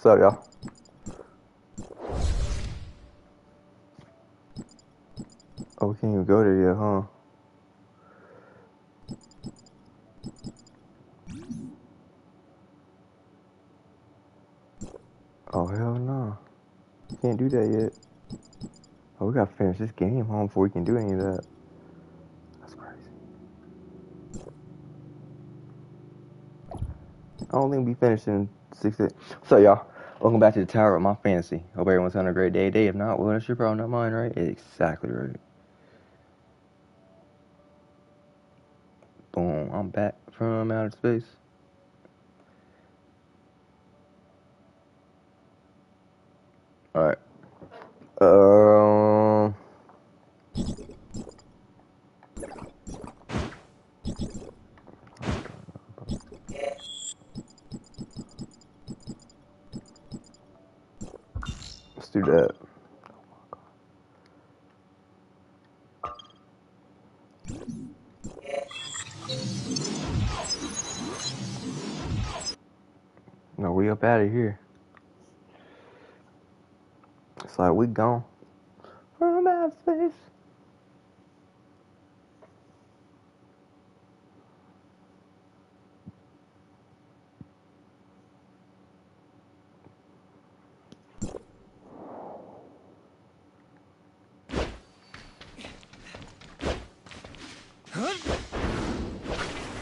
So y'all. Oh, we can't even go there yet, huh? Oh hell no. Can't do that yet. Oh, we gotta finish this game, huh, before we can do any of that. That's crazy. I don't think we finished in 6 days. So y'all, welcome back to the tower of my fantasy. Hope everyone's having a great day. If not, well, that's your problem, not mine, right? Exactly right. Boom, I'm back from outer space. Alright. Let's do that. No, we up out of here. It's like we gone from outer space.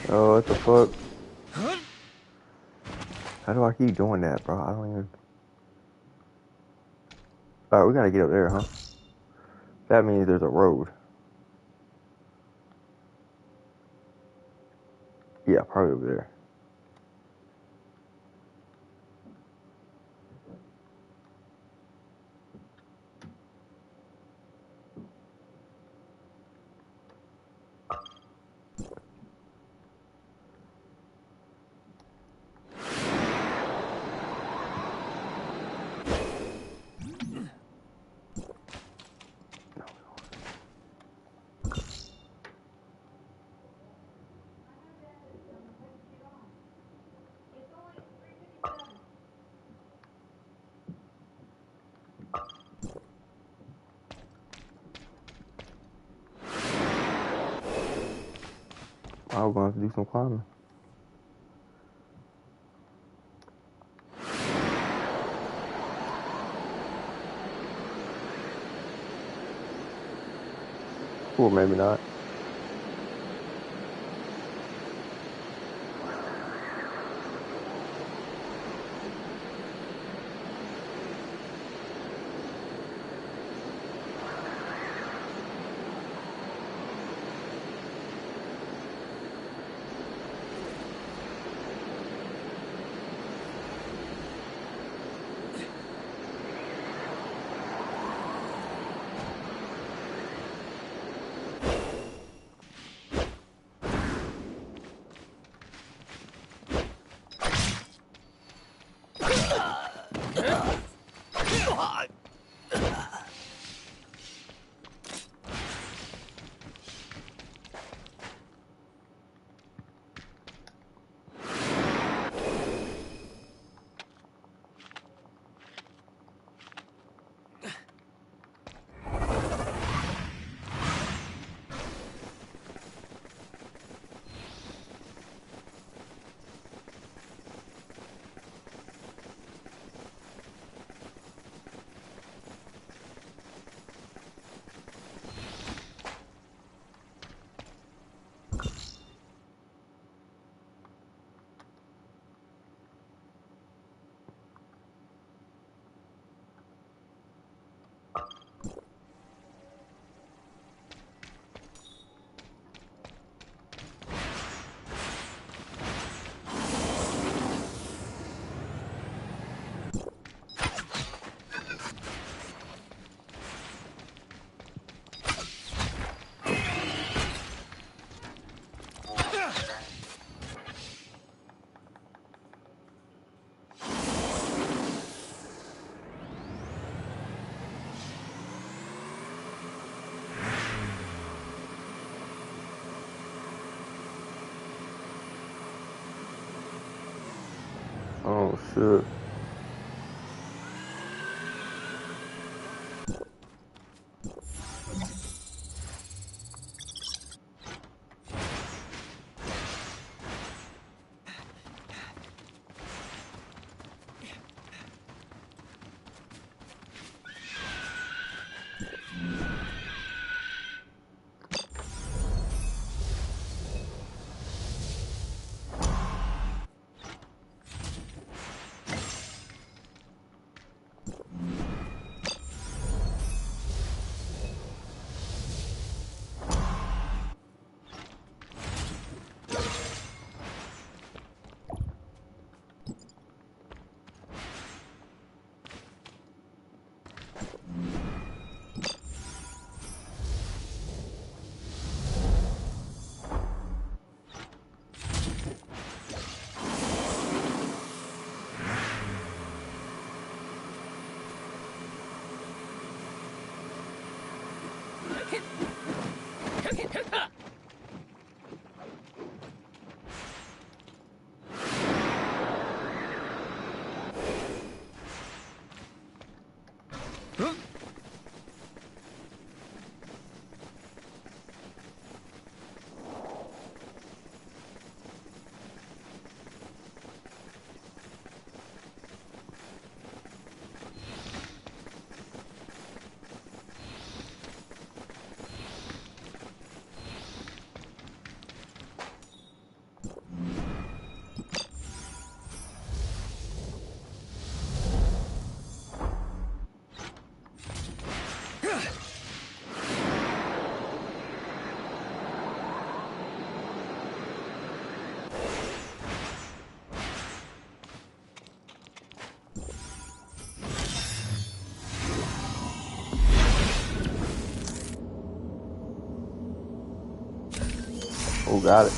Oh, what the fuck? How do I keep doing that, bro? I don't even. Alright, we gotta get up there, huh? That means there's a road. Yeah, probably over there. I'm gonna have to do some climbing. Or maybe not. Oh shit. Oh, got it.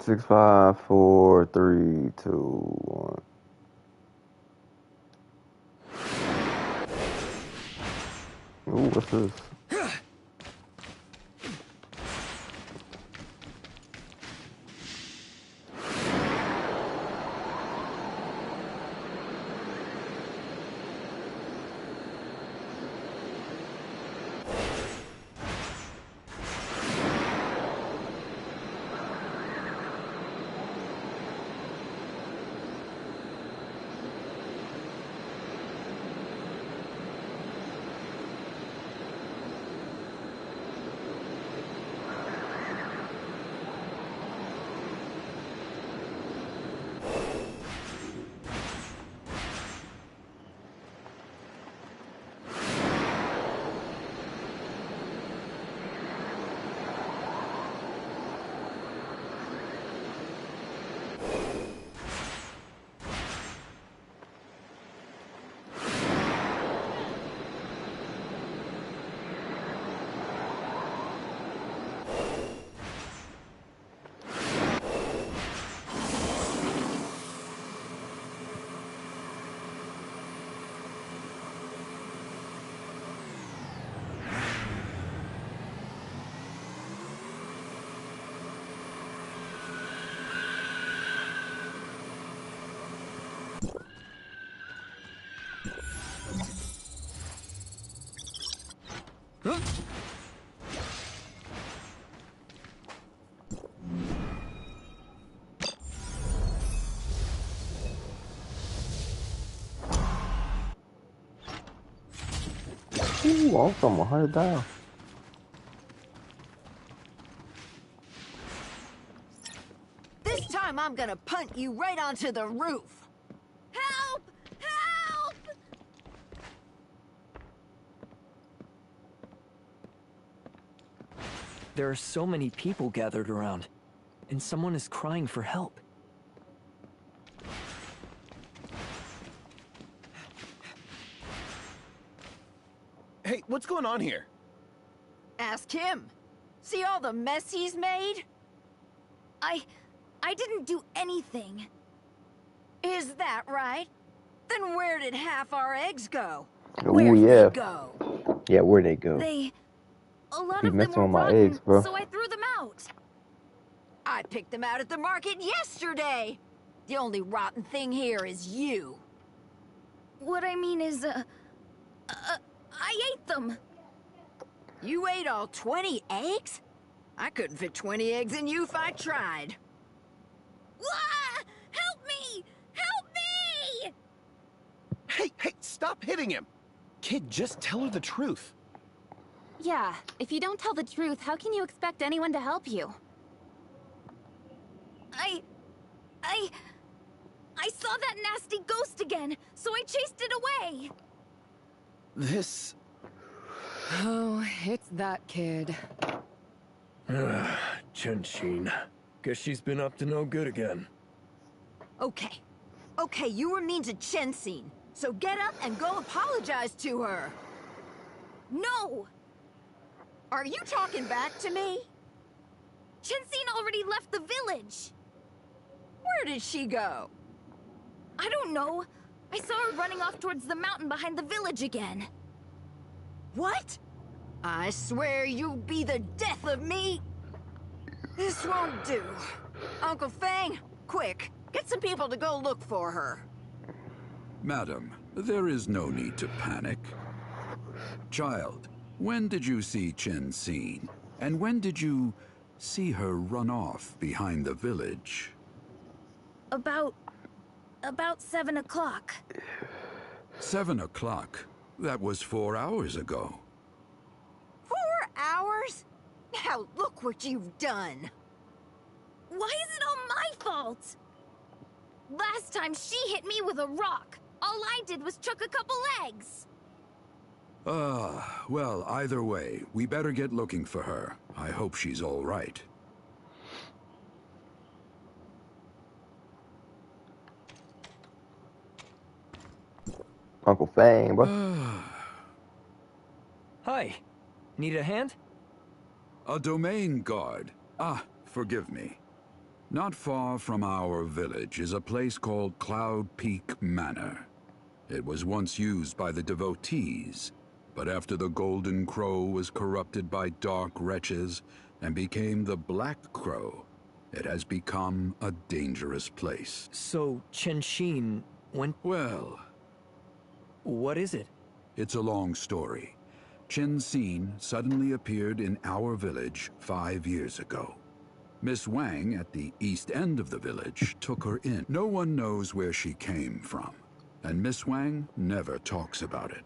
Six, 5, 4, 3, 2, 1. Ooh, what's this? Ooh, I'm from 100 down. This time I'm gonna punt you right onto the roof. Help! Help! There are so many people gathered around, and someone is crying for help. Hey, what's going on here? Ask him. See all the mess he's made? I didn't do anything. Is that right? Then where did half our eggs go? Ooh, Where'd yeah. they go? Yeah, where'd they go? A lot Be of them messing were with my rotten, eggs, bro. so I threw them out. I picked them out at the market yesterday. The only rotten thing here is you. what I mean is, I ate them. You ate all 20 eggs? I couldn't fit 20 eggs in you if I tried. Wah! Help me! Help me! Hey, stop hitting him! Kid, just tell her the truth. Yeah, if you don't tell the truth, how can you expect anyone to help you? I saw that nasty ghost again, so I chased it away. This... Oh, it's that kid. Chen. Guess she's been up to no good again. Okay. Okay, you were mean to Chen-Xin, so get up and go apologize to her. No! Are you talking back to me? Chen-Xin already left the village. Where did she go? I don't know. I saw her running off towards the mountain behind the village again. What? I swear you'll be the death of me. This won't do. Uncle Fang, quick, get some people to go look for her. Madam, there is no need to panic. Child, when did you see Chen-Xin? And when did you see her run off behind the village? About 7 o'clock. 7 o'clock? That was 4 hours ago. 4 hours? Now look what you've done. Why is it all my fault? Last time she hit me with a rock. All I did was chuck a couple eggs. Well, either way, we better get looking for her. I hope she's all right. Uncle Fang, bro. Hi. Need a hand? A domain guard. Forgive me. Not far from our village is a place called Cloud Peak Manor. It was once used by the devotees, but after the Golden Crow was corrupted by dark wretches and became the Black Crow, it has become a dangerous place. So, Chen went... Well, What is it? it's a long story. Chen-Xin suddenly appeared in our village 5 years ago. Miss Wang at the east end of the village took her in. No one knows where she came from, and Miss Wang never talks about it.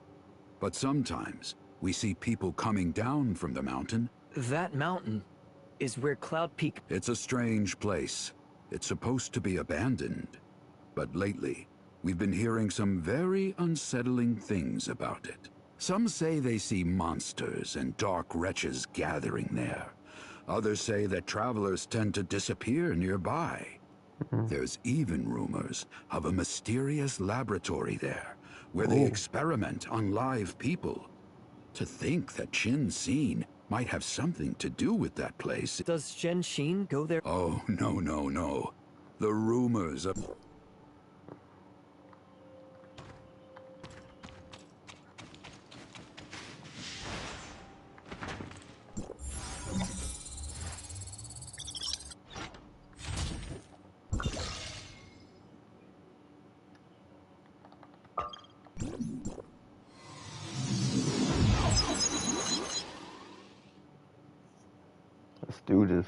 But sometimes we see people coming down from the mountain. That mountain is where Cloud Peak... It's a strange place. It's supposed to be abandoned. But lately, we've been hearing some very unsettling things about it. Some say they see monsters and dark wretches gathering there. Others say that travelers tend to disappear nearby. There's even rumors of a mysterious laboratory there, where they experiment on live people. To think that Chen-Xin might have something to do with that place. Does Chen go there? Oh, no. The rumors of... Let's do this.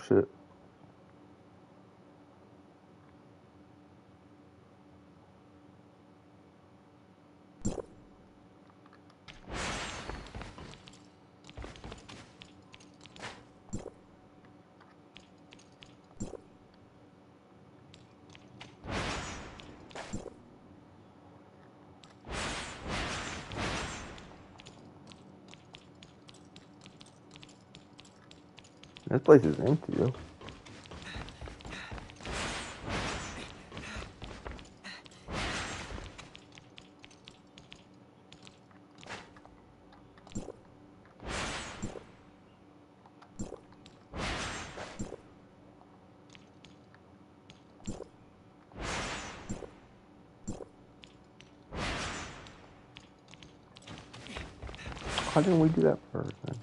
shit. This place is empty, though. Why didn't we do that first, man?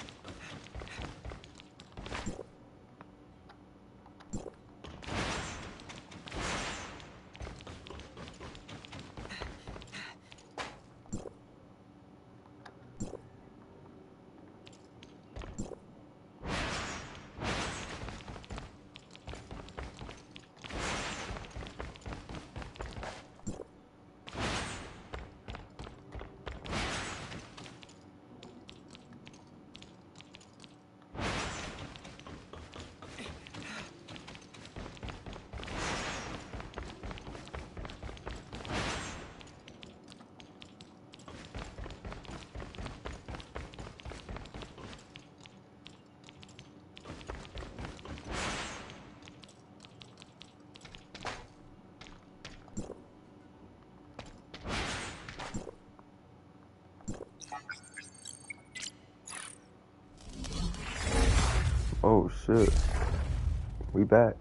Oh shit. We back.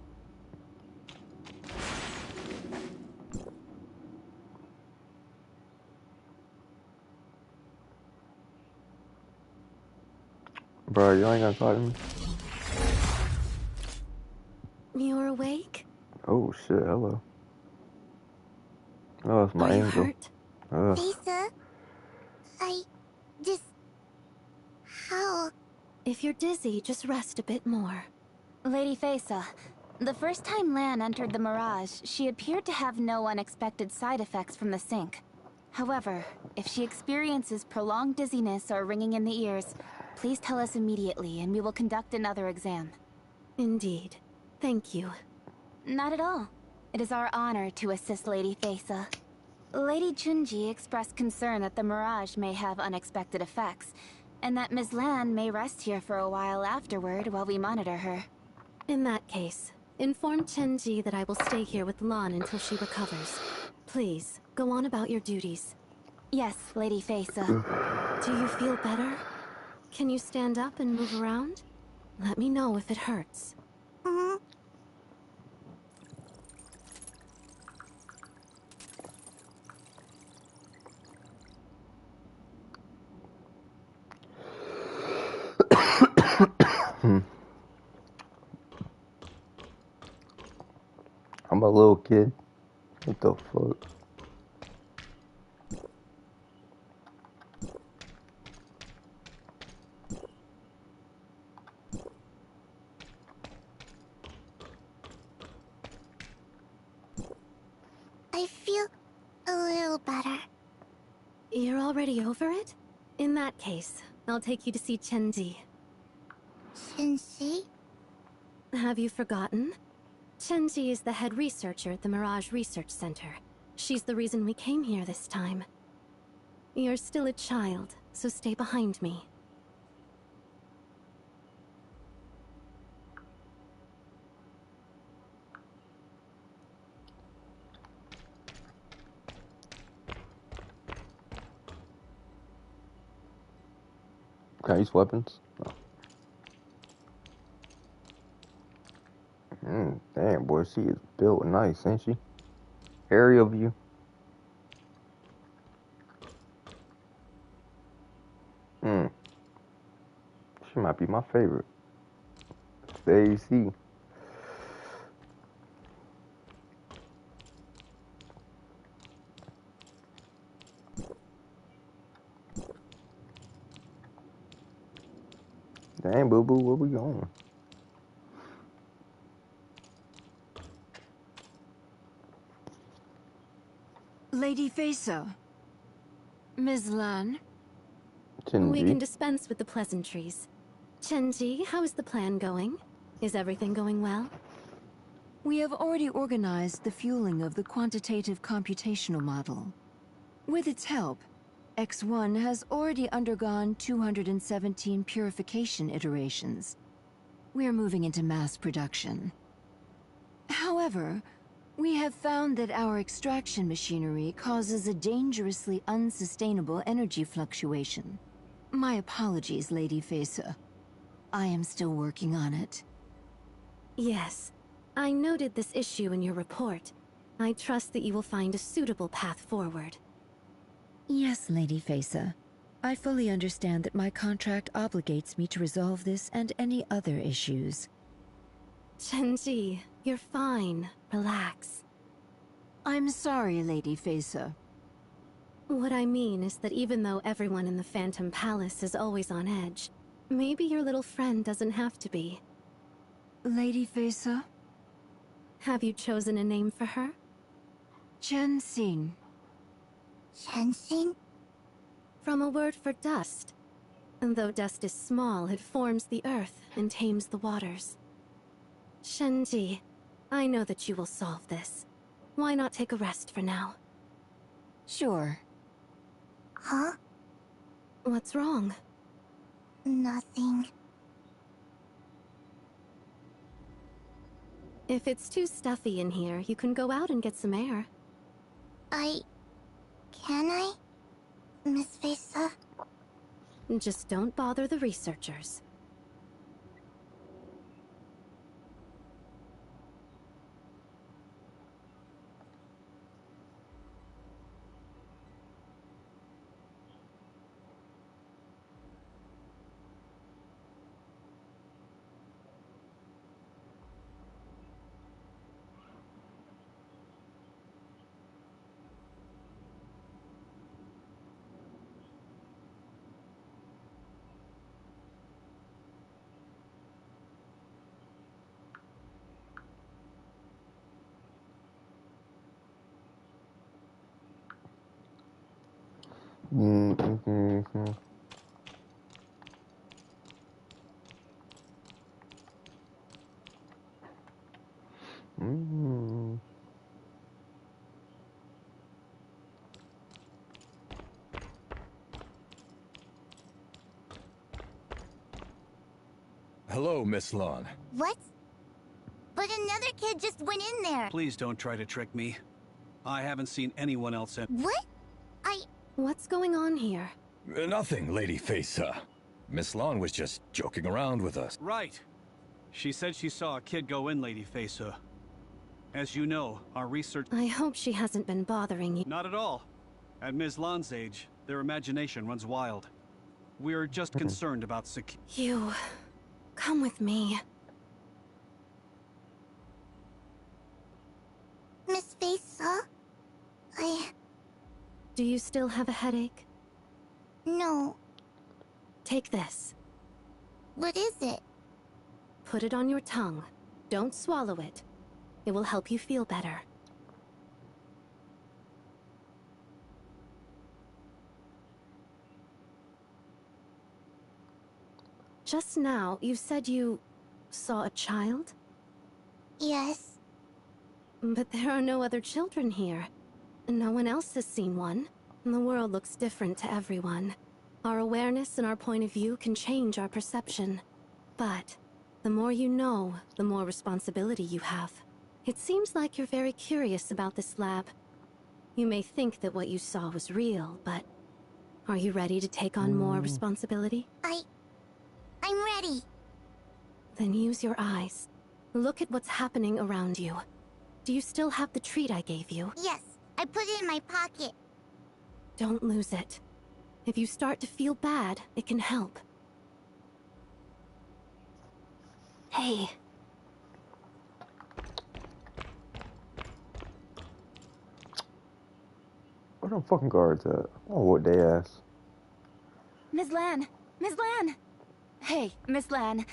Bro, you ain't gonna talk to me? You're awake? Oh shit, hello. Oh, it's my Are you angel. hurt? Lisa, I just... How? If you're dizzy, just rest a bit more. Lady Fesa, the first time Lan entered the Mirage, she appeared to have no unexpected side effects from the sync. However, if she experiences prolonged dizziness or ringing in the ears, please tell us immediately and we will conduct another exam. Indeed. Thank you. Not at all. It is our honor to assist Lady Fesa. Lady Chunji expressed concern that the Mirage may have unexpected effects, and that Ms. Lan may rest here for a while afterward while we monitor her. In that case, inform Chenji that I will stay here with Lan until she recovers. Please, go on about your duties. Yes, Lady Fesa. Do you feel better? Can you stand up and move around? Let me know if it hurts. I'm a little kid. What the fuck? I feel a little better. You're already over it? In that case, I'll take you to see Chenji. Sensei? Have you forgotten? Chenji is the head researcher at the Mirage Research Center. She's the reason we came here this time. You're still a child, so stay behind me. Can I use weapons? Damn, boy, she is built nice, ain't she? Aerial view. She might be my favorite. The AC. Dang, boo boo, where we going? Lady Fesa. Ms. Lan. We can Chinji. dispense with the pleasantries. Chenji, how is the plan going? Is everything going well? We have already organized the fueling of the quantitative computational model. With its help, X1 has already undergone 217 purification iterations. We are moving into mass production. However, we have found that our extraction machinery causes a dangerously unsustainable energy fluctuation. My apologies, Lady Fesa. I am still working on it. Yes. I noted this issue in your report. I trust that you will find a suitable path forward. Yes, Lady Fesa. I fully understand that my contract obligates me to resolve this and any other issues. Chenji, you're fine. Relax. I'm sorry, Lady Fesa. What I mean is that even though everyone in the Phantom Palace is always on edge, maybe your little friend doesn't have to be. Lady Fesa? Have you chosen a name for her? Chen Xin. Sensing? From a word for dust. And though dust is small, it forms the earth and tames the waters. Shenji, I know that you will solve this. Why not take a rest for now? Sure. Huh? What's wrong? Nothing. If it's too stuffy in here, you can go out and get some air. Can I? Miss Fesa? Just don't bother the researchers. Hello, Miss Lan. What? But another kid just went in there. Please don't try to trick me. I haven't seen anyone else in. What? What's going on here? Nothing, Lady Fesa. Miss Lan was just joking around with us. Right. She said she saw a kid go in, Lady Fesa. As you know, our research... I hope she hasn't been bothering you. Not at all. At Ms. Lan's age, their imagination runs wild. We're just concerned about You... come with me. Miss Fesa? Do you still have a headache? No. Take this. What is it? Put it on your tongue. Don't swallow it. It will help you feel better. Just now, you said you saw a child? Yes. But there are no other children here. No one else has seen one. The world looks different to everyone. Our awareness and our point of view can change our perception. But the more you know, the more responsibility you have. It seems like you're very curious about this lab. You may think that what you saw was real, but are you ready to take on more responsibility? I'm ready. Then use your eyes. Look at what's happening around you. Do you still have the treat I gave you? Yes, I put it in my pocket. Don't lose it. If you start to feel bad, it can help. Hey. Where them fucking guards at? Oh, what they ass. Miss Lan! Miss Lan! Hey, Miss Lan.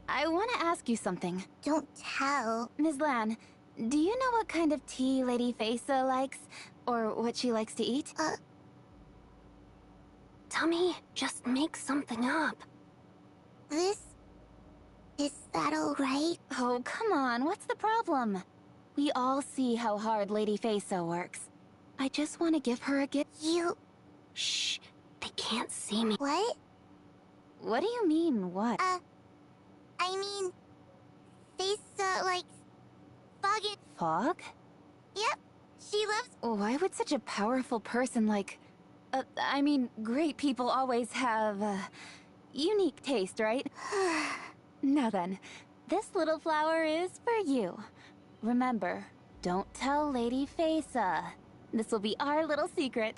I want to ask you something. Don't tell. Miss Lan, do you know what kind of tea Lady Fesa likes? Or what she likes to eat? Tummy, just make something up. Is that alright? Oh, come on, what's the problem? We all see how hard Lady Fesa works. I just want to give her a gift. Shh, they can't see me. What? What do you mean, what? I mean, Fesa likes fog and... Fog? Yep, she loves... Why would such a powerful person like... I mean, great people always have, unique taste, right? Now then, this little flower is for you. Remember, don't tell Lady Fesa. This will be our little secret.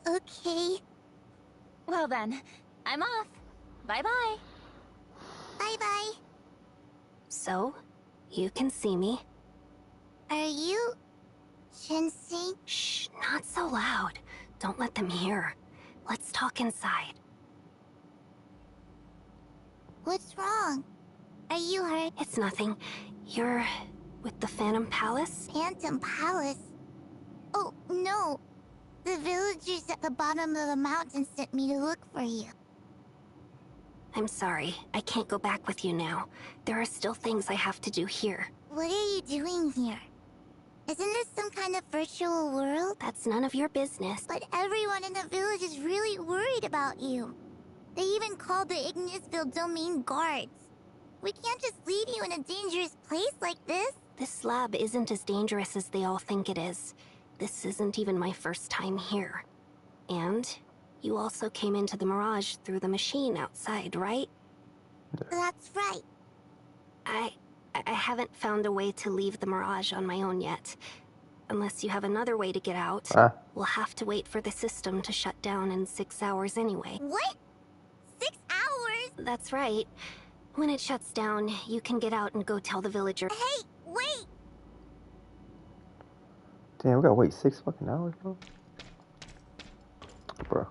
Okay. Well then, I'm off. Bye-bye. Bye-bye. So, you can see me. Are you... Sensei? Shh, not so loud. Don't let them hear. Let's talk inside. What's wrong? Are you hurt? It's nothing. You're with the Phantom Palace? Phantom Palace? Oh, no. The villagers at the bottom of the mountain sent me to look for you. I'm sorry. I can't go back with you now. There are still things I have to do here. What are you doing here? Isn't this some kind of virtual world? That's none of your business. But everyone in the village is really worried about you. They even called the Ignisville domain guards. We can't just leave you in a dangerous place like this. This lab isn't as dangerous as they all think it is. This isn't even my first time here. And you also came into the Mirage through the machine outside, right? That's right. I haven't found a way to leave the Mirage on my own yet. Unless you have another way to get out, we'll have to wait for the system to shut down in 6 hours anyway. What? 6 hours? That's right. When it shuts down, you can get out and go tell the villager. Hey, wait! Damn, we gotta wait 6 fucking hours, bro. Bro.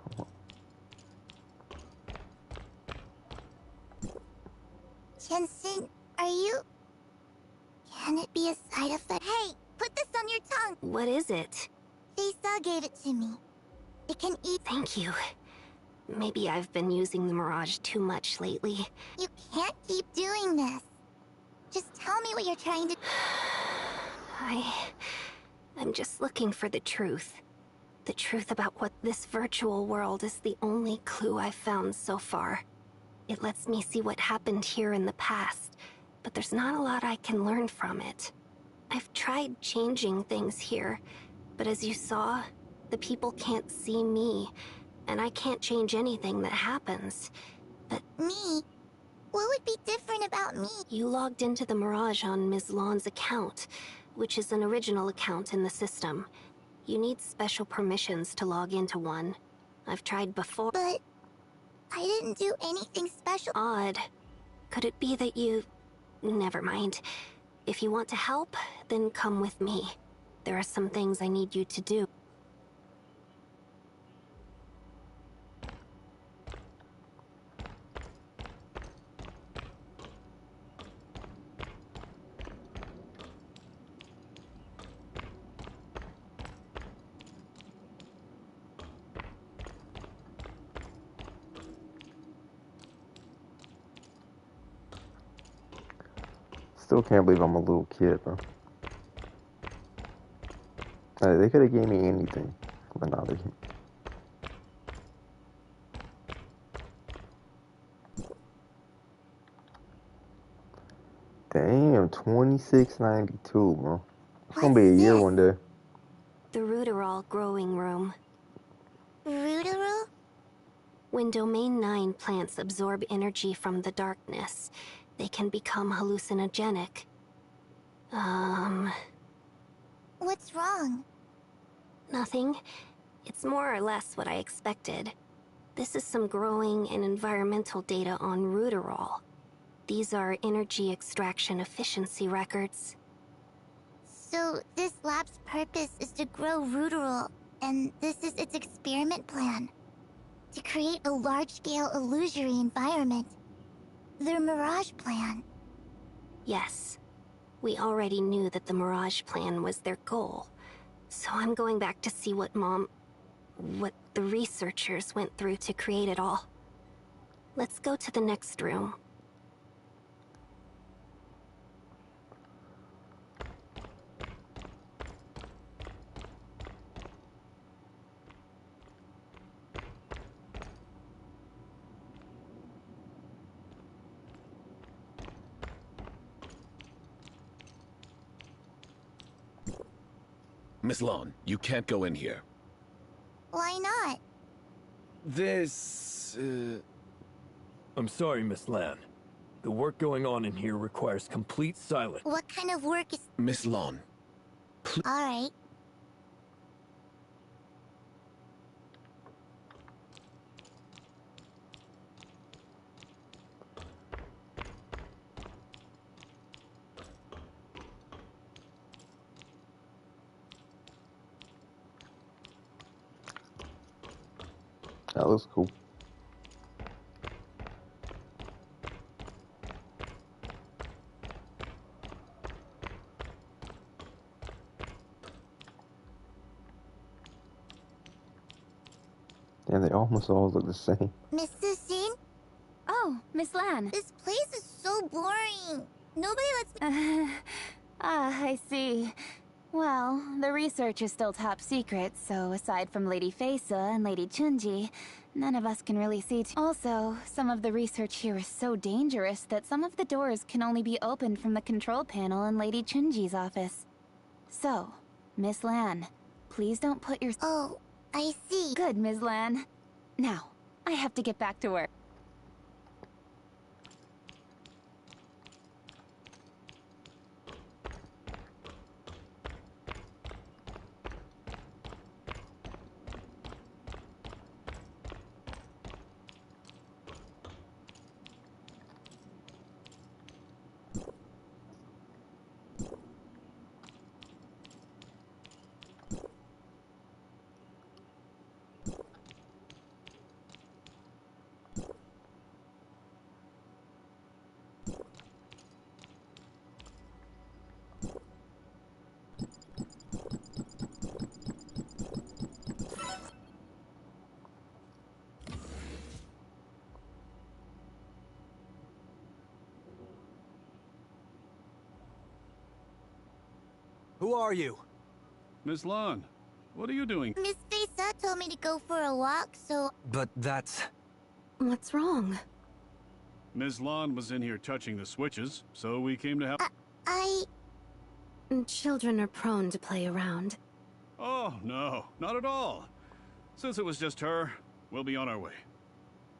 Jensen, are you... Can it be a side effect? Hey, put this on your tongue! What is it? Fesa gave it to me. It can eat... Thank you. Maybe I've been using the Mirage too much lately. You can't keep doing this. Just tell me what you're trying to... I'm just looking for the truth. The truth about what this virtual world is the only clue I've found so far. It lets me see what happened here in the past, but there's not a lot I can learn from it. I've tried changing things here, but as you saw, the people can't see me, and I can't change anything that happens. But me? What would be different about me? You logged into the Mirage on Ms. Lawn's account, which is an original account in the system. You need special permissions to log into one. I've tried before. But I didn't do anything special. Odd. Could it be that you... Never mind. If you want to help, then come with me. There are some things I need you to do. Still can't believe I'm a little kid, bro. They could have gave me anything, but now they can't. Damn, 2692, bro. It's gonna be a year one day. The Rooterall growing room. Rooterall? When Domain 9 plants absorb energy from the darkness, they can become hallucinogenic. What's wrong? Nothing. It's more or less what I expected. This is some growing and environmental data on Rooterall. These are energy extraction efficiency records. So this lab's purpose is to grow Rooterall, and this is its experiment plan. To create a large-scale illusory environment. Their Mirage plan. Yes. We already knew that the Mirage plan was their goal. So I'm going back to see what the researchers went through to create it all. Let's go to the next room. Miss Lon, you can't go in here. Why not? This, I'm sorry, Miss Lan. The work going on in here requires complete silence. What kind of work is... Miss Lon. Alright. That looks cool. Yeah, they almost all look the same. Mr. Sin? Oh, Miss Lan. This place is so boring. Nobody lets me... I see. Well, the research is still top secret, so aside from Lady Feisa and Lady Chunji, none of us can really see Also, some of the research here is so dangerous that some of the doors can only be opened from the control panel in Lady Chunji's office. So, Miss Lan, please don't put your... Oh, I see. Good, Miss Lan. Now, I have to get back to work. Who are you? Miss Lon, what are you doing? Miss Feisa told me to go for a walk, so... But that's... What's wrong? Miss Lon was in here touching the switches, so we came to help. Children are prone to play around. Oh, no, not at all. Since it was just her, we'll be on our way.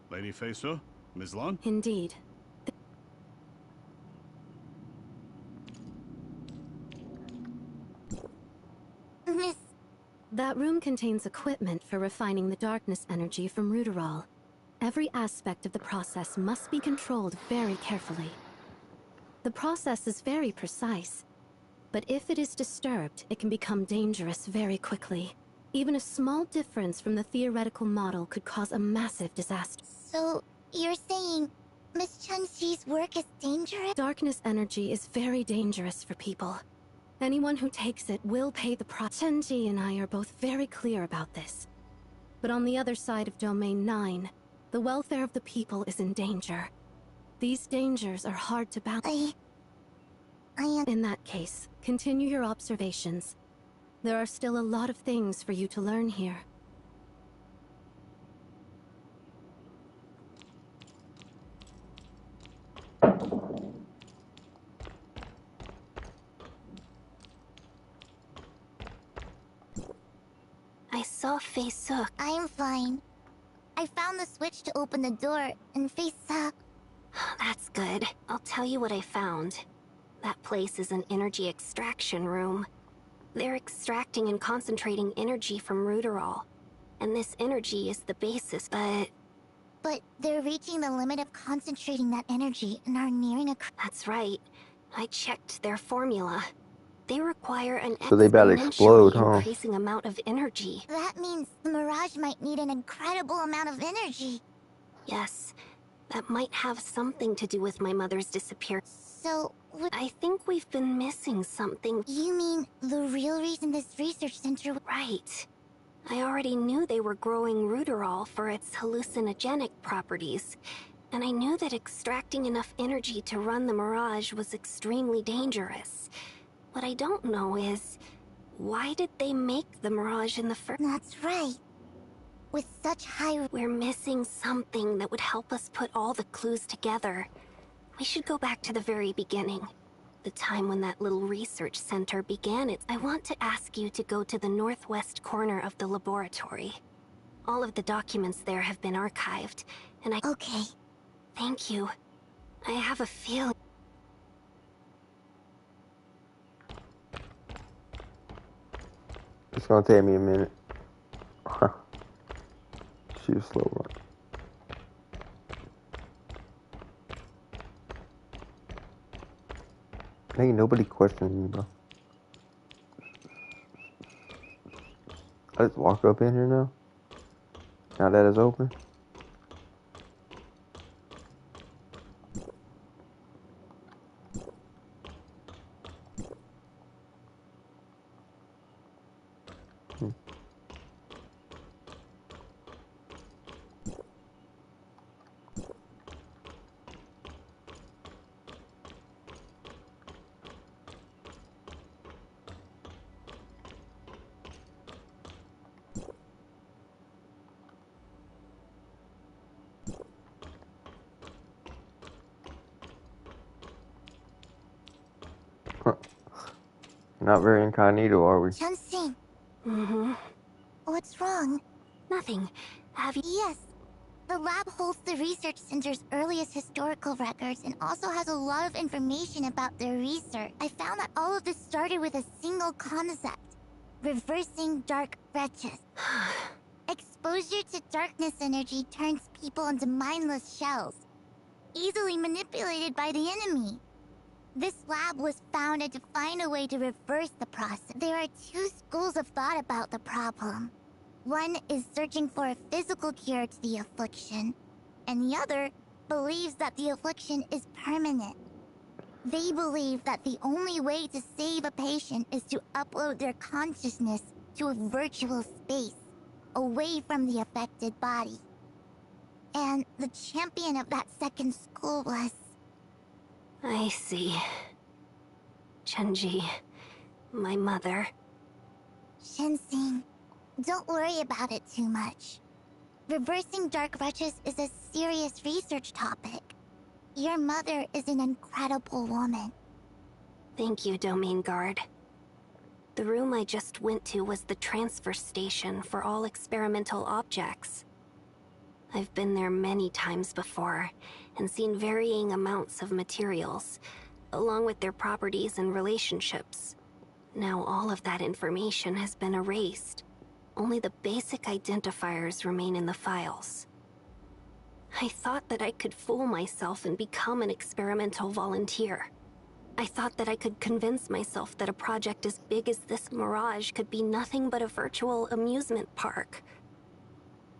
Lady Feisa, Miss Lon? Indeed. Miss... That room contains equipment for refining the darkness energy from Ruderol. Every aspect of the process must be controlled very carefully. The process is very precise, but if it is disturbed, it can become dangerous very quickly. Even a small difference from the theoretical model could cause a massive disaster. So, you're saying Miss Chunji's work is dangerous? Darkness energy is very dangerous for people. Anyone who takes it will pay the price. Chunji and I are both very clear about this. But on the other side of Domain 9, the welfare of the people is in danger. These dangers are hard to balance. In that case, continue your observations. There are still a lot of things for you to learn here. I saw Feisa. I'm fine. I found the switch to open the door, and Feisa... That's good. I'll tell you what I found. That place is an energy extraction room. They're extracting and concentrating energy from Ruderol. And this energy is the basis, But they're reaching the limit of concentrating that energy and are nearing a... That's right. I checked their formula. They require an So they about to explode, exponentially huh? increasing amount of energy. That means the Mirage might need an incredible amount of energy. Yes, that might have something to do with my mother's disappearance. So, I think we've been missing something. You mean the real reason this research center... Right. I already knew they were growing Ruderol for its hallucinogenic properties, and I knew that extracting enough energy to run the Mirage was extremely dangerous. What I don't know is, why did they make the Mirage in the first... That's right. With such high... We're missing something that would help us put all the clues together. We should go back to the very beginning. The time when that little research center began its... I want to ask you to go to the northwest corner of the laboratory. All of the documents there have been archived, and I... Okay. Thank you. I have a feeling... It's gonna take me a minute. She was slow run. Ain't nobody questioning me, bro. Let's walk up in here now. Now that it's open. Not very incognito, are we? Chun-Sing. Mm-hmm. What's wrong? Nothing. Have you... Yes. The lab holds the research center's earliest historical records and also has a lot of information about their research. I found that all of this started with a single concept. Reversing dark wretches. Exposure to darkness energy turns people into mindless shells, easily manipulated by the enemy. This lab was founded to find a way to reverse the process. There are two schools of thought about the problem. One is searching for a physical cure to the affliction, and the other believes that the affliction is permanent. They believe that the only way to save a patient is to upload their consciousness to a virtual space, away from the affected body. And the champion of that second school was... I see. Chunji, my mother. Chun-Sing, don't worry about it too much. Reversing dark wretches is a serious research topic. Your mother is an incredible woman. Thank you, Domain Guard. The room I just went to was the transfer station for all experimental objects. I've been there many times before, and seen varying amounts of materials, along with their properties and relationships. Now all of that information has been erased. Only the basic identifiers remain in the files. I thought that I could fool myself and become an experimental volunteer. I thought that I could convince myself that a project as big as this Mirage could be nothing but a virtual amusement park.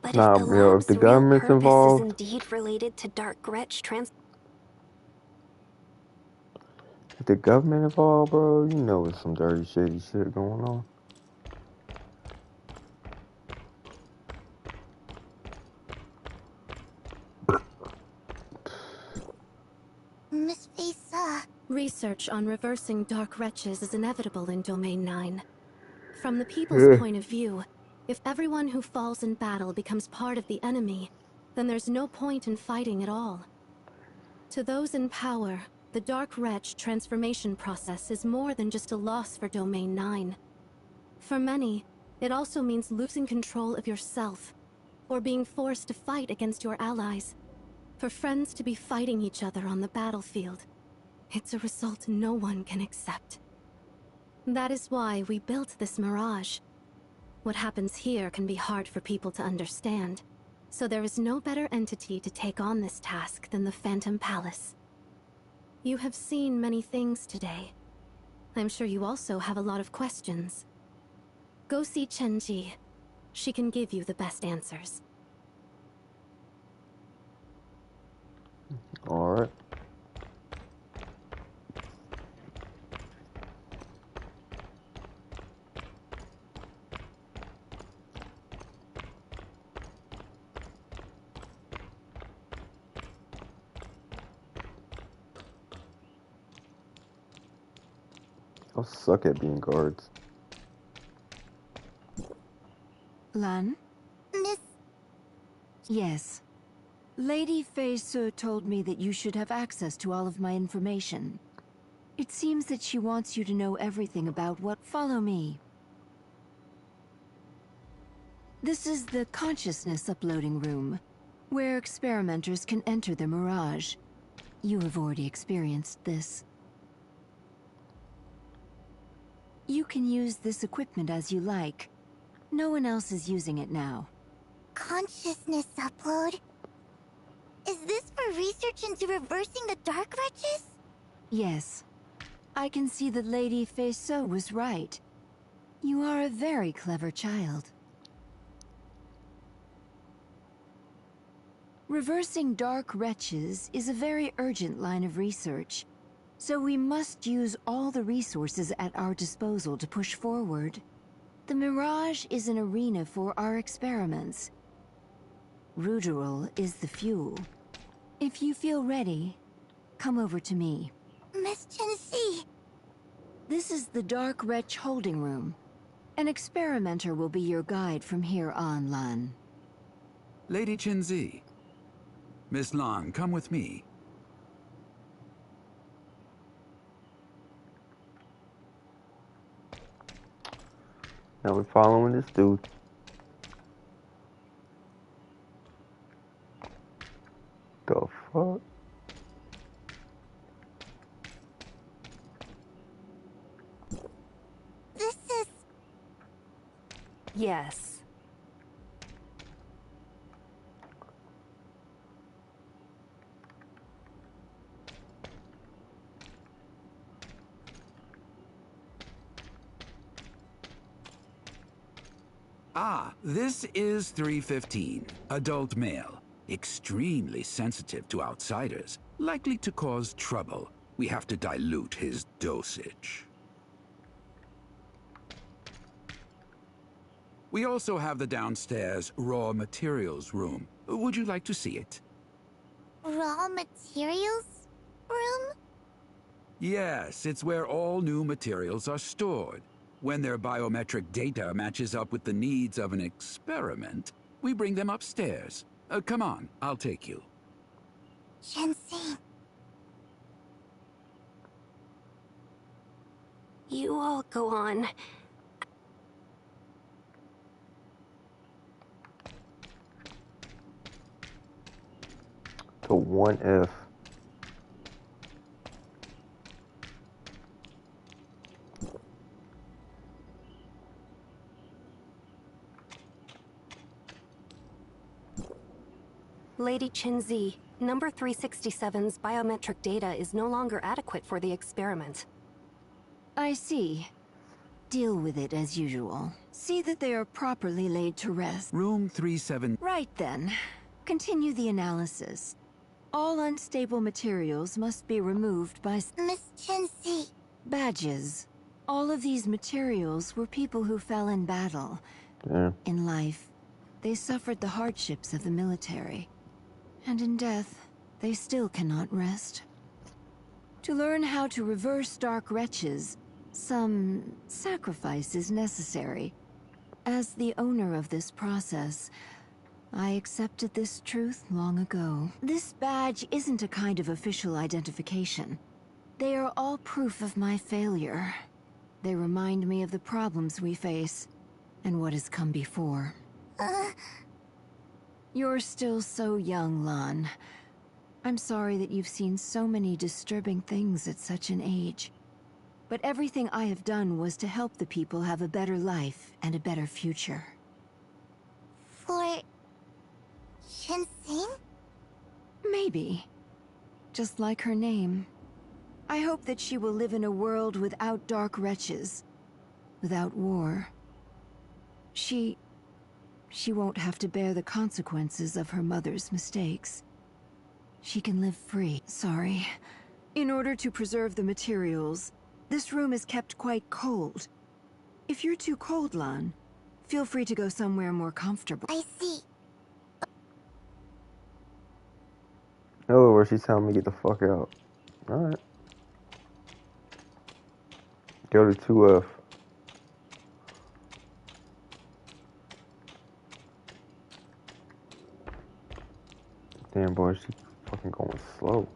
But Nah, if the bro, lab's if the real government's purpose involved, is indeed related to Dark Gretsch if the government involved, bro, you know there's some dirty, shady shit going on. Miss Fisa. Research on reversing dark wretches is inevitable in Domain 9. From the people's point of view, if everyone who falls in battle becomes part of the enemy, then there's no point in fighting at all. To those in power, the Dark Wretch transformation process is more than just a loss for Domain 9. For many, it also means losing control of yourself, or being forced to fight against your allies. For friends to be fighting each other on the battlefield, it's a result no one can accept. That is why we built this Mirage. What happens here can be hard for people to understand, so there is no better entity to take on this task than the Phantom Palace. You have seen many things today. I'm sure you also have a lot of questions. Go see Chenji. She can give you the best answers. Alright. I'll suck at being guards. Lan? Miss... Yes. Lady Fei Su told me that you should have access to all of my information. It seems that she wants you to know everything about what... Follow me. This is the consciousness uploading room, where experimenters can enter the Mirage. You have already experienced this. You can use this equipment as you like. No one else is using it now. Consciousness upload? Is this for research into reversing the Dark Wretches? Yes. I can see that Lady Fei Su was right. You are a very clever child. Reversing Dark Wretches is a very urgent line of research, so we must use all the resources at our disposal to push forward. The Mirage is an arena for our experiments. Ruderil is the fuel. If you feel ready, come over to me. Miss Chenxi! This is the Dark Wretch holding room. An experimenter will be your guide from here on, Lan. Lady Chenxi. Miss Lan, come with me. Now we're following this dude. The fuck? This is... Yes. Ah, this is 315, adult male. Extremely sensitive to outsiders, likely to cause trouble. We have to dilute his dosage. We also have the downstairs raw materials room. Would you like to see it? Raw materials room? Yes, it's where all new materials are stored. When their biometric data matches up with the needs of an experiment, we bring them upstairs. Come on, I'll take you. Chenxi. You all go on. To 1F. Lady Chenxi, number 367's biometric data is no longer adequate for the experiment. I see. Deal with it as usual. See that they are properly laid to rest. Room 37. Right then. Continue the analysis. All unstable materials must be removed by... Miss Chenxi. Badges. All of these materials were people who fell in battle. Yeah. In life, they suffered the hardships of the military. And in death, they still cannot rest. To learn how to reverse Dark Wretches, some sacrifice is necessary. As the owner of this process, I accepted this truth long ago. This badge isn't a kind of official identification. They are all proof of my failure. They remind me of the problems we face, and what has come before. You're still so young, Lan. I'm sorry that you've seen so many disturbing things at such an age. But everything I have done was to help the people have a better life and a better future. For... Chenxi? Maybe. Just like her name. I hope that she will live in a world without Dark Wretches. Without war. She won't have to bear the consequences of her mother's mistakes. She can live free. Sorry. In order to preserve the materials, this room is kept quite cold. If you're too cold, Lan, feel free to go somewhere more comfortable. I see. In other words, she's telling me get the fuck out. Alright. Go to 2F. Damn, boy, she fucking going slow.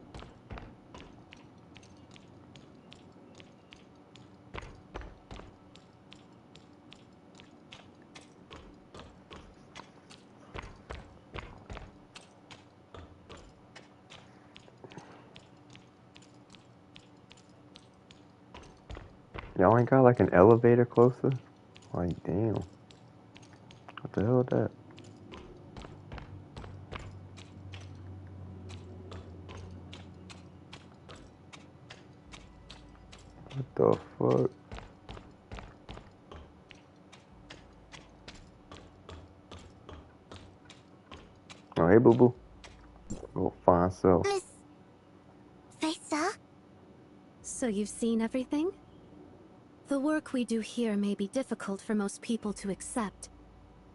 Y'all ain't got like an elevator closer? Like, damn. What the hell is that? What the fuck? Oh, hey, boo boo. Go find self. Miss Faisa? So you've seen everything? The work we do here may be difficult for most people to accept.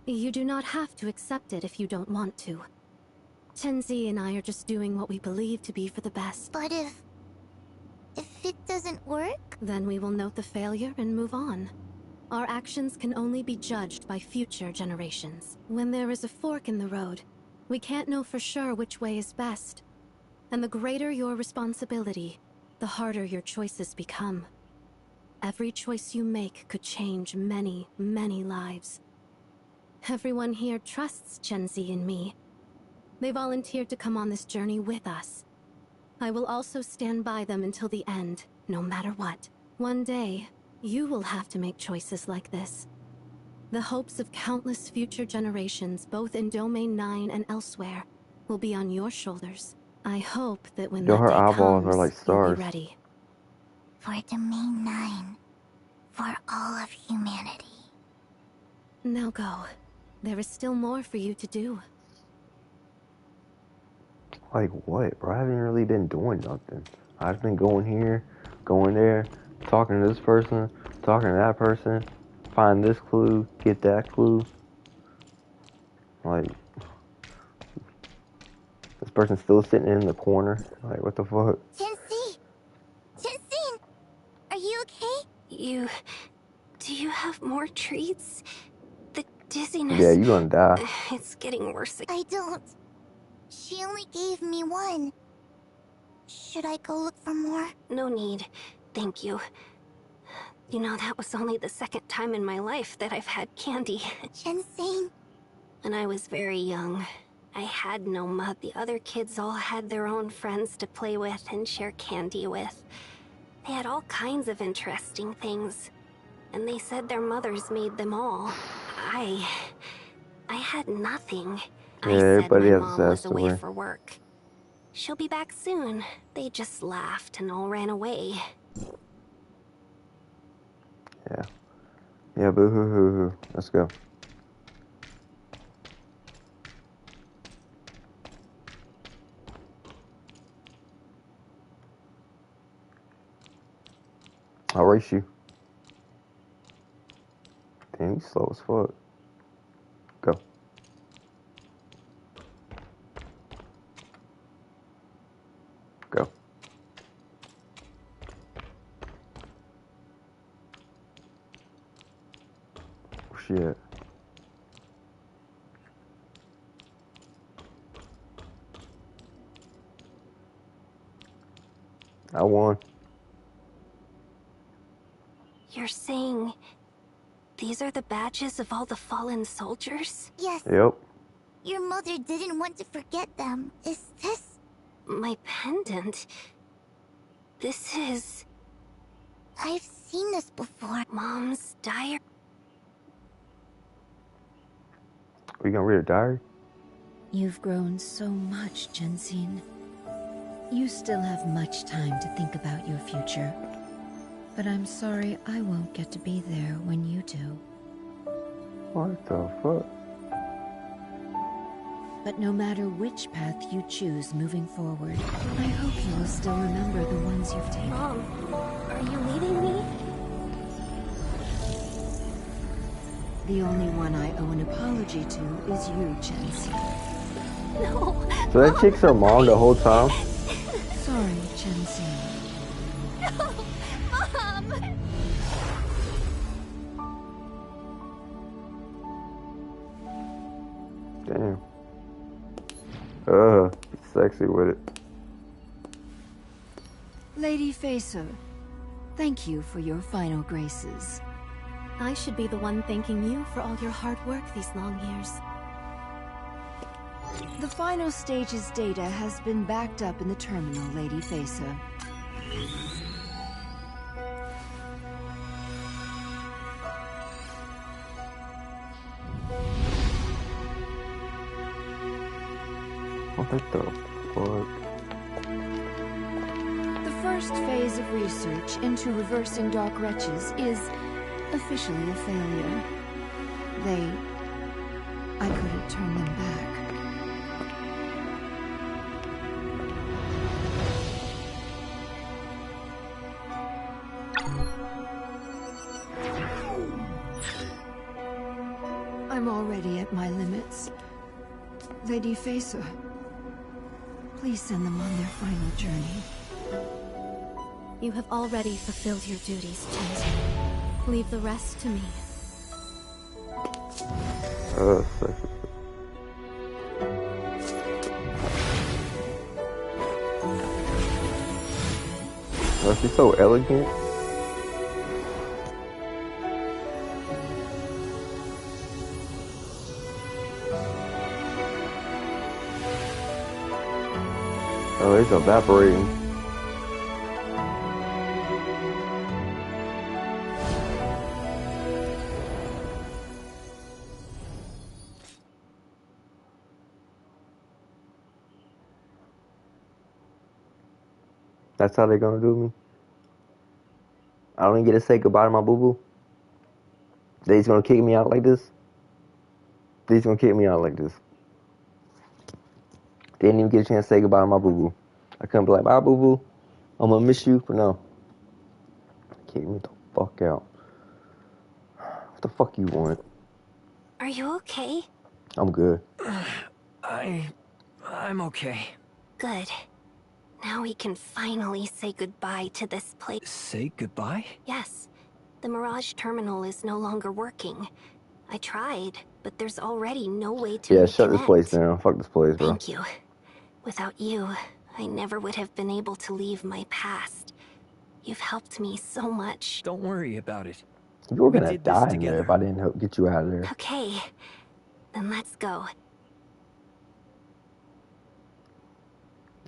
You do not have to accept it if you don't want to. Chenzi and I are just doing what we believe to be for the best. But if it doesn't work? Then we will note the failure and move on. Our actions can only be judged by future generations. When there is a fork in the road, we can't know for sure which way is best. And the greater your responsibility, the harder your choices become. Every choice you make could change many, many lives. Everyone here trusts Chenzi and me. They volunteered to come on this journey with us. I will also stand by them until the end, no matter what. One day, you will have to make choices like this. The hopes of countless future generations, both in Domain 9 and elsewhere, will be on your shoulders. I hope that when that Her day eyeballs comes, are like you'll stars. be ready. For Domain 9. For all of humanity. Now go. There is still more for you to do. Like what, bro? I haven't really been doing nothing. I've been going here, going there, talking to this person, talking to that person, find this clue, get that clue. Like, this person's still sitting in the corner. Like, what the fuck? Chenzi! Chenzi! Are you okay? Do you have more treats? The dizziness... Yeah, you gonna die. It's getting worse. I don't. She only gave me one. Should I go look for more? No need. Thank you. You know, that was only the second time in my life that I've had candy. Chenzi. When I was very young, I had no mother. The other kids all had their own friends to play with and share candy with. They had all kinds of interesting things. And they said their mothers made them all. I had nothing. Yeah, I said everybody my has mom that was away story. for work. She'll be back soon. They just laughed and all ran away. Yeah. Yeah, boo hoo hoo hoo. Let's go. I'll race you. Damn, you slow as fuck. Go. Go. Where's she at? I won. You're saying these are the badges of all the fallen soldiers? Yes. Yep. Your mother didn't want to forget them. Is this... My pendant? This is... I've seen this before. Mom's diary? Are you gonna read a diary? You've grown so much, Jensine. You still have much time to think about your future. But I'm sorry I won't get to be there when you do. What the fuck? But no matter which path you choose moving forward, I hope you will still remember the ones you've taken. Mom, are you leaving me? The only one I owe an apology to is you, Jensine. No. So that chick's her mom the whole time? Sorry, Jensine. No, Mom! sexy with it. Lady Facer, thank you for your final graces. I should be the one thanking you for all your hard work these long years. The final stage's data has been backed up in the terminal, Lady Facer. What the fuck? The first phase of research into reversing Dark Wretches is officially a failure. I couldn't turn them back. I'm already at my limits. Lady Facer, please send them on their final journey. You have already fulfilled your duties, Chenzi. Leave the rest to me. Sexy. Oh, she's so elegant. Oh, it's evaporating. That's how they gonna do me? I don't even get to say goodbye to my boo-boo? They just gonna kick me out like this? They just gonna kick me out like this? They didn't even get a chance to say goodbye to my boo-boo. I couldn't be like, bye boo-boo, I'm gonna miss you, but no. Kick me the fuck out. What the fuck you want? Are you okay? I'm good. I'm okay. Good. Now we can finally say goodbye to this place. Say goodbye? Yes. The Mirage terminal is no longer working. I tried, but there's already no way to Yeah, shut this reconnect. place down. Fuck this place, bro. Thank you. Without you, I never would have been able to leave my past. You've helped me so much. Don't worry about it. You were We gonna did this die in there together. if I didn't help get you out of there. Okay. Then let's go.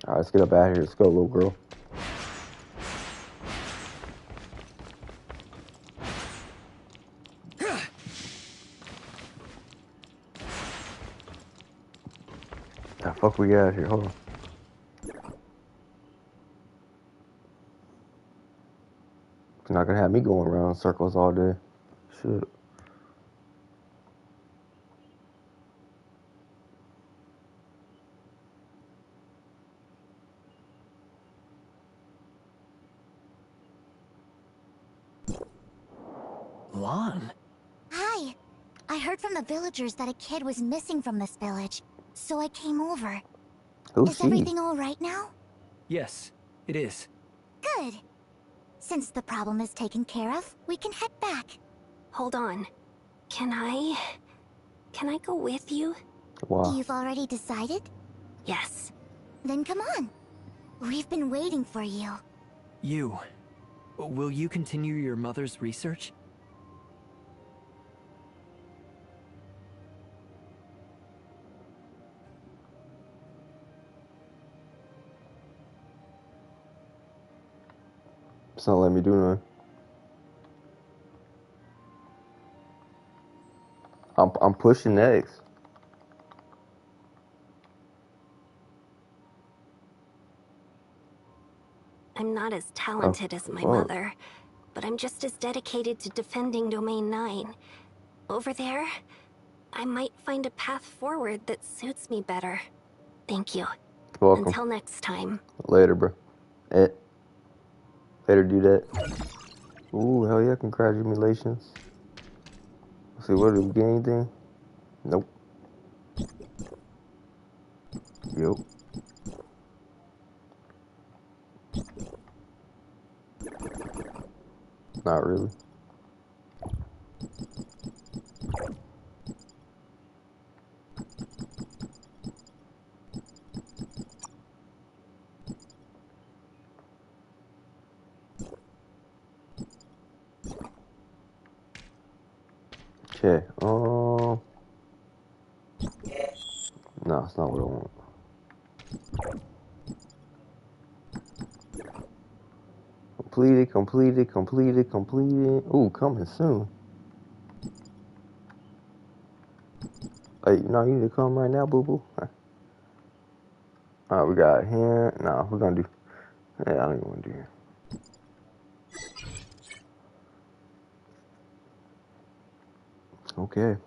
Alright, let's get up out of here. Let's go, little girl. The fuck we got out here? Hold on. You're not gonna have me going around in circles all day. Shit. Lon? Hi. I heard from the villagers that a kid was missing from this village, so I came over. Who's Is everything all right now? Yes, it is. Good. Since the problem is taken care of, we can head back. Hold on. Can I go with you? Wow. You've already decided? Yes. Then come on. We've been waiting for you. Will you continue your mother's research? It's not letting me do nothing. I'm pushing next. I'm not as talented as my mother, but I'm just as dedicated to defending Domain 9. Over there, I might find a path forward that suits me better. Thank you. Welcome. Until next time. Later, bro. Later, do that. Ooh, hell yeah, congratulations. Let's see, what, did we get anything? Nope. Yup. Not really. Okay. No, it's not what I want. Completed. Ooh, coming soon. Hey, no, you need to come right now, boo boo. Alright, we got here. No, we're gonna do. Yeah, I don't even want to do here. Okay.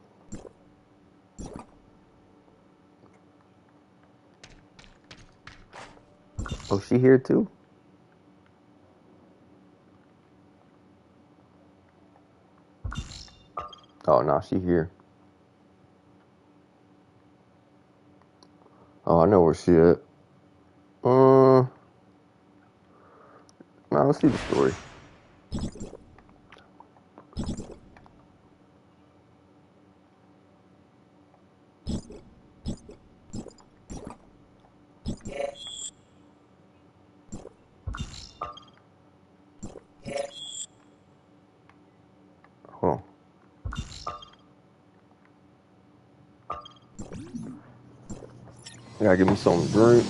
Oh, she here too? Oh, no, she here. Oh, I know where she at. Now let's see the story. Hold on. I gotta give me something to drink.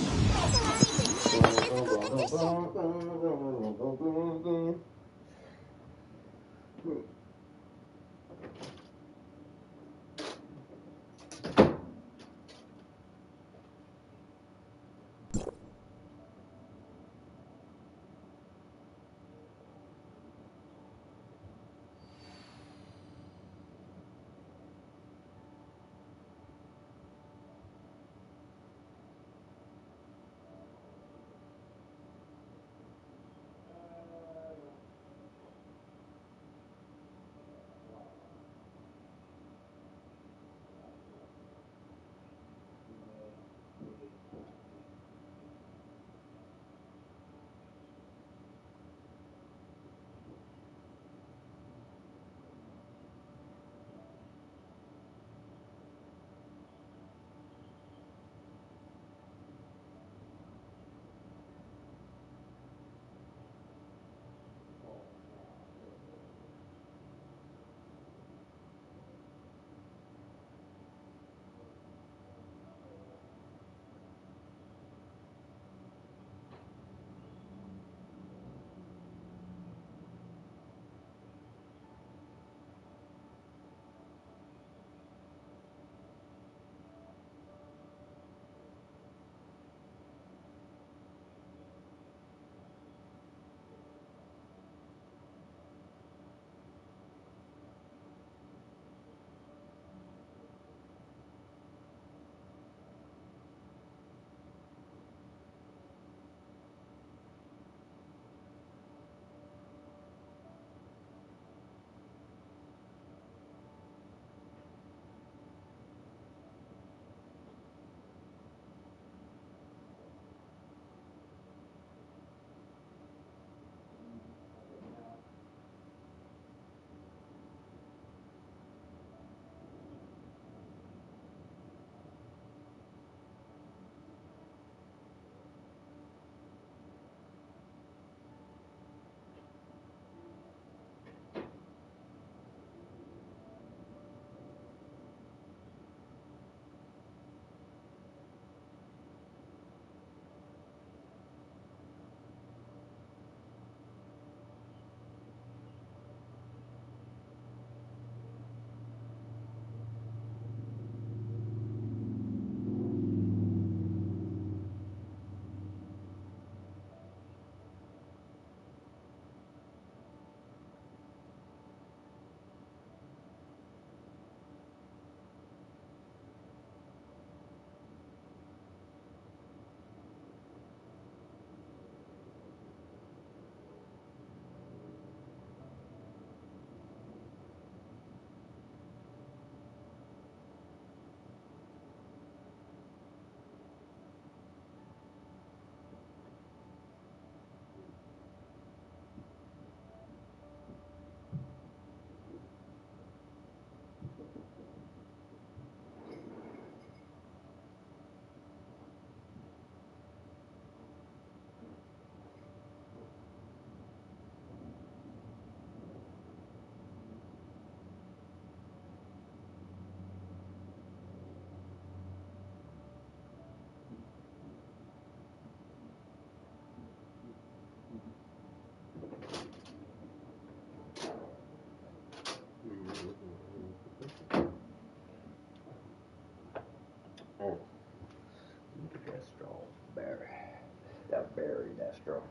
Very Destro.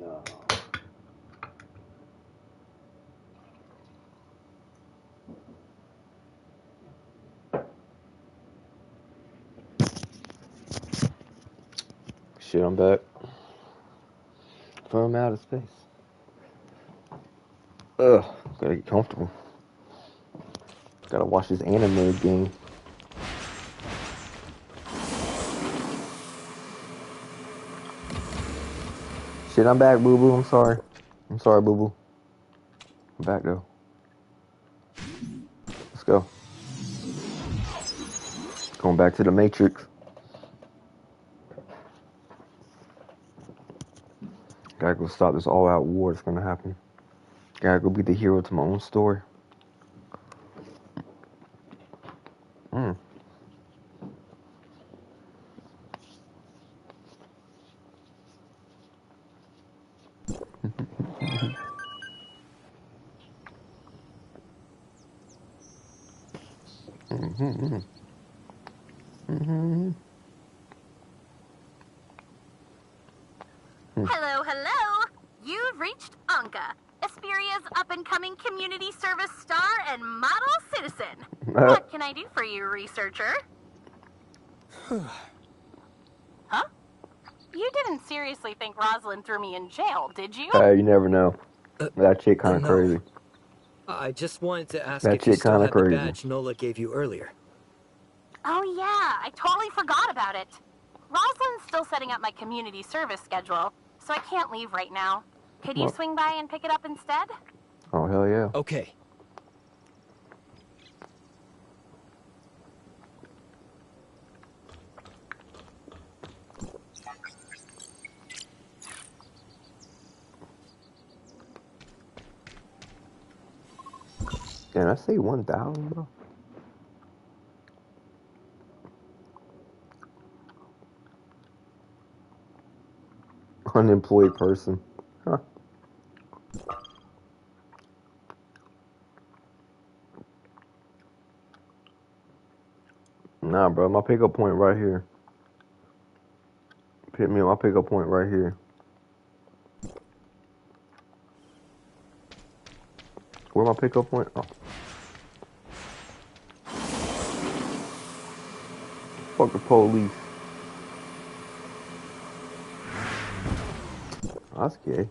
No. Shit, I'm back from outer space. Ugh, gotta get comfortable. Gotta watch this anime again. Shit, I'm back, boo boo. I'm sorry. I'm sorry, boo boo. I'm back though. Let's go. Going back to the Matrix. Gotta go stop this all-out war that's gonna happen. Gotta go be the hero to my own story. Mm. Hello, hello! You've reached Anka, Esperia's up-and-coming community service star and model citizen. What can I do for you, researcher? Huh? You didn't seriously think Rosalind threw me in jail, did you? You never know. That chick kind of no. crazy. I just wanted to ask That if you chick still kind of had the crazy. badge Nola gave you earlier. Oh yeah, I totally forgot about it. Rosalind's still setting up my community service schedule, so I can't leave right now. Could you Well, swing by and pick it up instead? oh, hell yeah. Okay. Can I say 1,000, bro? Unemployed person. Huh. Nah, bro. My pickup point right here. Pick me up my pickup point right here. Where my pickup point? Oh. Fuck the police. That's gay.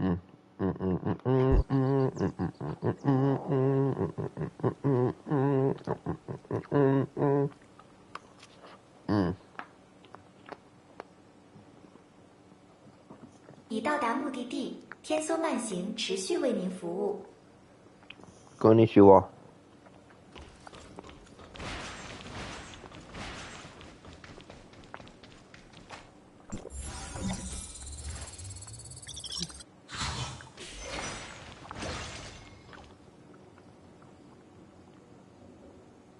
Mm. 已到达目的地，天梭慢行持续为您服务。こんにちは。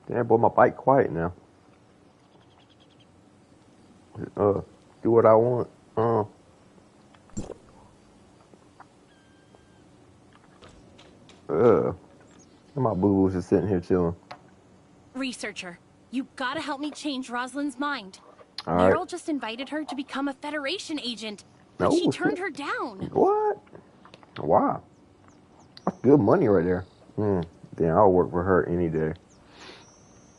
Damn, boy, my bike quiet now. Do what I want. My boo-boo's just sitting here chilling. Researcher, you gotta help me change Rosalind's mind. All right. Meryl just invited her to become a Federation agent, but No, she shit. turned her down. What? Wow. That's good money right there. Damn, I'll work for her any day.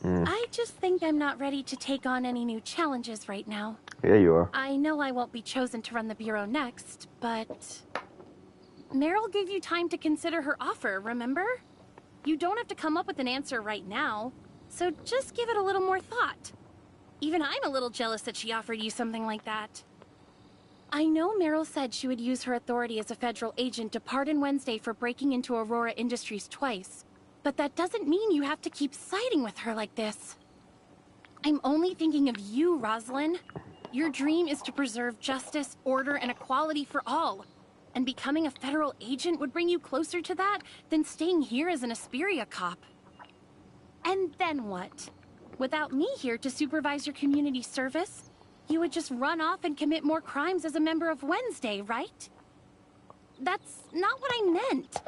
I just think I'm not ready to take on any new challenges right now. Yeah, you are. I know I won't be chosen to run the Bureau next, but... Meryl gave you time to consider her offer, remember? You don't have to come up with an answer right now, so just give it a little more thought. Even I'm a little jealous that she offered you something like that. I know Meryl said she would use her authority as a federal agent to pardon Wednesday for breaking into Aurora Industries twice, but that doesn't mean you have to keep siding with her like this. I'm only thinking of you, Rosalind. Your dream is to preserve justice, order, and equality for all. And becoming a federal agent would bring you closer to that than staying here as an Asperia cop. And then what? Without me here to supervise your community service, you would just run off and commit more crimes as a member of Wednesday, right? That's not what I meant.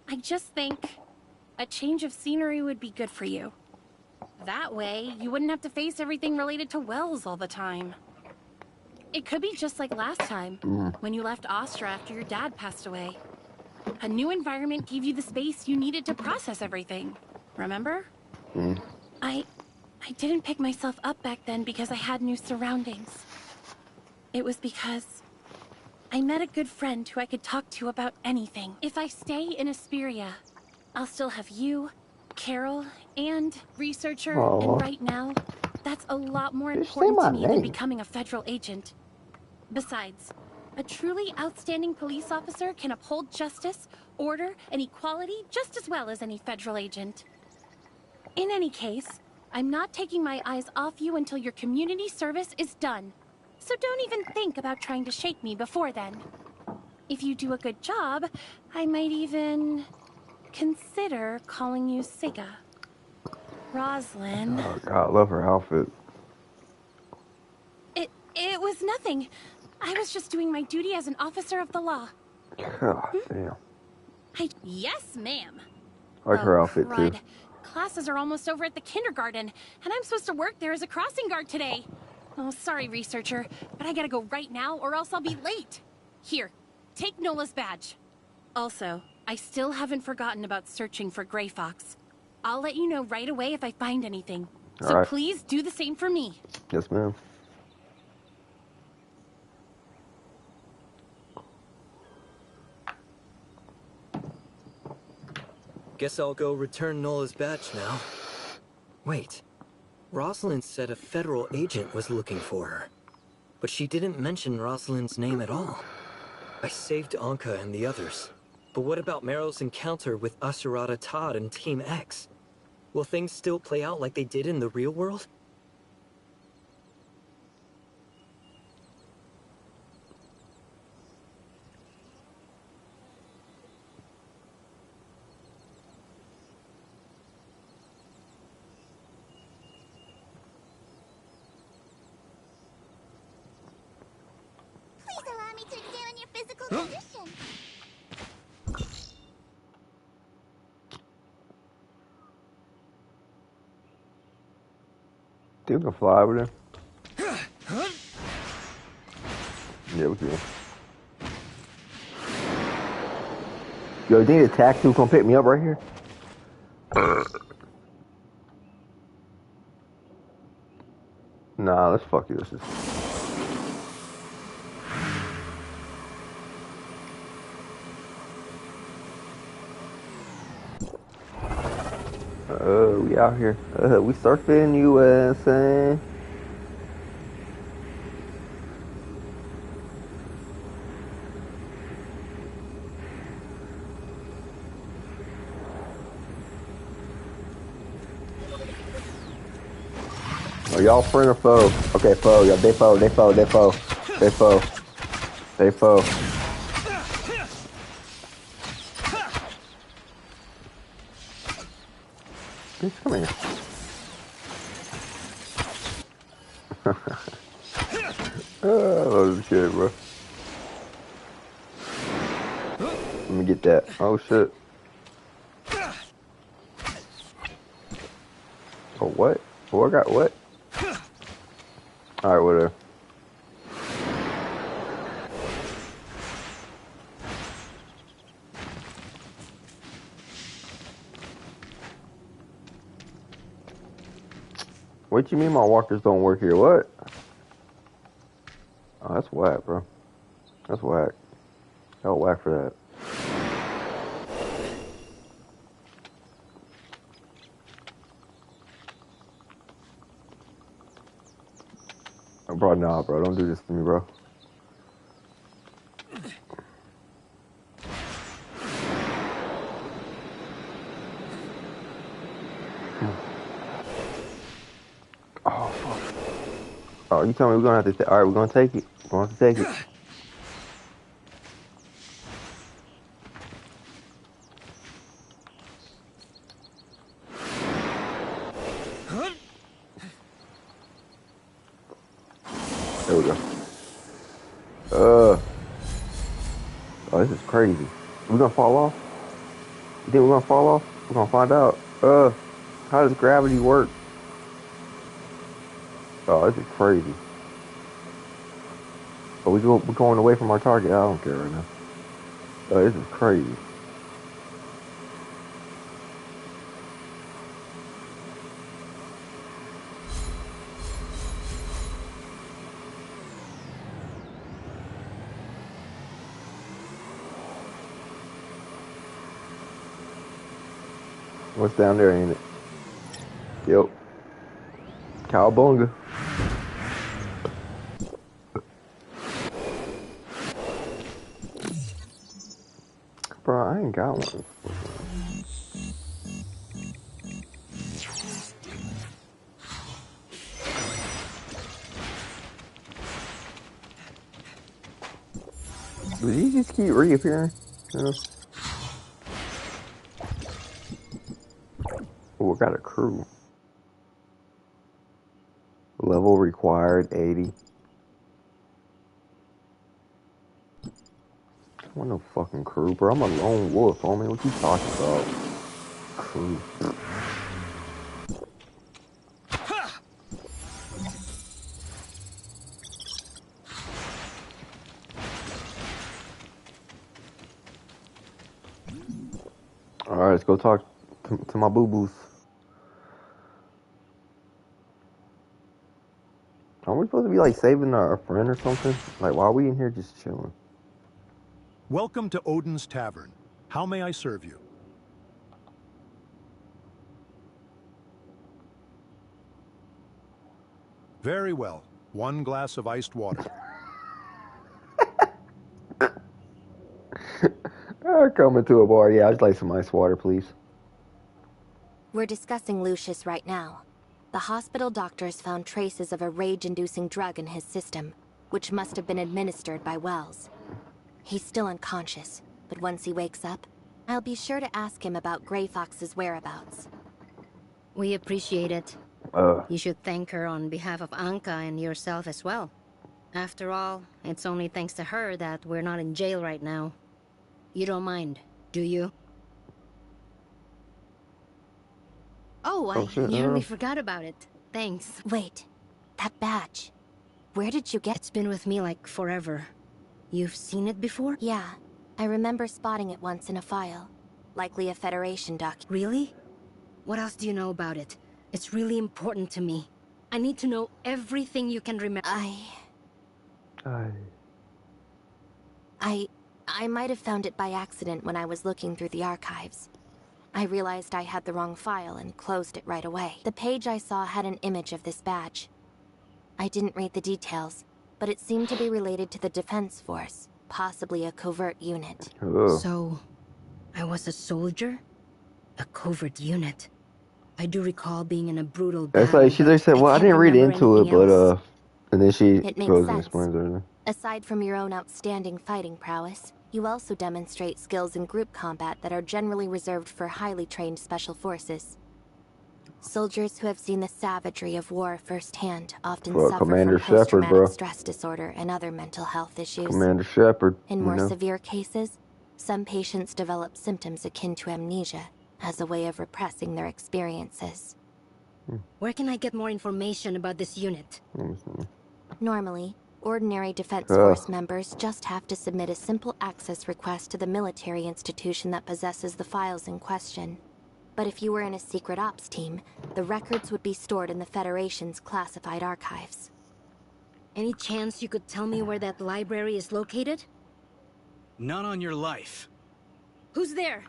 I just think a change of scenery would be good for you. That way, you wouldn't have to face everything related to Wells all the time. It could be just like last time, when you left Astra after your dad passed away. A new environment gave you the space you needed to process everything. Remember? I didn't pick myself up back then because I had new surroundings. It was because I met a good friend who I could talk to about anything. If I stay in Asperia, I'll still have you, Carol, and Researcher, and right now, that's a lot more important to me than becoming a federal agent. Besides, a truly outstanding police officer can uphold justice, order, and equality just as well as any federal agent. In any case, I'm not taking my eyes off you until your community service is done. So don't even think about trying to shake me before then. If you do a good job, I might even consider calling you Sigga. Roslyn. Oh God, I love her outfit. It was nothing. I was just doing my duty as an officer of the law. God damn. Yes, ma'am. I like her outfit too. Crud. Classes are almost over at the kindergarten, and I'm supposed to work there as a crossing guard today. Oh, sorry, Researcher, but I gotta go right now or else I'll be late. Here, take Nola's badge. Also, I still haven't forgotten about searching for Grey Fox. I'll let you know right away if I find anything. So please do the same for me. Yes, ma'am. Guess I'll go return Nola's badge now. Wait. Rosalind said a federal agent was looking for her. But she didn't mention Rosalind's name at all. I saved Anka and the others. But what about Meryl's encounter with Asurata Todd and Team X? Will things still play out like they did in the real world? Please allow me to examine your physical condition. Think we can fly over there? Yeah, we can. Yo, you think the taxi will come pick me up right here? Nah, let's fuck you. We out here. We surfing, USA. Are y'all friend or foe? Okay, foe. Yeah, they foe. They foe. They foe. They foe. They foe. Bitch, come here. Oh shit, bro. Let me get that. Oh shit. Oh what? Oh, I got what? Alright, whatever. What you mean my walkers don't work here? What? Oh, that's whack, bro. That's whack. Hell whack for that. Oh, bro, nah, bro. Don't do this to me, bro. Oh, you tell me we're gonna have to. All right, we're gonna take it. We're gonna have to take it. There we go. Oh, this is crazy. We're gonna fall off? You think we're gonna fall off? We're gonna find out. How does gravity work? Oh, this is crazy. But we're going away from our target. I don't care right now. Oh, this is crazy. What's down there, ain't it? Yep. Cowabunga. Bro, I ain't got one. Did he just keep reappearing? Yeah. Oh, I got a crew. Level required 80. I want no fucking crew, bro. I'm a lone wolf, homie. What you talking about? Crew. Alright, let's go talk to my boo-boos. Aren't we supposed to be like saving our friend or something? Like, why are we in here just chilling? Welcome to Odin's Tavern. How may I serve you? Very well. 1 glass of iced water. Coming to a bar. Yeah, I'd like some ice water, please. We're discussing Lucius right now. The hospital doctors found traces of a rage-inducing drug in his system, which must have been administered by Wells. He's still unconscious, but once he wakes up, I'll be sure to ask him about Grey Fox's whereabouts. We appreciate it. You should thank her on behalf of Anka and yourself as well. After all, it's only thanks to her that we're not in jail right now. You don't mind, do you? Oh, I nearly forgot about it. Thanks. Wait, that badge. Where did you get? It's been with me like forever. You've seen it before? Yeah, I remember spotting it once in a file. Likely a Federation doc. Really? What else do you know about it? It's really important to me. I need to know everything you can remember. I might have found it by accident when I was looking through the archives. I realized I had the wrong file and closed it right away. The page I saw had an image of this badge. I didn't read the details, but it seemed to be related to the Defense Force, possibly a covert unit. So, I was a soldier? A covert unit. I do recall being in a brutal battle. That's like she just said, well, I didn't read into it, but and then she goes and explains everything. Aside from your own outstanding fighting prowess, you also demonstrate skills in group combat that are generally reserved for highly trained special forces. Soldiers who have seen the savagery of war firsthand often suffer Commander from post-traumatic Shepard, stress disorder and other mental health issues. Commander Shepard. In more severe cases, some patients develop symptoms akin to amnesia as a way of repressing their experiences. Where can I get more information about this unit? Normally, ordinary Defense Force members just have to submit a simple access request to the military institution that possesses the files in question. But if you were in a secret ops team, the records would be stored in the Federation's classified archives. Any chance you could tell me where that library is located? Not on your life. Who's there?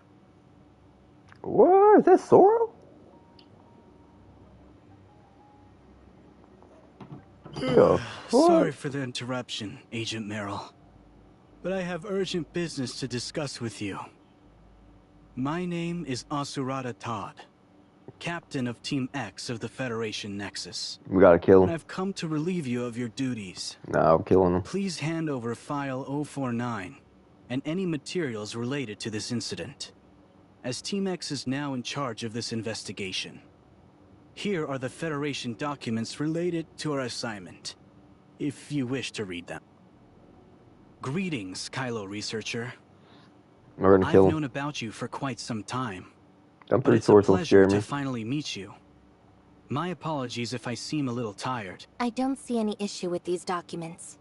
What? Is that Sora? Sorry for the interruption, Agent Merrill. But I have urgent business to discuss with you. My name is Asurata Todd. Captain of Team X of the Federation Nexus. We gotta kill him. And I've come to relieve you of your duties. Nah, I'm killing him. Please hand over File 049 and any materials related to this incident, as Team X is now in charge of this investigation. Here are the Federation documents related to our assignment, if you wish to read them. Greetings, Kylo researcher. We're gonna kill him. I've known about you for quite some time. I'm But pretty it's a sure it's gonna pleasure scare to me. finally meet you. My apologies if I seem a little tired. I don't see any issue with these documents.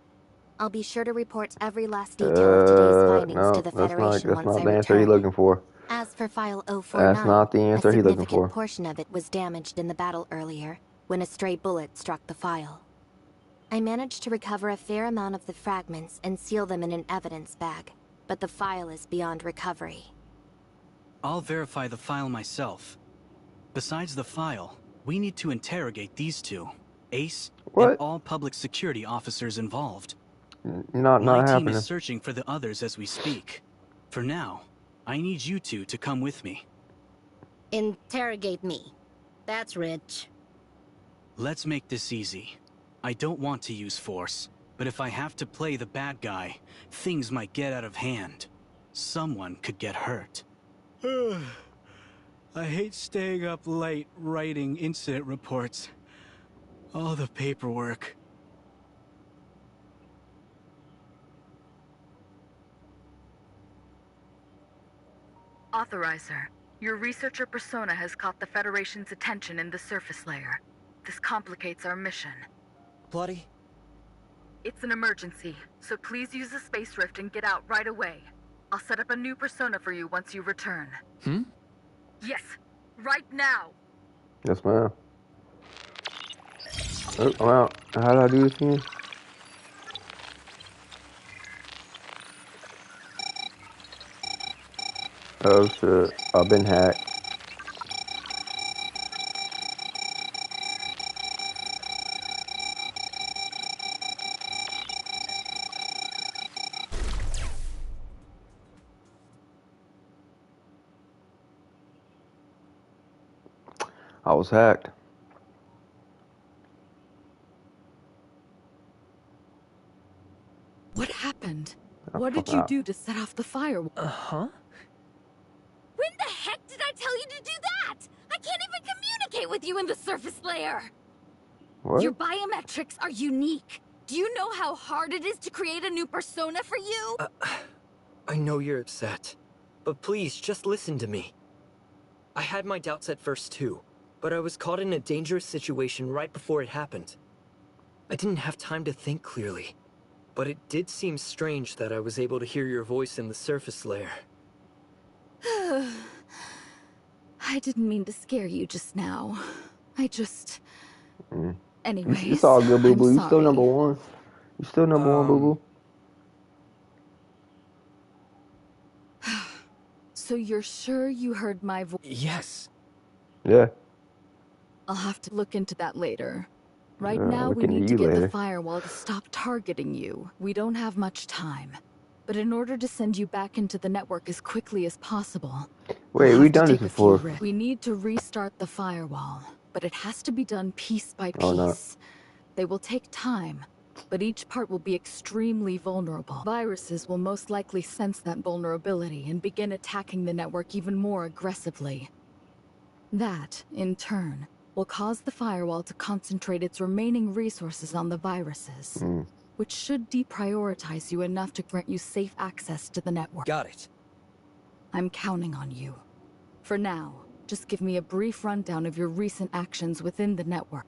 I'll be sure to report every last detail of today's findings No, to the Federation that's once not I the answer he's return. looking for. As for File 049, That's not the answer a he's looking significant for. portion of it was damaged in the battle earlier, when a stray bullet struck the file. I managed to recover a fair amount of the fragments and seal them in an evidence bag, but the file is beyond recovery. I'll verify the file myself. Besides the file, we need to interrogate these two, Ace and all public security officers involved. Not My team happening. is searching for the others as we speak. For now, I need you two to come with me. Interrogate me. That's rich. Let's make this easy. I don't want to use force, but if I have to play the bad guy, things might get out of hand. Someone could get hurt. I hate staying up late writing incident reports. All the paperwork. Authorizer, your researcher persona has caught the Federation's attention in the surface layer. This complicates our mission. Bloody? It's an emergency, so please use the space rift and get out right away. I'll set up a new persona for you once you return. Yes, right now! Yes, ma'am. Oh, I'm out. How do I do this again? Oh shit, I've been hacked. I was hacked. What happened? What did you do to set off the firewall? Uh-huh. When the heck did I tell you to do that? I can't even communicate with you in the surface layer. What? Your biometrics are unique. Do you know how hard it is to create a new persona for you? I know you're upset, but please, just listen to me. I had my doubts at first too, but I was caught in a dangerous situation right before it happened. I didn't have time to think clearly, but it did seem strange that I was able to hear your voice in the surface layer. I didn't mean to scare you just now. I just... Anyways, It's all good, boo boo. I'm You still sorry. number one. You still number one, boo boo. So you're sure you heard my voice? Yes. Yeah. I'll have to look into that later. Right Yeah, now, look we into need to you get later. the firewall to stop targeting you. We don't have much time. But in order to send you back into the network as quickly as possible... Wait, we'll we have to done this take a few before. risks. We need to restart the firewall, but it has to be done piece by piece. Oh, no. They will take time, but each part will be extremely vulnerable. Viruses will most likely sense that vulnerability and begin attacking the network even more aggressively. That, in turn, will cause the firewall to concentrate its remaining resources on the viruses, which should deprioritize you enough to grant you safe access to the network. Got it. I'm counting on you. For now, just give me a brief rundown of your recent actions within the network.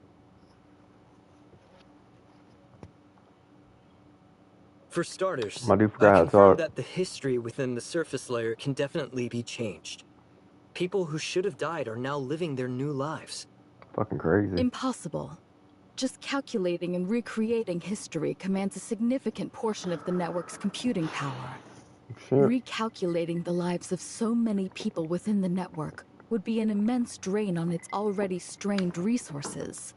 For starters, My dude forgot how I to confirmed talk. that the history within the surface layer can definitely be changed. People who should have died are now living their new lives. Fucking crazy. Impossible. Just calculating and recreating history commands a significant portion of the network's computing power. Sure. Recalculating the lives of so many people within the network would be an immense drain on its already strained resources.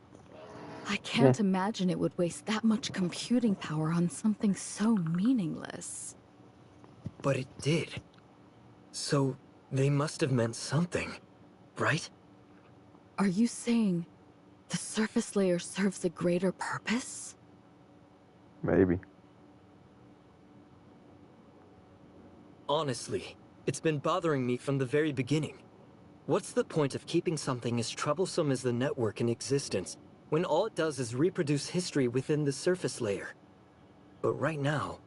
I can't imagine it would waste that much computing power on something so meaningless. But it did. So, they must have meant something, right? Are you saying the surface layer serves a greater purpose? Maybe. Honestly, it's been bothering me from the very beginning. What's the point of keeping something as troublesome as the network in existence when all it does is reproduce history within the surface layer? But right now,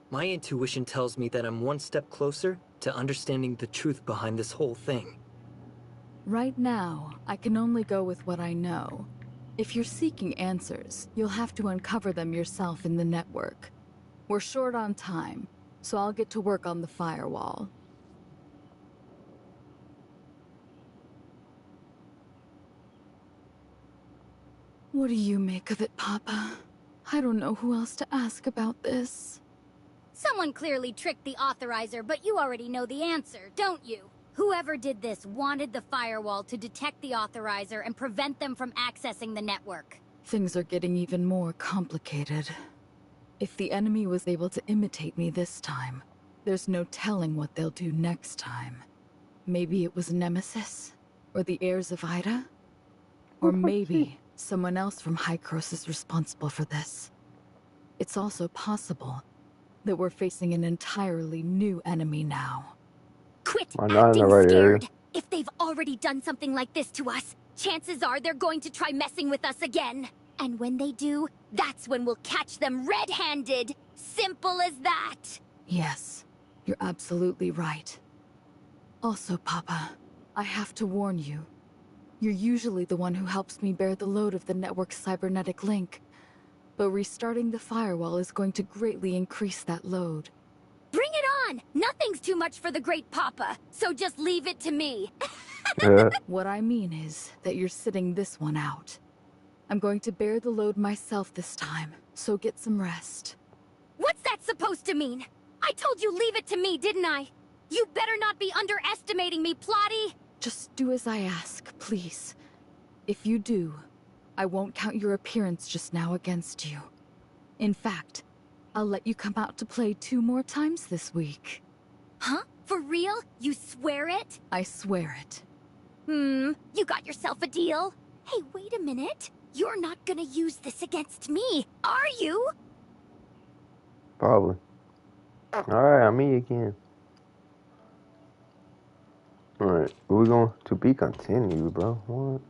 my intuition tells me that I'm one step closer to understanding the truth behind this whole thing. Right now, I can only go with what I know. If you're seeking answers, you'll have to uncover them yourself in the network. We're short on time, so I'll get to work on the firewall. What do you make of it, Papa? I don't know who else to ask about this. Someone clearly tricked the authorizer, but you already know the answer, don't you? Whoever did this wanted the firewall to detect the authorizer and prevent them from accessing the network. Things are getting even more complicated. If the enemy was able to imitate me this time, there's no telling what they'll do next time. Maybe it was Nemesis? Or the heirs of Ida? Or maybe someone else from Hykros is responsible for this. It's also possible that we're facing an entirely new enemy now. Quit I'm not in the acting right scared! area. If they've already done something like this to us, chances are they're going to try messing with us again. And when they do, that's when we'll catch them red-handed. Simple as that. Yes, you're absolutely right. Also, Papa, I have to warn you. You're usually the one who helps me bear the load of the network's cybernetic link. But restarting the firewall is going to greatly increase that load. Bring it on! Nothing's too much for the great Papa, so just leave it to me. What I mean is that you're sitting this one out. I'm going to bear the load myself this time, so get some rest. What's that supposed to mean? I told you leave it to me, didn't I? You better not be underestimating me, Plotty! Just do as I ask, please. If you do, I won't count your appearance just now against you. In fact, I'll let you come out to play 2 more times this week. Huh? For real? You swear it? I swear it. You got yourself a deal? Hey, wait a minute. You're not gonna use this against me, are you? Probably. Alright, I'm me again. Alright, we're going to be continued, bro. What?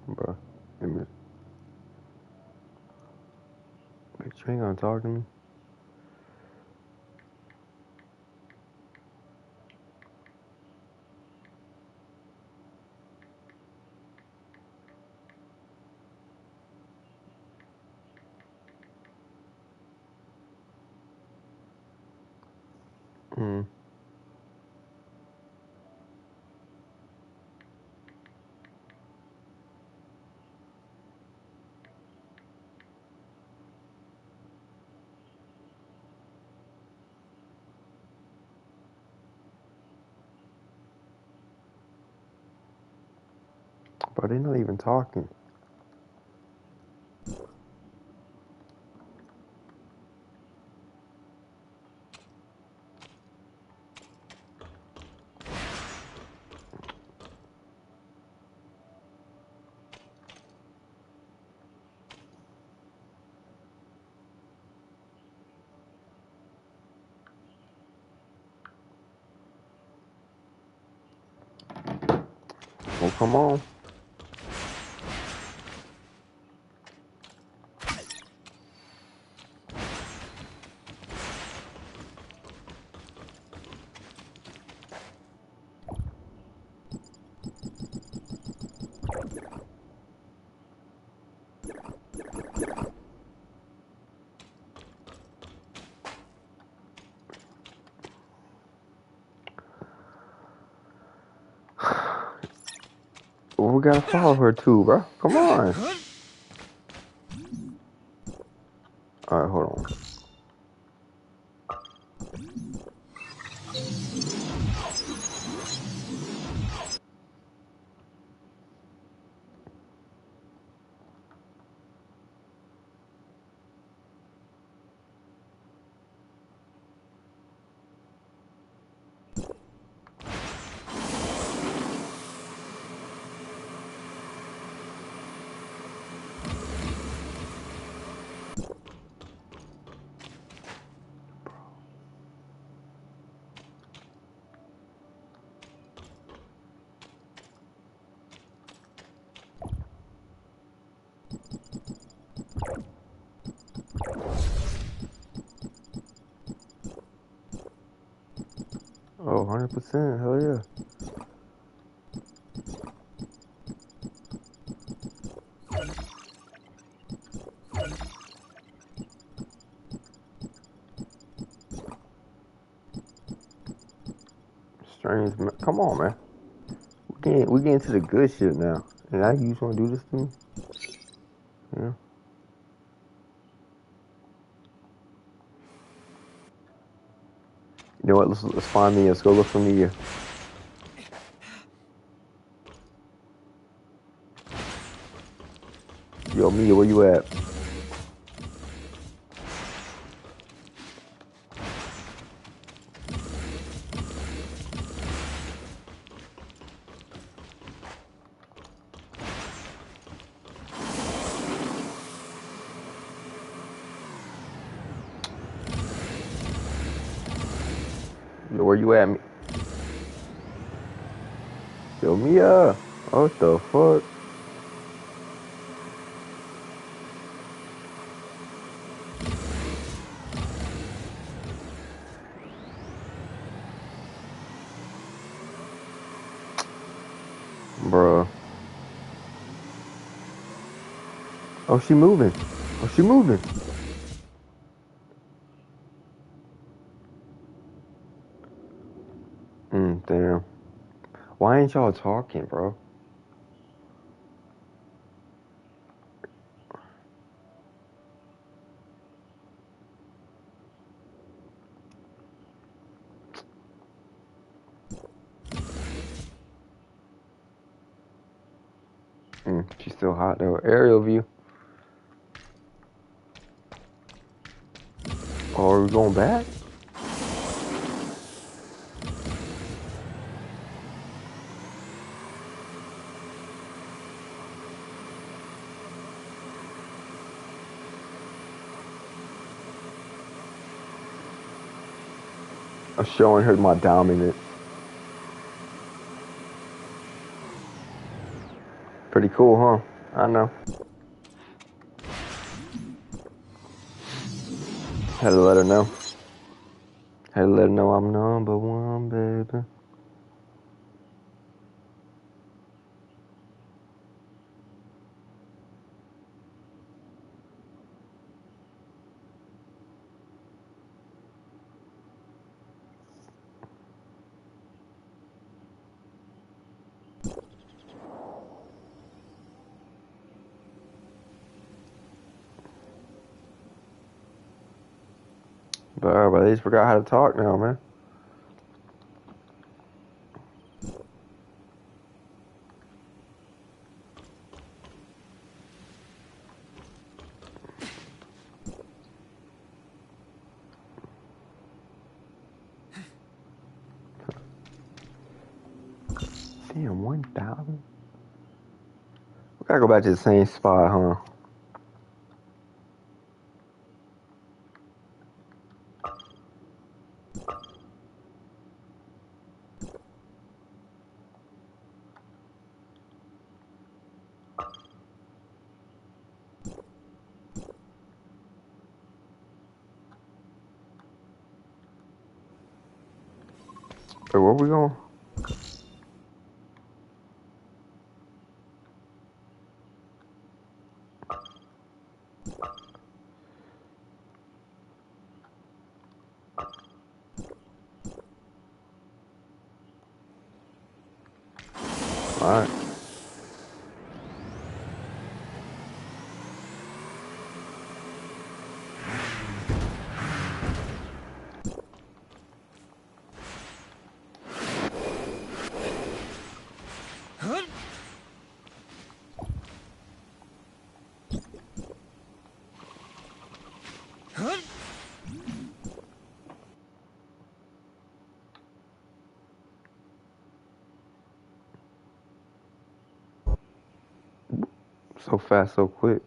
Bro, you ain't gonna talk to me? Bro, they're not even talking. Well, come on. Well, we gotta follow her too, bro. Come on. Alright, hold on. Oh, 100%. Hell yeah. Strange. Come on, man. We get into the good shit now. And now you just want to do this to me? Yeah. You know what? Let's find Mia. Let's go look for Mia. Yo, Mia, where you at? Yo, where you at? Yo, Mia. What the fuck? Bruh. Oh, she moving. Oh, she moving. Damn. Why ain't y'all talking, bro? She's still hot though. Aerial view. Oh, are we going back? I'm showing her my dominance. Pretty cool, huh? I know. Had to let her know. Had to let her know I'm number one, baby. But they just forgot how to talk now, man. Damn, 1,000? We gotta go back to the same spot, huh? Hey, where we going? Alright. So fast, so quick.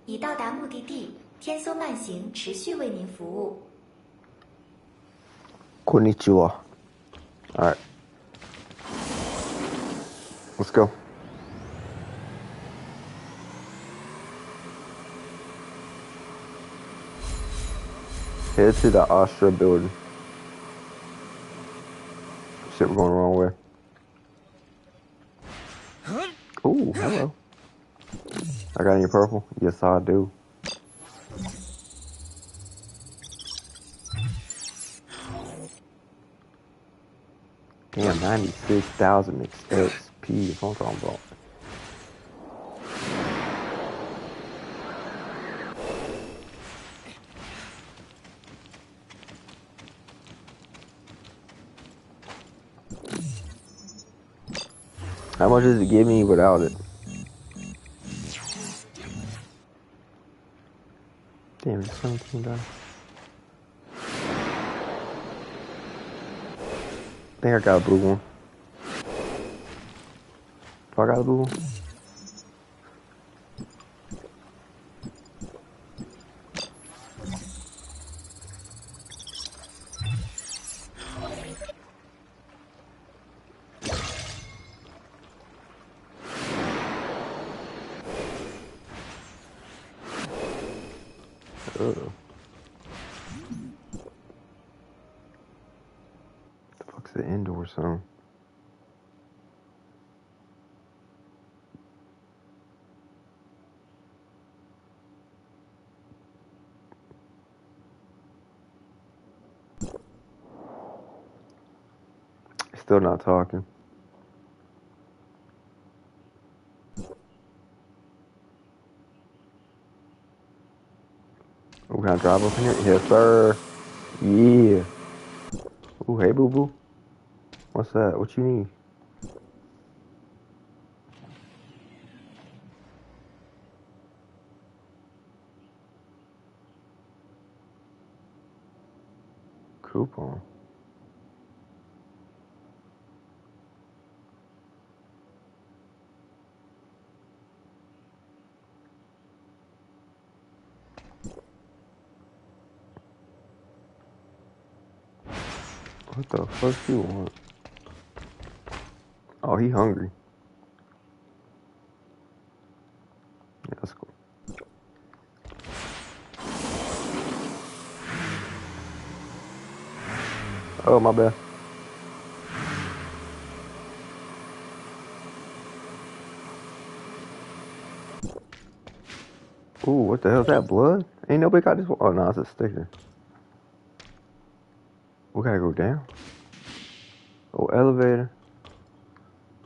已到达目的地，天梭慢行持续为您服务。Konnichiwa. Alright. Let's go. Head to the Astra building. Shit, we're going the wrong way. Ooh, hello. I got any purple? Yes, I do. Damn, 96,000 XP is what I'm talking about. How much does it give me without it? Damn, it's $17. I think I got a blue one. If I got a blue one? Ugh. The fuck's the indoor zone? Still not talking. Oh, can I drive up in here? Yes, sir. Yeah. Ooh, hey, boo boo. What's that? What you need? Coupon. What the fuck you want? Oh, he hungry. Yeah, that's cool. Oh, my bad. Ooh, what the hell is that? Blood? Ain't nobody got this one. Oh, no, it's a sticker. We gotta go down. Oh, elevator.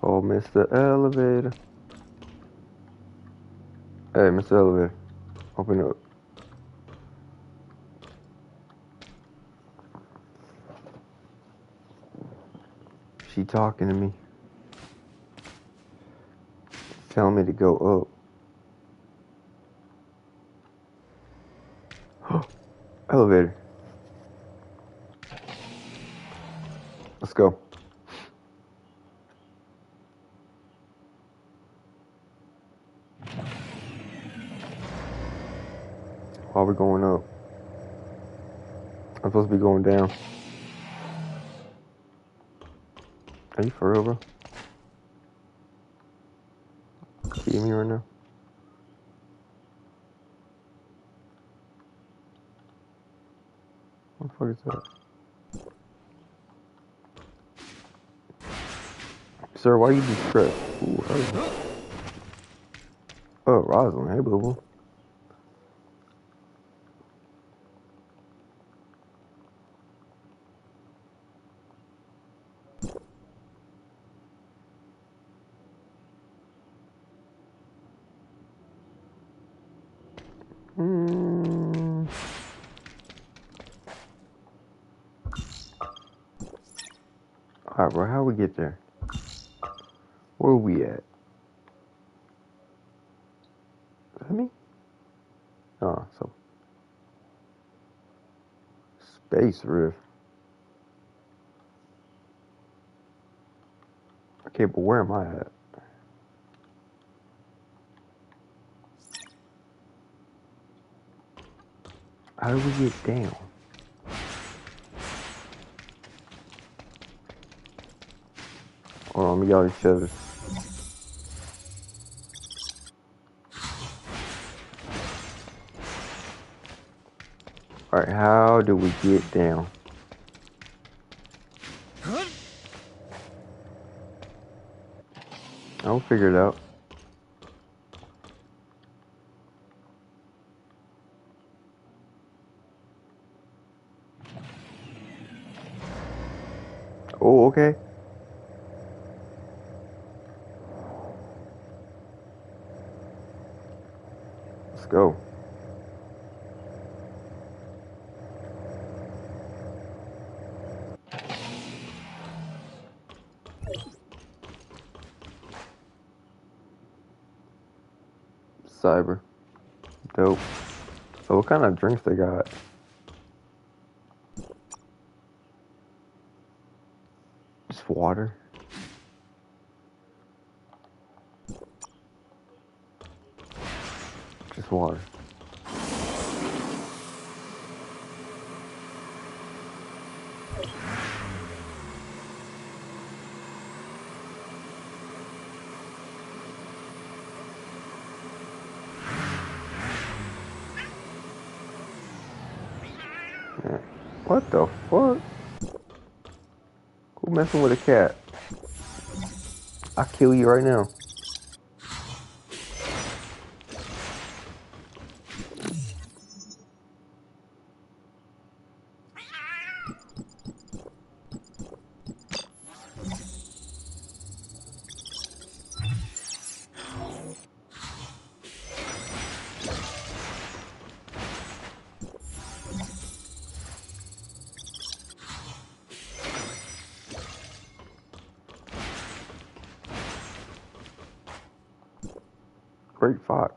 Oh, Mr. Elevator. Hey, Mr. Elevator. Open up. She talking to me. Telling me to go up. Elevator. Let's go. Why are we going up? I'm supposed to be going down. Are you for real, bro? Kidding me right now? What the fuck is that? Sir, why you be stressed? Ooh, hello. Oh, Rosalind. Hey, boo boo. Alright, bro, how we get there? Where we at? Is that me? Oh, so. Space Rift. Okay, but where am I at? How do we get down? Hold on, let me get all these feathers. Alright, how do we get down? I'll figure it out. Oh, okay. Let's go. Cyber. Dope. So what kind of drinks they got? Just water. Just water. Yeah. What the fuck? Who messing with a cat? I'll kill you right now. Great fuck.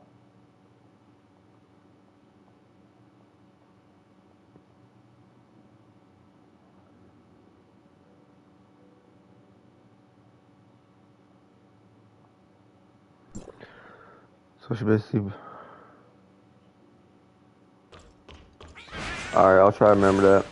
So she basically. Alright, I'll try to remember that.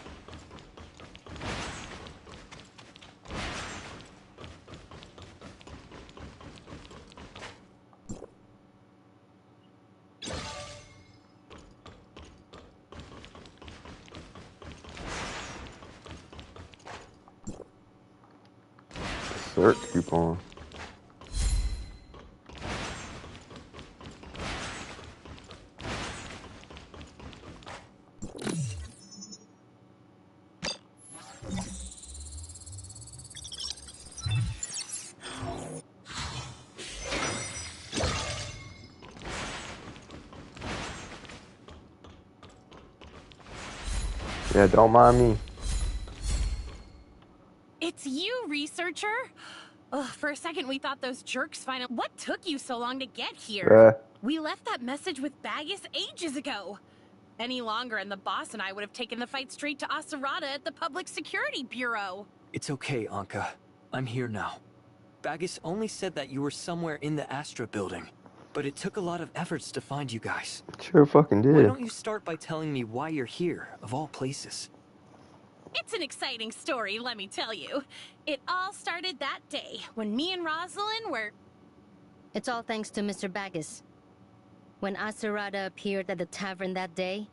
Search coupon. Yeah, don't mind me. It's you, researcher! Ugh, for a second we thought those jerks finally— What took you so long to get here? We left that message with Bagus ages ago. Any longer and the boss and I would have taken the fight straight to Asurada at the Public Security Bureau. It's okay, Anka. I'm here now. Bagus only said that you were somewhere in the Astra building, but it took a lot of efforts to find you guys. Sure fucking did. Why don't you start by telling me why you're here, of all places? It's an exciting story, let me tell you. It all started that day, when me and Rosalind were— It's all thanks to Mr. Bagus. When Asurada appeared at the tavern that day,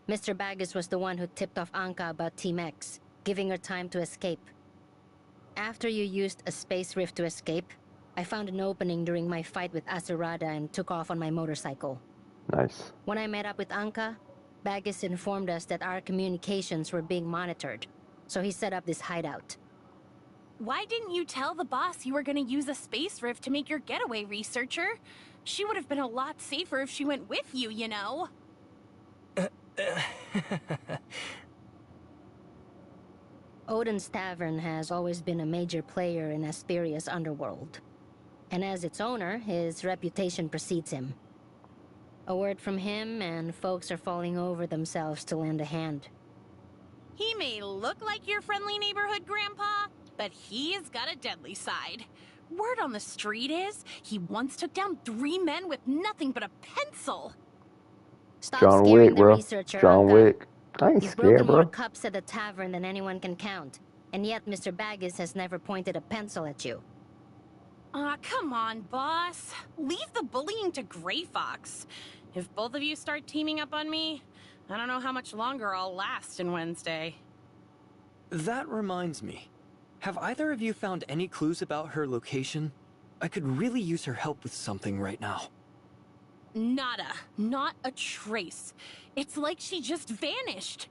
Mr. Bagus was the one who tipped off Anka about Team X, giving her time to escape. After you used a space rift to escape, I found an opening during my fight with Asurada and took off on my motorcycle. Nice. When I met up with Anka, Bagus informed us that our communications were being monitored, so he set up this hideout. Why didn't you tell the boss you were gonna use a space rift to make your getaway, researcher? She would have been a lot safer if she went with you, you know? Odin's Tavern has always been a major player in Asteria's underworld. And as its owner, his reputation precedes him. A word from him, and folks are falling over themselves to lend a hand. He may look like your friendly neighborhood grandpa, but he's got a deadly side. Word on the street is, he once took down 3 men with nothing but a pencil. Stop John scaring Wick, the bro. researcher, John Anka. Wick. I ain't You've scared, broken more bro. cups at the tavern than anyone can count. And yet Mr. Bagus has never pointed a pencil at you. Aw, come on, boss. Leave the bullying to Grey Fox. If both of you start teaming up on me, I don't know how much longer I'll last in Wednesday. That reminds me. Have either of you found any clues about her location? I could really use her help with something right now. Nada. Not a trace. It's like she just vanished.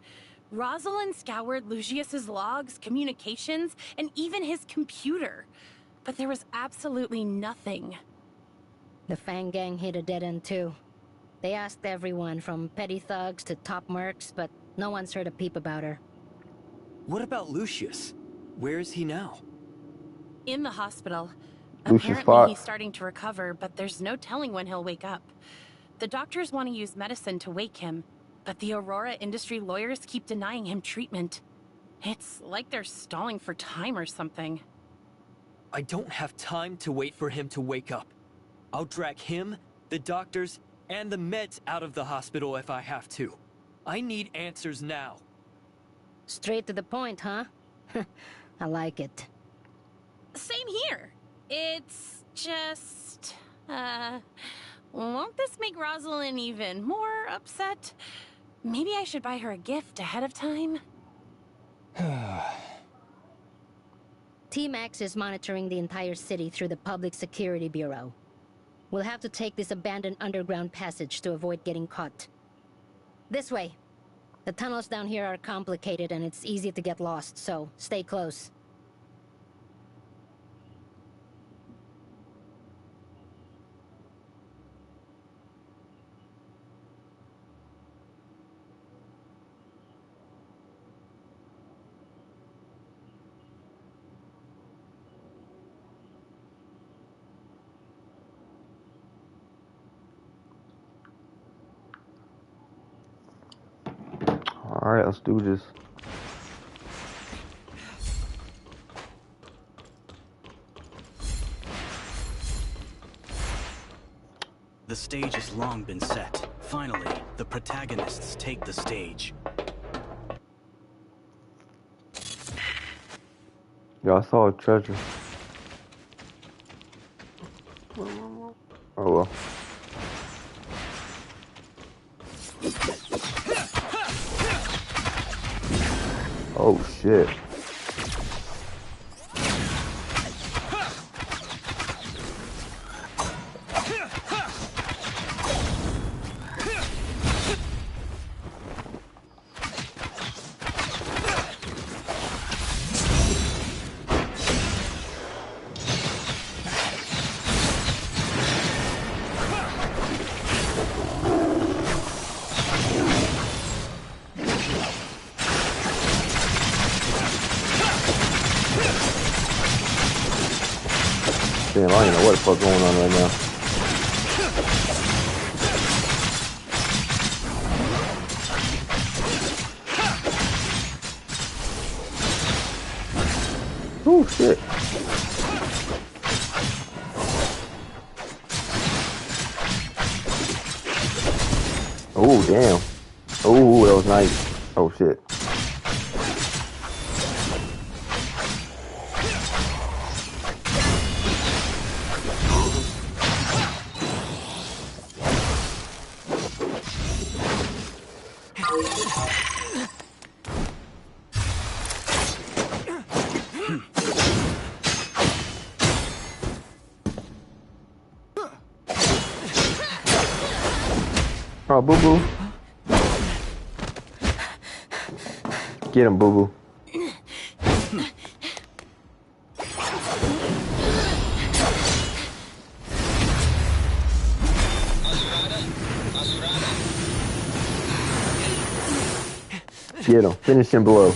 Rosalind scoured Lucius's logs, communications, and even his computer. But there was absolutely nothing. The Fang Gang hit a dead end too. They asked everyone from petty thugs to top mercs, but no one's heard a peep about her. What about Lucius? Where is he now? In the hospital. Lucius Apparently fought. he's starting to recover, but there's no telling when he'll wake up. The doctors want to use medicine to wake him, but the Aurora industry lawyers keep denying him treatment. It's like they're stalling for time or something. I don't have time to wait for him to wake up. I'll drag him, the doctors, and the meds out of the hospital if I have to. I need answers now. Straight to the point, huh? I like it. Same here. It's just... won't this make Rosalind even more upset? Maybe I should buy her a gift ahead of time? T-Max is monitoring the entire city through the Public Security Bureau. We'll have to take this abandoned underground passage to avoid getting caught. This way. The tunnels down here are complicated and it's easy to get lost, so stay close. Alright, let's do this. The stage has long been set. Finally, the protagonists take the stage. Yo, I saw a treasure. Oh well. Oh shit. Damn, I don't even know what the fuck's going on right now. Oh shit. Oh damn. Oh, that was nice. Oh shit. Oh, boo boo. Get him, boo boo. Get him. Finish him below.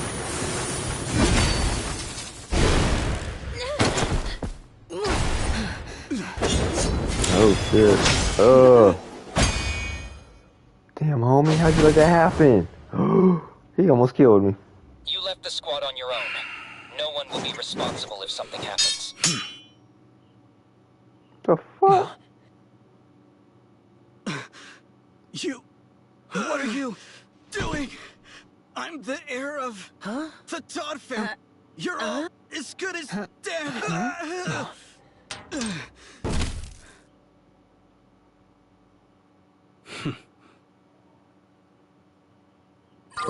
Oh shit. Damn, homie, how'd you let that happen? He almost killed me. You left the squad on your own. No one will be responsible if something happens. The fuck? You... What are you doing? I'm the heir of... the Todd family. You're all as good as dead.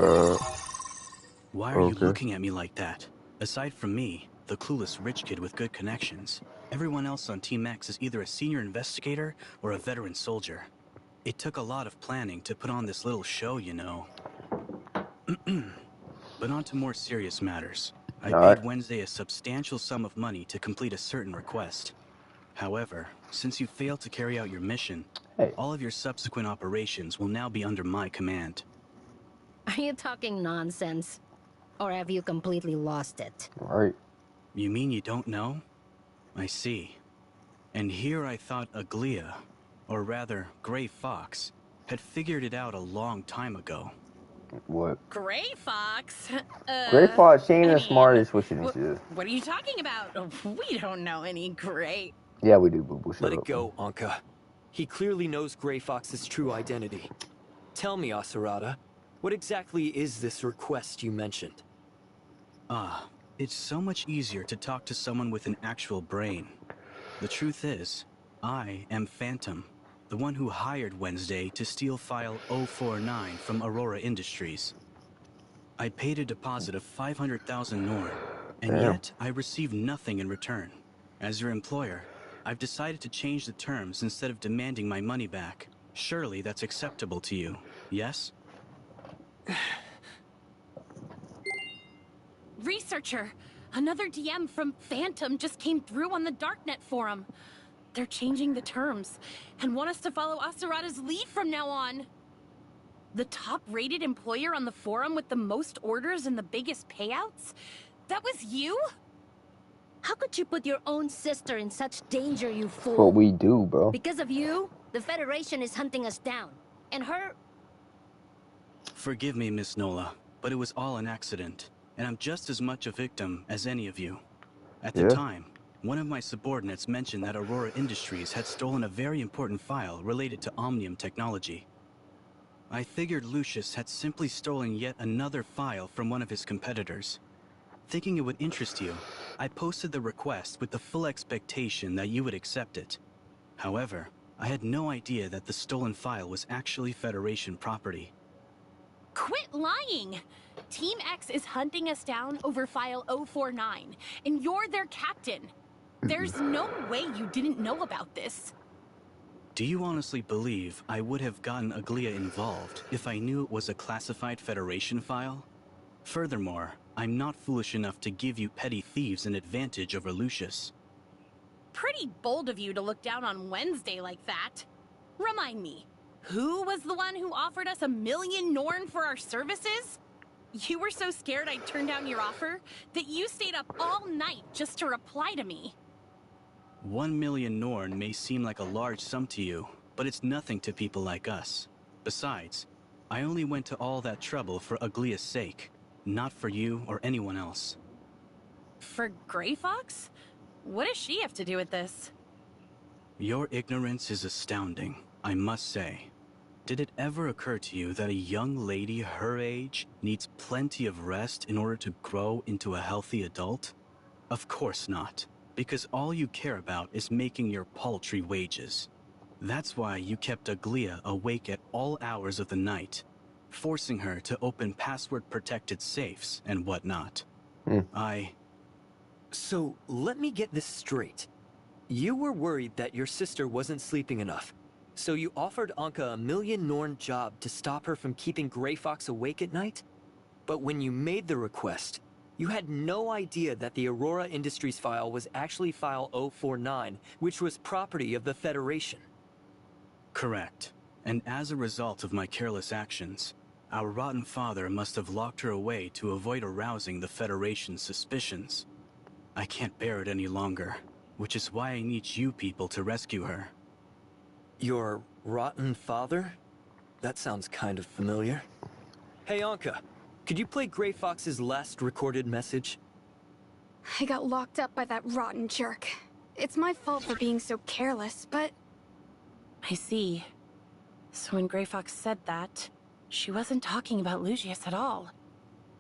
Why are you Okay. looking at me like that? Aside from me, the clueless rich kid with good connections, everyone else on Team X is either a senior investigator or a veteran soldier. It took a lot of planning to put on this little show, you know. But on to more serious matters. I paid Wednesday a substantial sum of money to complete a certain request. However, since you failed to carry out your mission, all of your subsequent operations will now be under my command. Are you talking nonsense? Or have you completely lost it? Right. You mean you don't know? I see. And here I thought Aglia, or rather, Gray Fox, had figured it out a long time ago. What? Gray Fox? Gray Fox, she ain't I as smart mean, as what she thinks she is. what are you talking about? We don't know any Gray. Yeah, we do, boo-boo. Shut Let up. it go, Anka. He clearly knows Gray Fox's true identity. Tell me, Asarada, what exactly is this request you mentioned? It's so much easier to talk to someone with an actual brain. The truth is, I am Phantom, the one who hired Wednesday to steal file 049 from Aurora Industries. I paid a deposit of 500,000 Norn, and yet I received nothing in return. As your employer, I've decided to change the terms instead of demanding my money back. Surely that's acceptable to you, yes? Researcher, another DM from Phantom just came through on the Darknet forum. They're changing the terms and want us to follow Asarada's lead from now on. The top-rated employer on the forum with the most orders and the biggest payouts? That was you? How could you put your own sister in such danger, you fool? What we do, bro. Because of you, the Federation is hunting us down. And her... Forgive me, Miss Nola, but it was all an accident, and I'm just as much a victim as any of you. At the time, one of my subordinates mentioned that Aurora Industries had stolen a very important file related to Omnium technology. I figured Lucius had simply stolen yet another file from one of his competitors. Thinking it would interest you, I posted the request with the full expectation that you would accept it. However, I had no idea that the stolen file was actually Federation property. Quit lying! Team X is hunting us down over file 049, and you're their captain. There's no way you didn't know about this. Do you honestly believe I would have gotten Aglia involved if I knew it was a classified Federation file? Furthermore, I'm not foolish enough to give you petty thieves an advantage over Lucius. Pretty bold of you to look down on Wednesday like that. Remind me, who was the one who offered us 1 million Norn for our services? You were so scared I'd turn down your offer that you stayed up all night just to reply to me. 1 million Norn may seem like a large sum to you, but it's nothing to people like us. Besides, I only went to all that trouble for Aglia's sake, not for you or anyone else. For Gray Fox? What does she have to do with this? Your ignorance is astounding, I must say. Did it ever occur to you that a young lady her age needs plenty of rest in order to grow into a healthy adult? Of course not, because all you care about is making your paltry wages. That's why you kept Aglia awake at all hours of the night, forcing her to open password-protected safes and whatnot. So, let me get this straight. You were worried that your sister wasn't sleeping enough, so you offered Anka 1 million Norn job to stop her from keeping Gray Fox awake at night? But when you made the request, you had no idea that the Aurora Industries file was actually file 049, which was property of the Federation. Correct. And as a result of my careless actions, our rotten father must have locked her away to avoid arousing the Federation's suspicions. I can't bear it any longer, which is why I need you people to rescue her. Your rotten father? That sounds kind of familiar. Hey, Anka, could you play Gray Fox's last recorded message? I got locked up by that rotten jerk. It's my fault for being so careless, but... I see. So when Gray Fox said that, she wasn't talking about Lucius at all.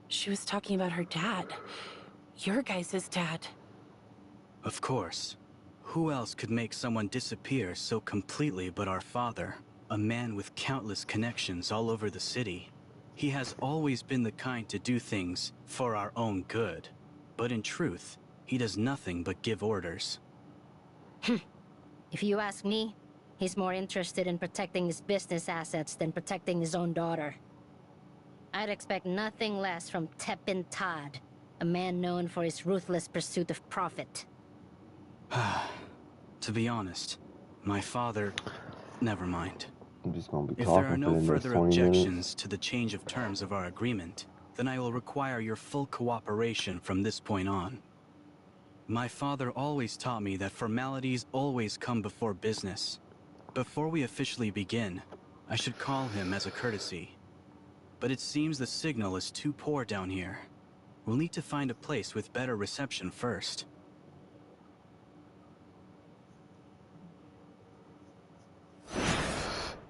She was talking about her dad. Your guys' dad. Of course. Who else could make someone disappear so completely but our father? A man with countless connections all over the city. He has always been the kind to do things for our own good. But in truth, he does nothing but give orders. If you ask me, he's more interested in protecting his business assets than protecting his own daughter. I'd expect nothing less from Tepin Todd, a man known for his ruthless pursuit of profit. To be honest, my father... Never mind. I'm just gonna be If there are talking for no the next further 20 objections minutes. to the change of terms of our agreement, then I will require your full cooperation from this point on. My father always taught me that formalities always come before business. Before we officially begin, I should call him as a courtesy. But it seems the signal is too poor down here. We'll need to find a place with better reception first.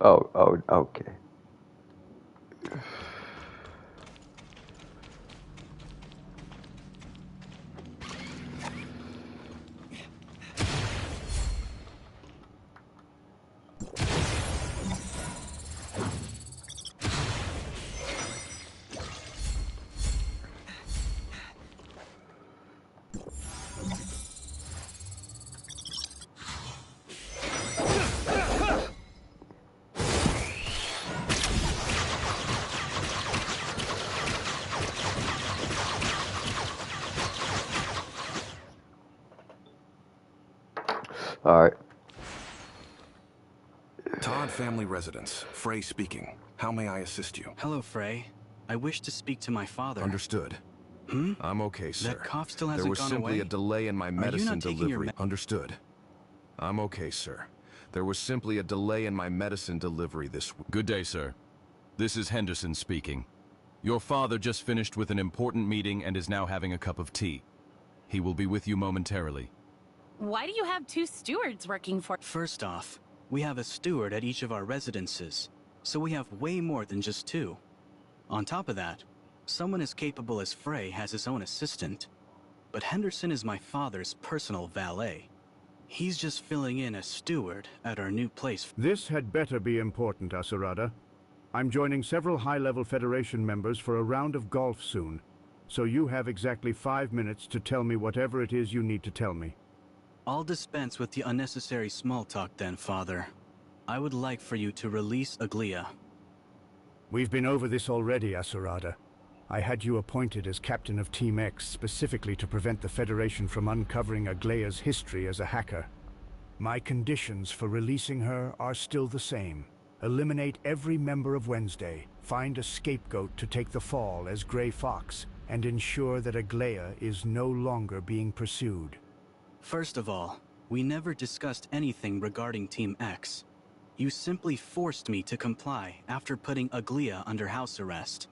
Oh, okay. All right. Todd Family Residence. Frey speaking. How may I assist you? Hello, Frey. I wish to speak to my father. Understood. I'm okay, sir. That cough still hasn't There was gone simply away? a delay in my Are you medicine not taking your delivery. Understood. I'm okay, sir. There was simply a delay in my medicine delivery this week. Good day, sir. This is Henderson speaking. Your father just finished with an important meeting and is now having a cup of tea. He will be with you momentarily. Why do you have two stewards working for... First off, we have a steward at each of our residences, so we have way more than just two. On top of that, someone as capable as Frey has his own assistant. But Henderson is my father's personal valet. He's just filling in as steward at our new place. This had better be important, Asurada. I'm joining several high-level Federation members for a round of golf soon, so you have exactly 5 minutes to tell me whatever it is you need to tell me. I'll dispense with the unnecessary small talk then, Father. I would like for you to release Aglia. We've been over this already, Asurada. I had you appointed as captain of Team X specifically to prevent the Federation from uncovering Aglia's history as a hacker. My conditions for releasing her are still the same. Eliminate every member of Wednesday, find a scapegoat to take the fall as Grey Fox, and ensure that Aglia is no longer being pursued. First of all, we never discussed anything regarding Team X. You simply forced me to comply after putting Aglia under house arrest.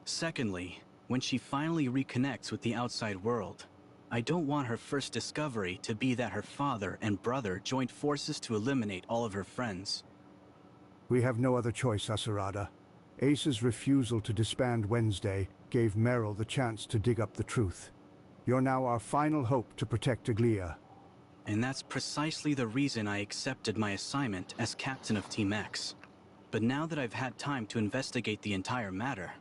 Secondly, when she finally reconnects with the outside world, I don't want her first discovery to be that her father and brother joined forces to eliminate all of her friends. We have no other choice, Asurada. Ace's refusal to disband Wednesday gave Meryl the chance to dig up the truth. You're now our final hope to protect Aglia. And that's precisely the reason I accepted my assignment as captain of Team X. But now that I've had time to investigate the entire matter,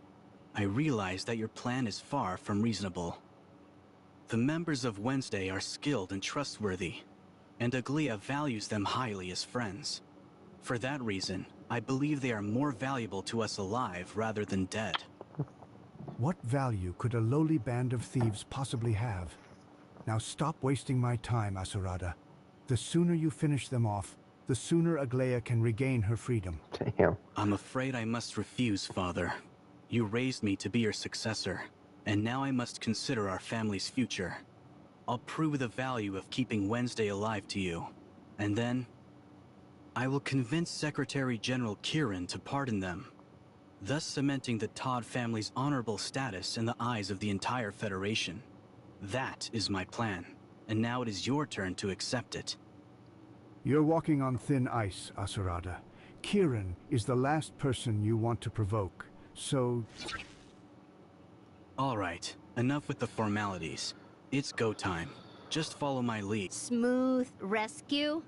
I realize that your plan is far from reasonable. The members of Wednesday are skilled and trustworthy, and Aglia values them highly as friends. For that reason, I believe they are more valuable to us alive rather than dead. What value could a lowly band of thieves possibly have? Now stop wasting my time, Asurada. The sooner you finish them off, the sooner Aglia can regain her freedom. Damn. I'm afraid I must refuse, Father. You raised me to be your successor, and now I must consider our family's future. I'll prove the value of keeping Wednesday alive to you, and then I will convince Secretary General Kieran to pardon them, thus cementing the Todd family's honorable status in the eyes of the entire Federation. That is my plan, and now it is your turn to accept it. You're walking on thin ice, Asurada. Kieran is the last person you want to provoke, so... All right, enough with the formalities. It's go time. Just follow my lead. Smooth rescue?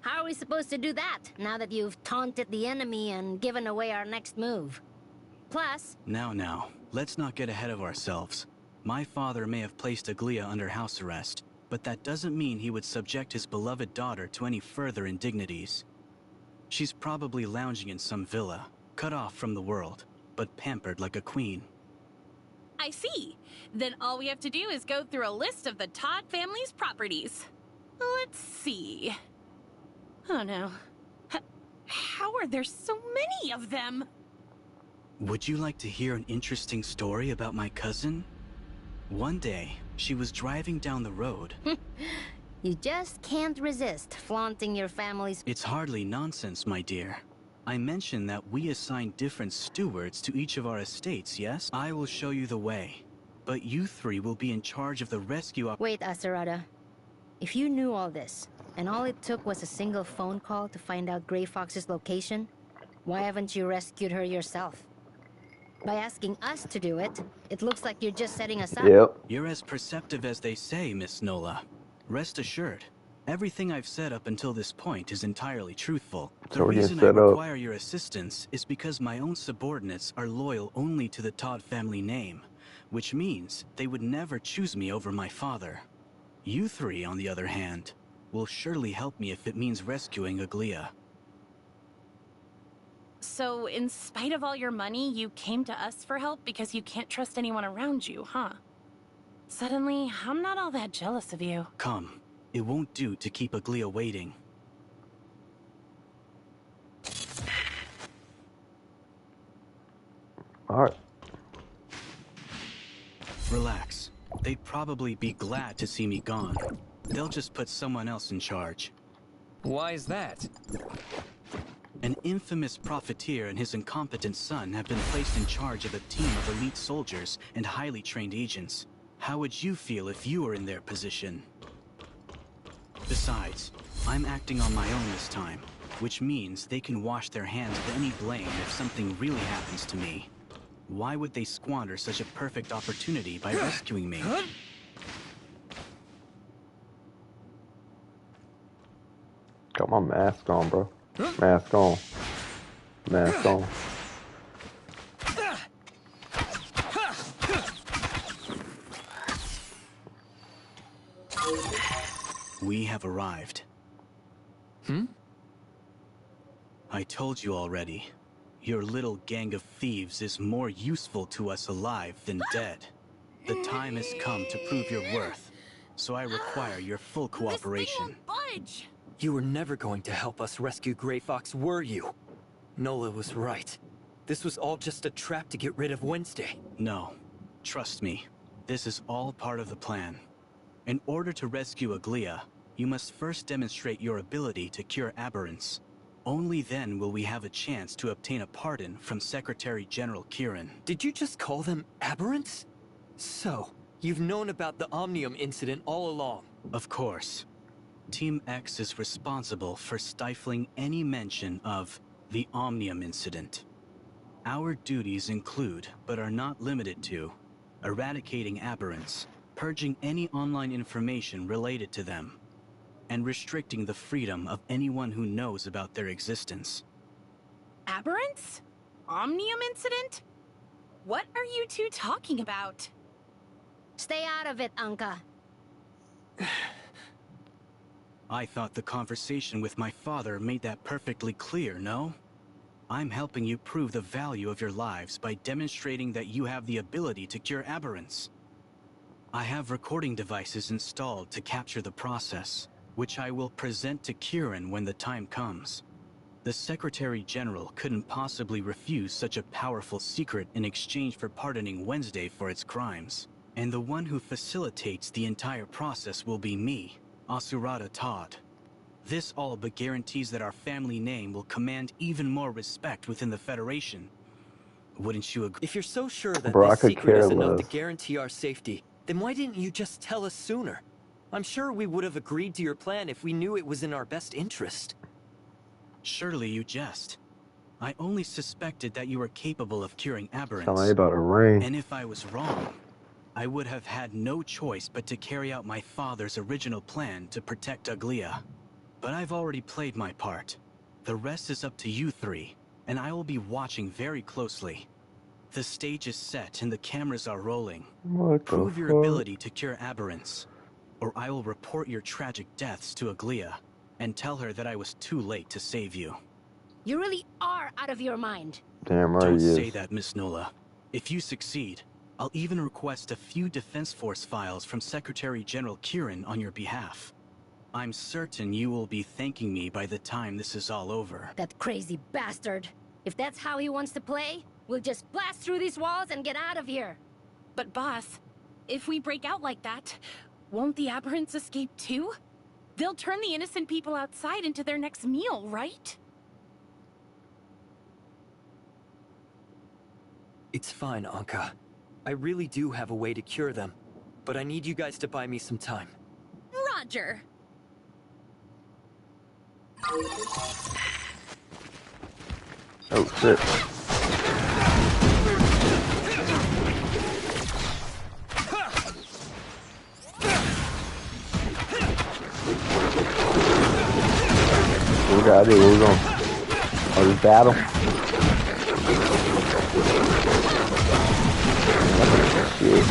How are we supposed to do that, now that you've taunted the enemy and given away our next move? Plus... Now, let's not get ahead of ourselves. My father may have placed Aglia under house arrest, but that doesn't mean he would subject his beloved daughter to any further indignities. She's probably lounging in some villa, cut off from the world, but pampered like a queen. I see. Then all we have to do is go through a list of the Todd family's properties. Let's see. Oh no. How are there so many of them? Would you like to hear an interesting story about my cousin? One day, she was driving down the road. You just can't resist flaunting your family's... It's hardly nonsense, my dear. I mentioned that we assign different stewards to each of our estates, yes? I will show you the way. But you three will be in charge of the rescue op- Wait, Asurada. If you knew all this, and all it took was a single phone call to find out Grey Fox's location, why haven't you rescued her yourself? By asking us to do it, it looks like you're just setting us up. Yep. You're as perceptive as they say, Miss Nola. Rest assured, everything I've said up until this point is entirely truthful. The reason I require your assistance is because my own subordinates are loyal only to the Todd family name, which means they would never choose me over my father. You three, on the other hand, will surely help me if it means rescuing Aglia. So, in spite of all your money, you came to us for help because you can't trust anyone around you, huh? Suddenly, I'm not all that jealous of you. Come, it won't do to keep Aglia waiting. Alright. Relax. They'd probably be glad to see me gone. They'll just put someone else in charge. Why is that? An infamous profiteer and his incompetent son have been placed in charge of a team of elite soldiers and highly trained agents. How would you feel if you were in their position? Besides, I'm acting on my own this time, which means they can wash their hands of any blame if something really happens to me. Why would they squander such a perfect opportunity by rescuing me? Got my mask on, bro. Mask on. Mask on. We have arrived. I told you already. Your little gang of thieves is more useful to us alive than dead. The time has come to prove your worth, so I require your full cooperation. This thing won't budge! You were never going to help us rescue Grey Fox, were you? Nola was right. This was all just a trap to get rid of Wednesday. No. Trust me. This is all part of the plan. In order to rescue Aglia, you must first demonstrate your ability to cure aberrance. Only then will we have a chance to obtain a pardon from Secretary General Kieran. Did you just call them aberrants? So, you've known about the Omnium incident all along? Of course. Team X is responsible for stifling any mention of the Omnium incident. Our duties include, but are not limited to, eradicating aberrants, purging any online information related to them, and restricting the freedom of anyone who knows about their existence. Aberrants? Omnium incident? What are you two talking about? Stay out of it, Anka. I thought the conversation with my father made that perfectly clear, no? I'm helping you prove the value of your lives by demonstrating that you have the ability to cure aberrants. I have recording devices installed to capture the process, which I will present to Kieran when the time comes. The Secretary General couldn't possibly refuse such a powerful secret in exchange for pardoning Wednesday for its crimes. And the one who facilitates the entire process will be me, Asurada Todd. This all but guarantees that our family name will command even more respect within the Federation. Wouldn't you agree? If you're so sure that Bro, this secret is enough to guarantee our safety, then why didn't you just tell us sooner? I'm sure we would have agreed to your plan if we knew it was in our best interest. Surely you jest. I only suspected that you were capable of curing aberrants. Tell me about a ring. And if I was wrong, I would have had no choice but to carry out my father's original plan to protect Aglia. But I've already played my part. The rest is up to you three, and I will be watching very closely. The stage is set and the cameras are rolling. What the Prove your fuck? ability to cure aberrance, or I will report your tragic deaths to Aglia and tell her that I was too late to save you. You really are out of your mind. Damn right Don't he say is. that, Miss Nola. If you succeed, I'll even request a few Defense Force files from Secretary General Kieran on your behalf. I'm certain you will be thanking me by the time this is all over. That crazy bastard. If that's how he wants to play, we'll just blast through these walls and get out of here. But boss, if we break out like that, won't the aberrants escape too? They'll turn the innocent people outside into their next meal, right? It's fine, Anka. I really do have a way to cure them, but I need you guys to buy me some time. Roger! Oh shit. What we gotta do? Where we going? Oh, this battle? Shit.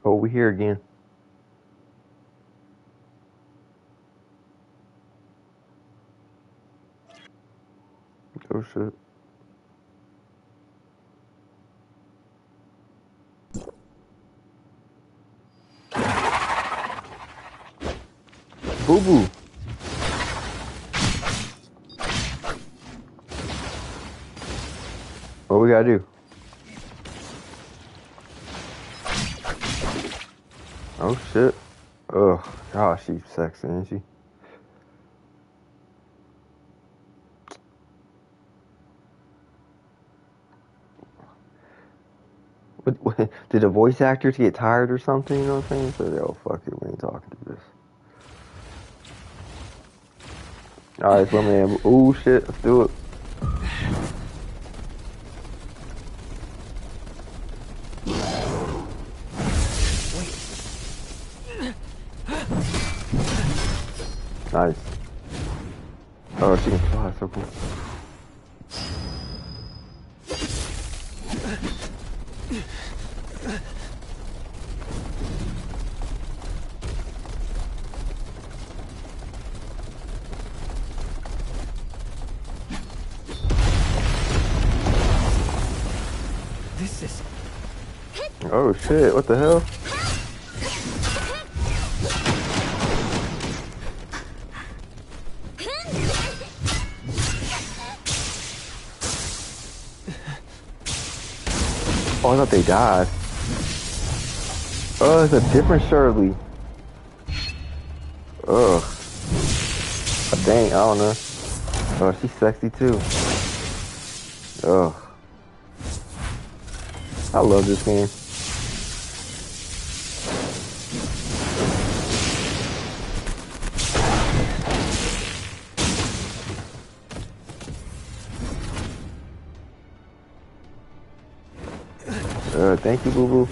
Oh, we here again. Oh shit. Boo boo. What we gotta do? Oh shit. Ugh. Gosh, she's sexy, isn't she? What, did the voice actors get tired or something? You know what I'm saying? So, oh, fuck it, we ain't talking to this. Alright, so man, ooh shit, let's do it. Nice. Oh, she can fly, so cool. This is... Oh shit, what the hell? Oh, I thought they died. Oh, it's a different Shirley. Ugh. Oh, dang, I don't know. Oh, she's sexy too. Ugh. I love this game. Thank you, Boo Boo.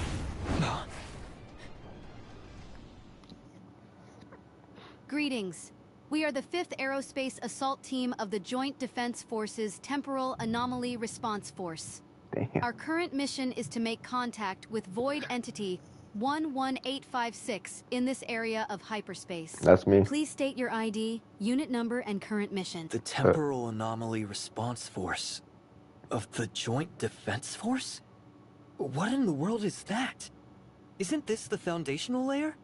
Greetings. We are the 5th Aerospace Assault Team of the Joint Defense Forces Temporal Anomaly Response Force. Damn. Our current mission is to make contact with Void Entity 11856 in this area of hyperspace. That's me. Please state your ID, unit number, and current mission. The Temporal Anomaly Response Force of the Joint Defense Force? What in the world is that? Isn't this the foundational layer?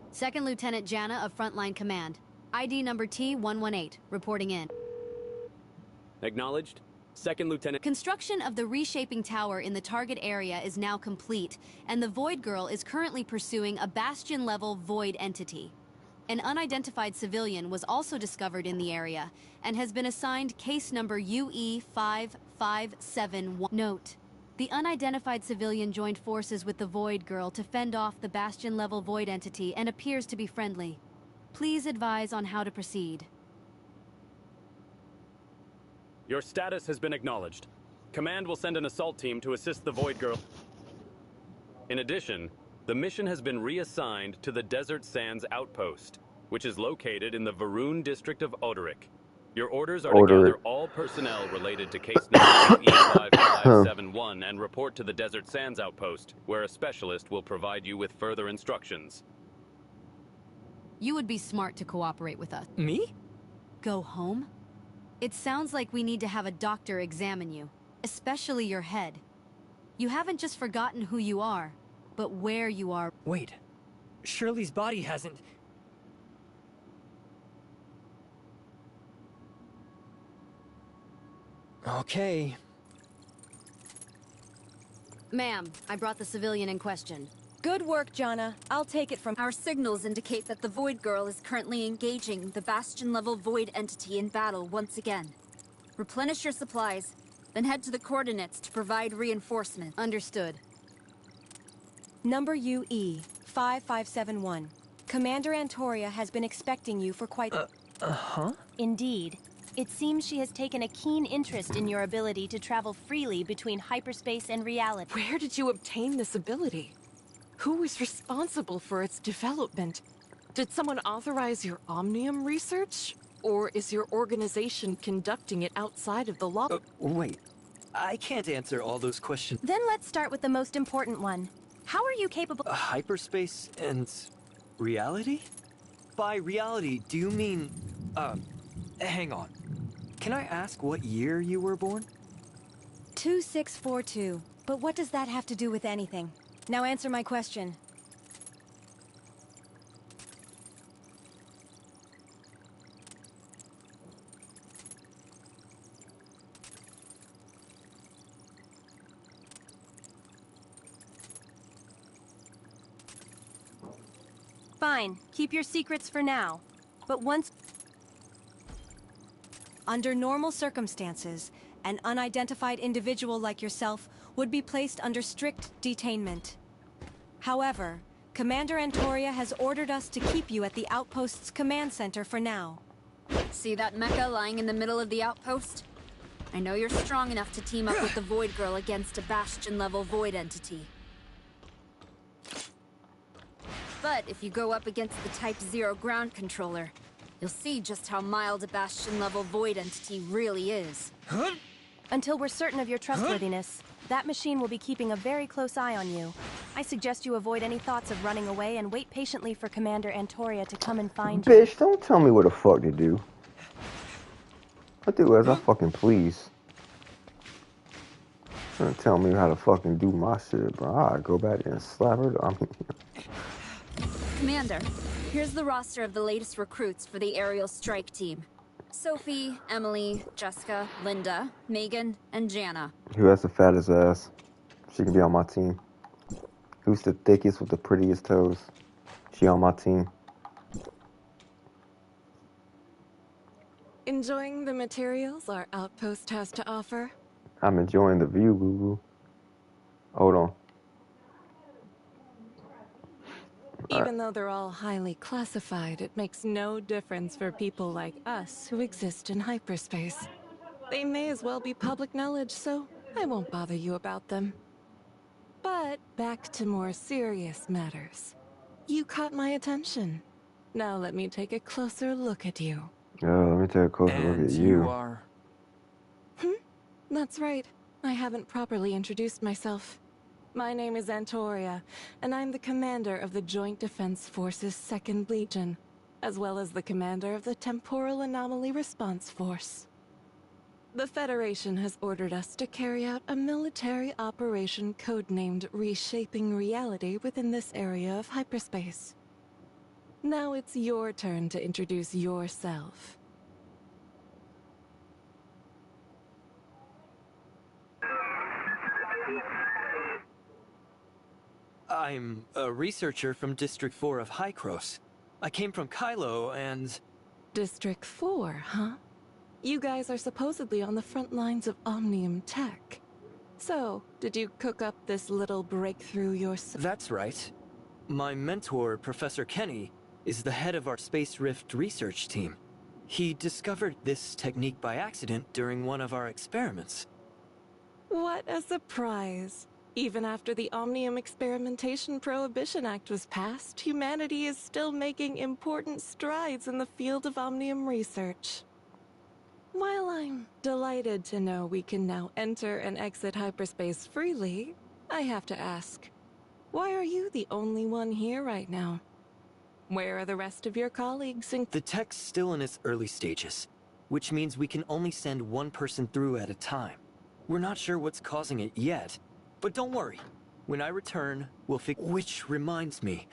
Second Lieutenant Jana of Frontline Command. ID number T118, reporting in. Acknowledged. Second Lieutenant. Construction of the reshaping tower in the target area is now complete, and the Void Girl is currently pursuing a Bastion-level Void entity. An unidentified civilian was also discovered in the area, and has been assigned case number UE 5571. Note: the unidentified civilian joined forces with the Void Girl to fend off the Bastion-level Void entity and appears to be friendly. Please advise on how to proceed. Your status has been acknowledged. Command will send an assault team to assist the Void Girl. In addition, the mission has been reassigned to the Desert Sands Outpost, which is located in the Varun district of Oderic. Your orders are to gather all personnel related to case number E5571 and report to the Desert Sands Outpost, where a specialist will provide you with further instructions. You would be smart to cooperate with us. Me? Go home? It sounds like we need to have a doctor examine you, especially your head. You haven't just forgotten who you are, but where you are. Wait. Shirley's body hasn't... Okay. Ma'am, I brought the civilian in question. Good work, Jana. I'll take it from... Our signals indicate that the Void Girl is currently engaging the Bastion-level Void entity in battle once again. Replenish your supplies, then head to the coordinates to provide reinforcement. Understood. Number UE, 5571. Commander Antoria has been expecting you for quite... Huh? Indeed. It seems she has taken a keen interest in your ability to travel freely between hyperspace and reality. Where did you obtain this ability? Who is responsible for its development? Did someone authorize your Omnium research? Or is your organization conducting it outside of the law? Wait. I can't answer all those questions. Then let's start with the most important one. How are you capable... Hyperspace and... reality? By reality, do you mean... hang on. Can I ask what year you were born? 2642. But what does that have to do with anything? Now answer my question. Fine. Keep your secrets for now. But once... Under normal circumstances, an unidentified individual like yourself would be placed under strict detainment. However, Commander Antoria has ordered us to keep you at the Outpost's command center for now. See that mecha lying in the middle of the outpost? I know you're strong enough to team up with the Void Girl against a Bastion-level Void entity. But if you go up against the Type 0 ground controller, you'll see just how mild a Bastion-level Void entity really is. Until we're certain of your trustworthiness, that machine will be keeping a very close eye on you. I suggest you avoid any thoughts of running away and wait patiently for Commander Antoria to come and find you. Bitch, don't tell me what the fuck to do. I do as I fucking please. Don't tell me how to fucking do my shit, bro. I go back there and slap her. I mean... Commander, here's the roster of the latest recruits for the aerial strike team. Sophie, Emily, Jessica, Linda, Megan, and Jana. Who has the fattest ass? She can be on my team. Who's the thickest with the prettiest toes? She on my team. Enjoying the materials our outpost has to offer? I'm enjoying the view, boo-boo. Hold on. Even though they're all highly classified, it makes no difference for people like us who exist in hyperspace. They may as well be public knowledge, so I won't bother you about them. But back to more serious matters. You caught my attention. Now let me take a closer look at you. Let me take a closer look at you. You are... That's right. I haven't properly introduced myself. My name is Antoria, and I'm the commander of the Joint Defense Force's 2nd Legion, as well as the commander of the Temporal Anomaly Response Force. The Federation has ordered us to carry out a military operation codenamed Reshaping Reality within this area of hyperspace. Now it's your turn to introduce yourself. I'm a researcher from District 4 of Hycros. I came from Kylo and... District 4, huh? You guys are supposedly on the front lines of Omnium tech. So, did you cook up this little breakthrough yourself? That's right. My mentor, Professor Kenny, is the head of our Space Rift research team. He discovered this technique by accident during one of our experiments. What a surprise. Even after the Omnium Experimentation Prohibition Act was passed, humanity is still making important strides in the field of Omnium research. While I'm delighted to know we can now enter and exit hyperspace freely, I have to ask, why are you the only one here right now? Where are the rest of your colleagues? The tech's still in its early stages, which means we can only send one person through at a time. We're not sure what's causing it yet, but don't worry. When I return, we'll fix. Which reminds me,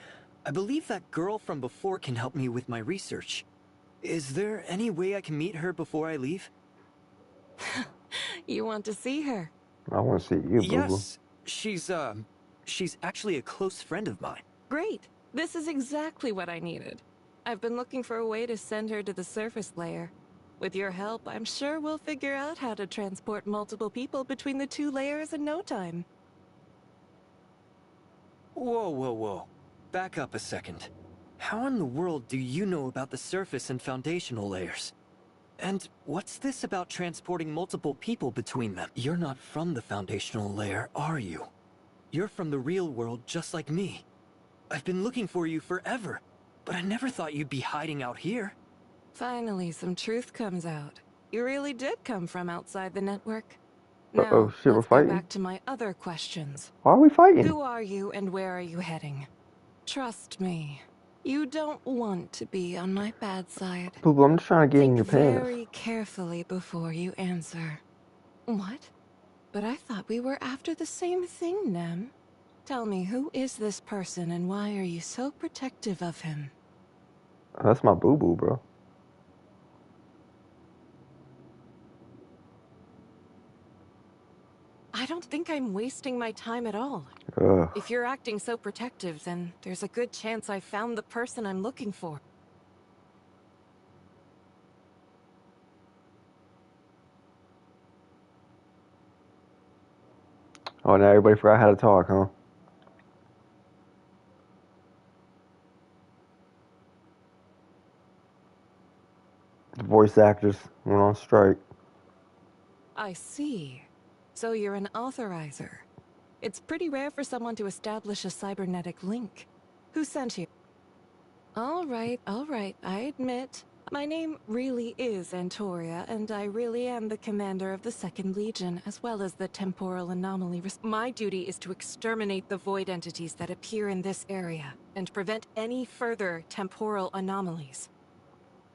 I believe that girl from before can help me with my research. Is there any way I can meet her before I leave? You want to see her? I want to see you, boo-boo. Yes, she's actually a close friend of mine. Great. This is exactly what I needed. I've been looking for a way to send her to the surface layer. With your help, I'm sure we'll figure out how to transport multiple people between the two layers in no time. Whoa, whoa, whoa. Back up a second. How in the world do you know about the surface and foundational layers? And what's this about transporting multiple people between them? You're not from the foundational layer, are you? You're from the real world just like me. I've been looking for you forever, but I never thought you'd be hiding out here. Finally, some truth comes out. You really did come from outside the network. Uh-oh, Now, shit, we're let's go fighting. back to my other questions. Why are we fighting? Who are you and where are you heading? Trust me, you don't want to be on my bad side. Boo-boo, I'm just trying to get in your Think pants. very carefully before you answer. What? But I thought we were after the same thing, Nem. Tell me, who is this person and why are you so protective of him? That's my boo-boo, bro. I don't think I'm wasting my time at all. Ugh. If you're acting so protective, then there's a good chance I found the person I'm looking for. Oh, now everybody forgot how to talk, huh? The voice actors went on strike. I see. So you're an authorizer. It's pretty rare for someone to establish a cybernetic link. Who sent you? All right, I admit. My name really is Antoria, and I really am the commander of the 2nd Legion, as well as the Temporal Anomaly. My duty is to exterminate the void entities that appear in this area, and prevent any further temporal anomalies.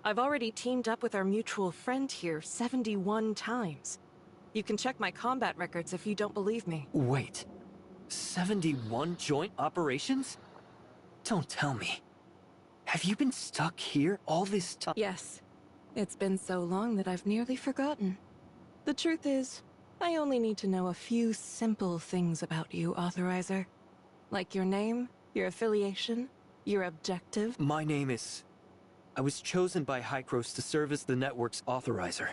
I've already teamed up with our mutual friend here 71 times. You can check my combat records if you don't believe me. Wait, 71 joint operations? Don't tell me. Have you been stuck here all this time? Yes. It's been so long that I've nearly forgotten. The truth is, I only need to know a few simple things about you, Authorizer. Like your name, your affiliation, your objective. My name is... I was chosen by Hykros to serve as the network's authorizer.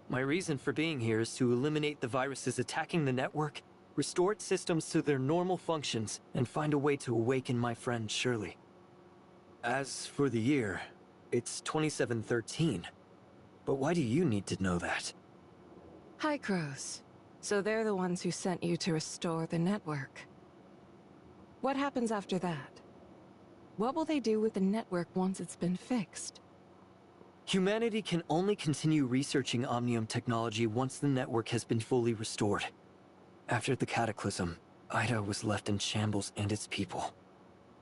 My reason for being here is to eliminate the viruses attacking the network, restore its systems to their normal functions, and find a way to awaken my friend Shirley. As for the year, it's 2713. But why do you need to know that? Hykros. So they're the ones who sent you to restore the network. What happens after that? What will they do with the network once it's been fixed? Humanity can only continue researching Omnium technology once the network has been fully restored. After the Cataclysm, Ida was left in shambles and its people.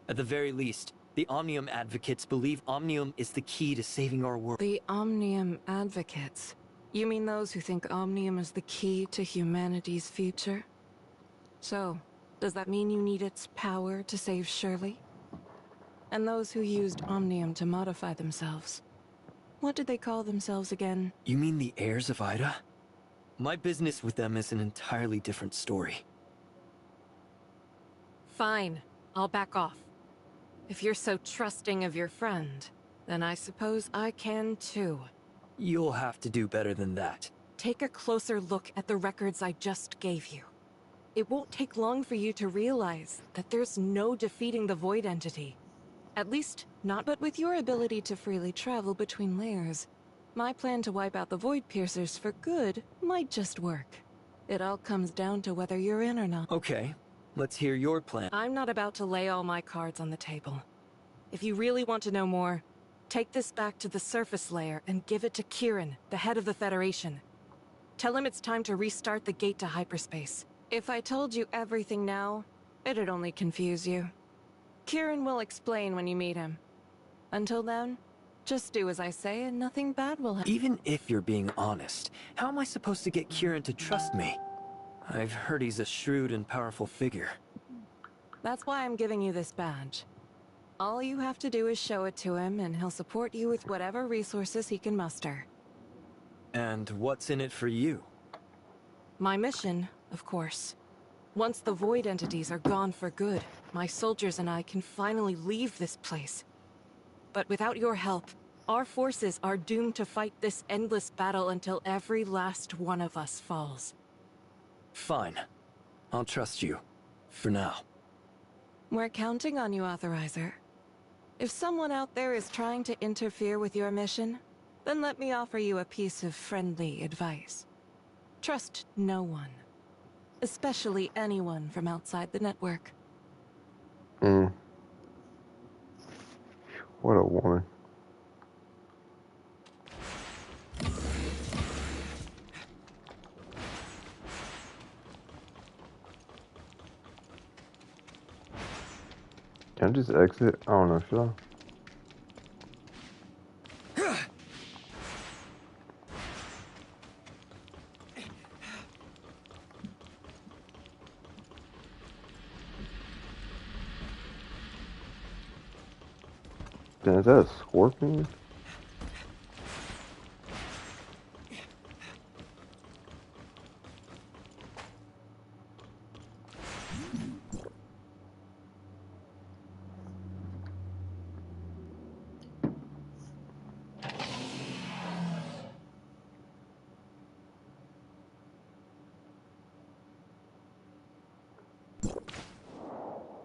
At the very least, the Omnium advocates believe Omnium is the key to saving our world. The Omnium advocates? You mean those who think Omnium is the key to humanity's future? So, does that mean you need its power to save Shirley? And those who used Omnium to modify themselves? What did they call themselves again? You mean the heirs of Ida? My business with them is an entirely different story. Fine. I'll back off. If you're so trusting of your friend, then I suppose I can too. You'll have to do better than that. Take a closer look at the records I just gave you. It won't take long for you to realize that there's no defeating the Void Entity. At least, not but with your ability to freely travel between layers. My plan to wipe out the Void Piercers for good might just work. It all comes down to whether you're in or not. Okay, let's hear your plan. I'm not about to lay all my cards on the table. If you really want to know more, take this back to the surface layer and give it to Kieran, the head of the Federation. Tell him it's time to restart the gate to hyperspace. If I told you everything now, it'd only confuse you. Kieran will explain when you meet him. Until then, just do as I say and nothing bad will happen. Even if you're being honest, how am I supposed to get Kieran to trust me? I've heard he's a shrewd and powerful figure. That's why I'm giving you this badge. All you have to do is show it to him, and he'll support you with whatever resources he can muster. And what's in it for you? My mission, of course. Once the Void Entities are gone for good, my soldiers and I can finally leave this place. But without your help, our forces are doomed to fight this endless battle until every last one of us falls. Fine. I'll trust you. For now. We're counting on you, Authorizer. If someone out there is trying to interfere with your mission, then let me offer you a piece of friendly advice. Trust no one. Especially anyone from outside the network. What a woman. Can I just exit? I don't know, should I? Is that a scorpion?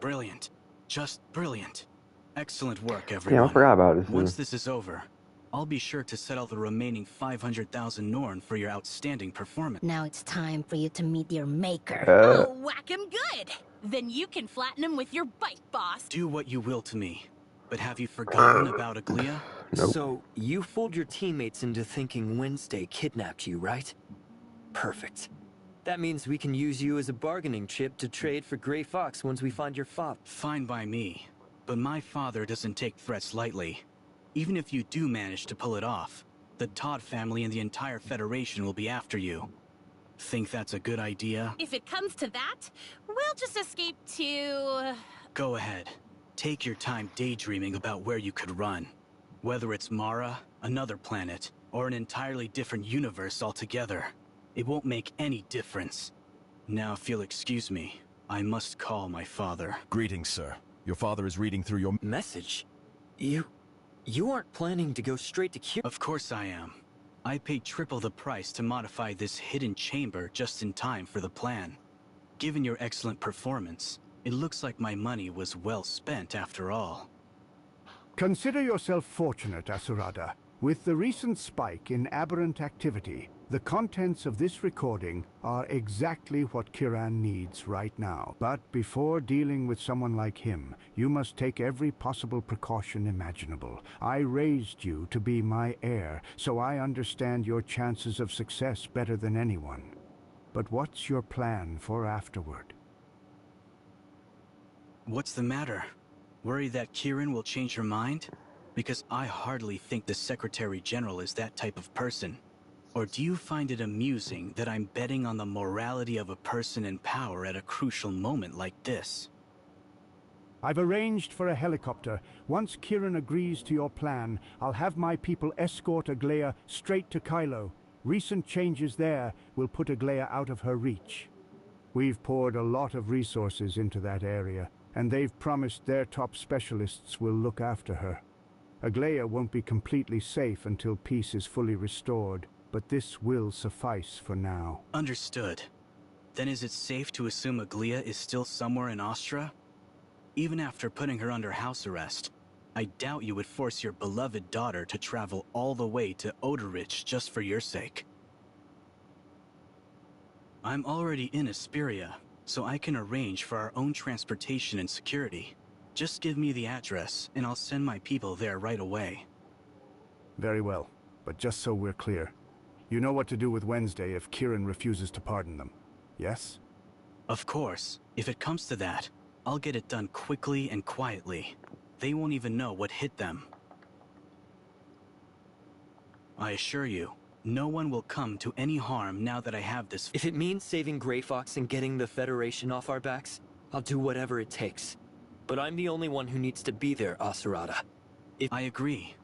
Brilliant. Just brilliant. Excellent work, everyone. Yeah, I forgot about this. Once this is over, I'll be sure to settle the remaining 500,000 Norn for your outstanding performance. Now it's time for you to meet your maker. Oh, whack him good! Then you can flatten him with your bite, boss. Do what you will to me, but have you forgotten about Aglia? Nope. So, you fooled your teammates into thinking Wednesday kidnapped you, right? Perfect. That means we can use you as a bargaining chip to trade for Grey Fox once we find your father. Fine by me, but my father doesn't take threats lightly. Even if you do manage to pull it off, the Todd family and the entire Federation will be after you. Think that's a good idea? If it comes to that, we'll just escape to... Go ahead. Take your time daydreaming about where you could run. Whether it's Mara, another planet, or an entirely different universe altogether. It won't make any difference. Now, if you'll excuse me, I must call my father. Greetings, sir. Your father is reading through your message. You aren't planning to go straight to Cure? Of course I am. I paid triple the price to modify this hidden chamber just in time for the plan. Given your excellent performance, it looks like my money was well spent after all. Consider yourself fortunate, Asurada. With the recent spike in aberrant activity, the contents of this recording are exactly what Kieran needs right now. But before dealing with someone like him, you must take every possible precaution imaginable. I raised you to be my heir, so I understand your chances of success better than anyone. But what's your plan for afterward? What's the matter? Worry that Kieran will change her mind? Because I hardly think the Secretary General is that type of person. Or do you find it amusing that I'm betting on the morality of a person in power at a crucial moment like this? I've arranged for a helicopter. Once Kieran agrees to your plan, I'll have my people escort Aglia straight to Kylo. Recent changes there will put Aglia out of her reach. We've poured a lot of resources into that area, and they've promised their top specialists will look after her. Aglaia won't be completely safe until peace is fully restored, but this will suffice for now. Understood. Then is it safe to assume Aglaia is still somewhere in Astra? Even after putting her under house arrest, I doubt you would force your beloved daughter to travel all the way to Oderich just for your sake. I'm already in Asperia, so I can arrange for our own transportation and security. Just give me the address, and I'll send my people there right away. Very well, but just so we're clear, you know what to do with Wednesday if Kieran refuses to pardon them, yes? Of course. If it comes to that, I'll get it done quickly and quietly. They won't even know what hit them. I assure you, no one will come to any harm now that I have this. If it means saving Grey Fox and getting the Federation off our backs, I'll do whatever it takes. But I'm the only one who needs to be there, Asarada. I agree.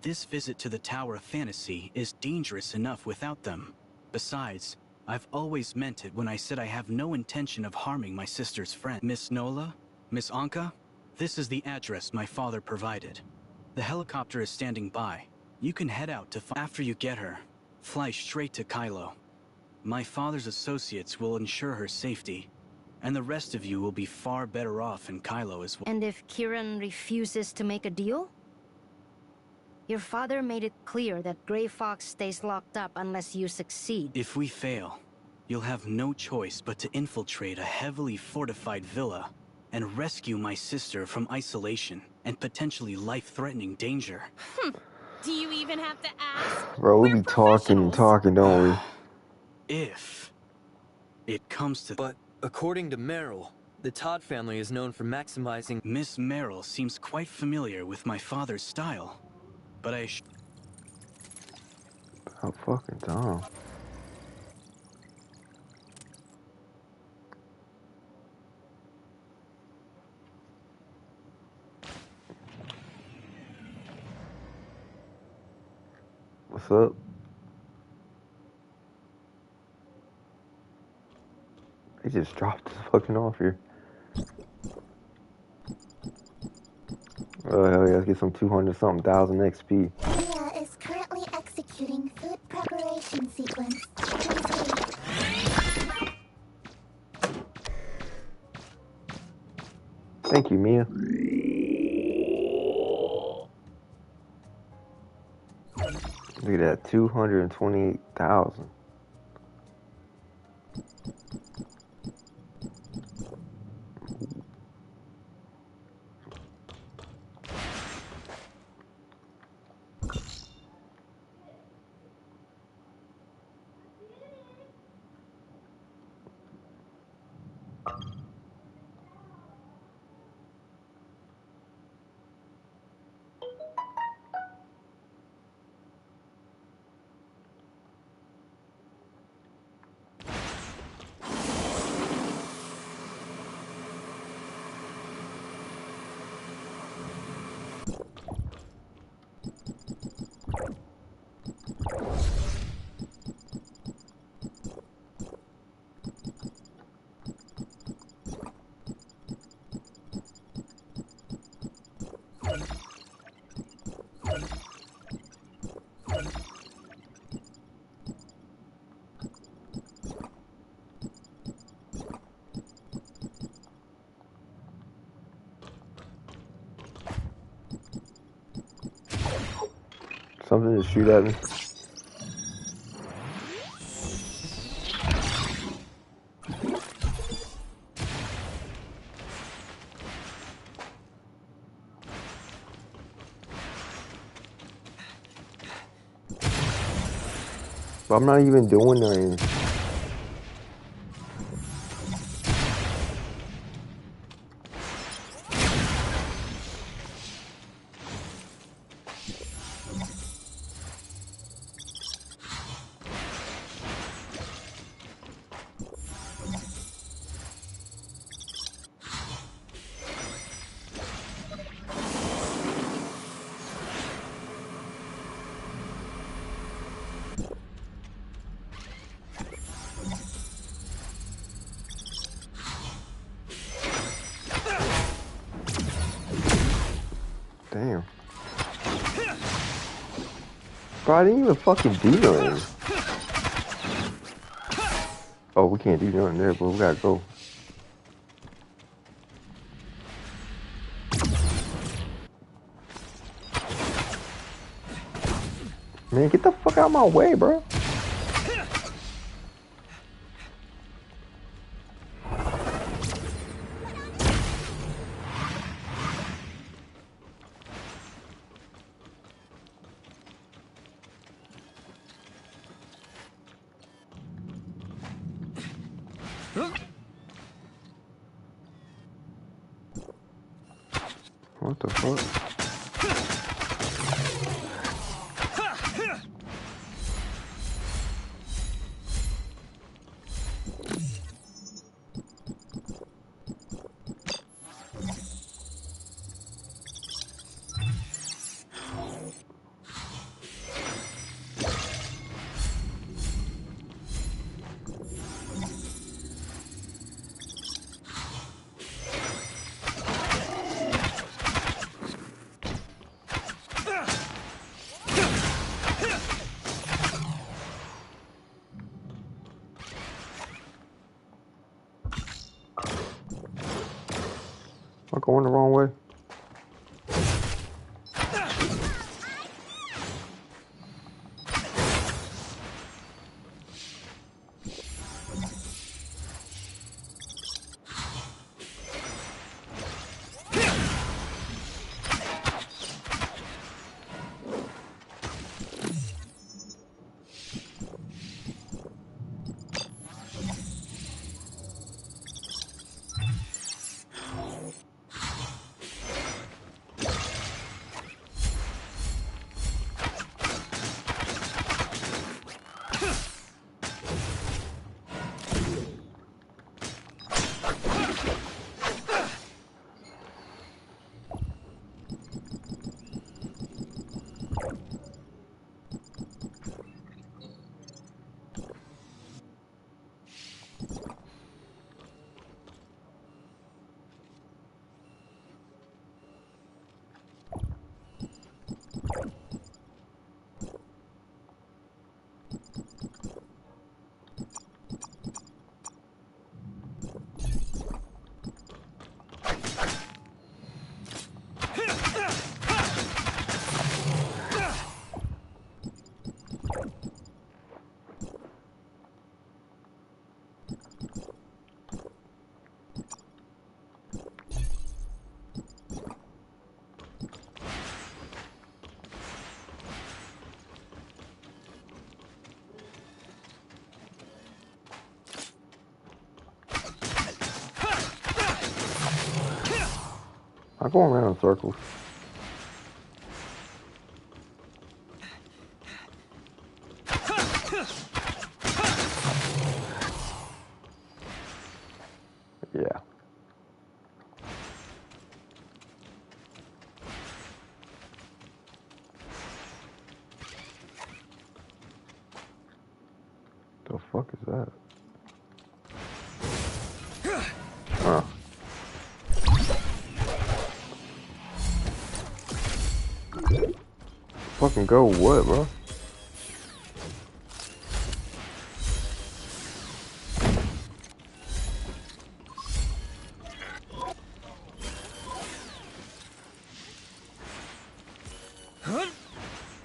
This visit to the Tower of Fantasy is dangerous enough without them. Besides, I've always meant it when I said I have no intention of harming my sister's friend. Miss Nola? Miss Anka? This is the address my father provided. The helicopter is standing by. You can head out to after you get her. Fly straight to Kylo. My father's associates will ensure her safety, and the rest of you will be far better off in Kylo as well. And if Kieran refuses to make a deal? Your father made it clear that Grey Fox stays locked up unless you succeed. If we fail, you'll have no choice but to infiltrate a heavily fortified villa and rescue my sister from isolation and potentially life-threatening danger. Do you even have to ask? Bro, we be talking and talking, don't we? If it comes to... But according to Merrill, the Todd family is known for maximizing... Miss Merrill seems quite familiar with my father's style, but I... How fucking dumb. What's up? They just dropped this fucking off here. Oh hell yeah, let's get some 200-something thousand XP. Leia is currently executing food preparation sequence. Thank you, Mia. Look at that, 228,000. Something to shoot at me. But I'm not even doing nothing. Bro, I didn't even fucking do nothing. Oh, we can't do nothing there, bro. We gotta go. Man, get the fuck out of my way, bro. What the fuck? I'm going the wrong way. I'm going around in circles. Yeah. The fuck is that? Huh. Fucking go what, bro?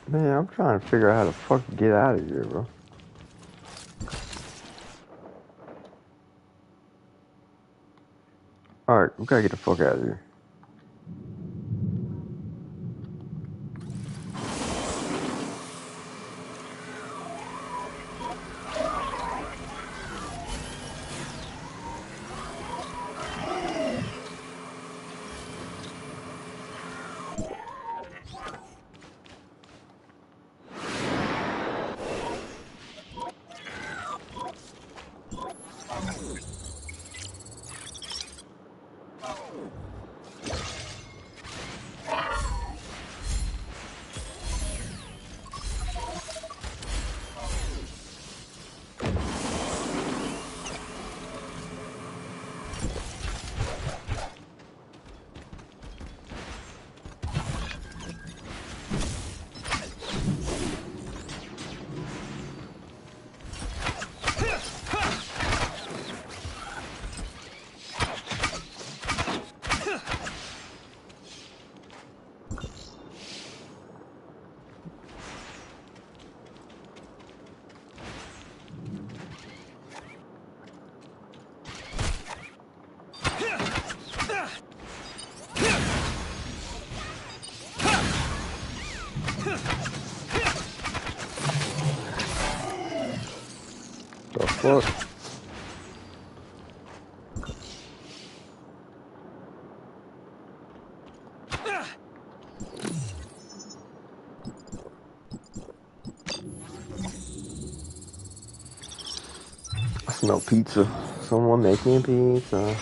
Man, I'm trying to figure out how to fucking get out of here, bro. Alright, we gotta get the fuck out of here. fuck? I smell pizza. Someone making pizza.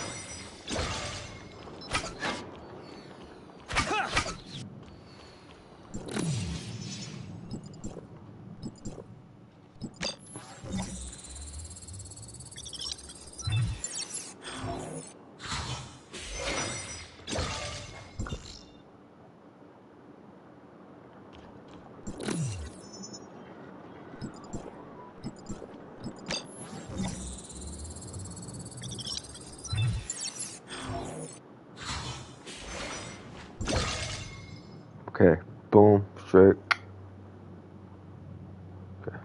Okay, boom, straight. Okay.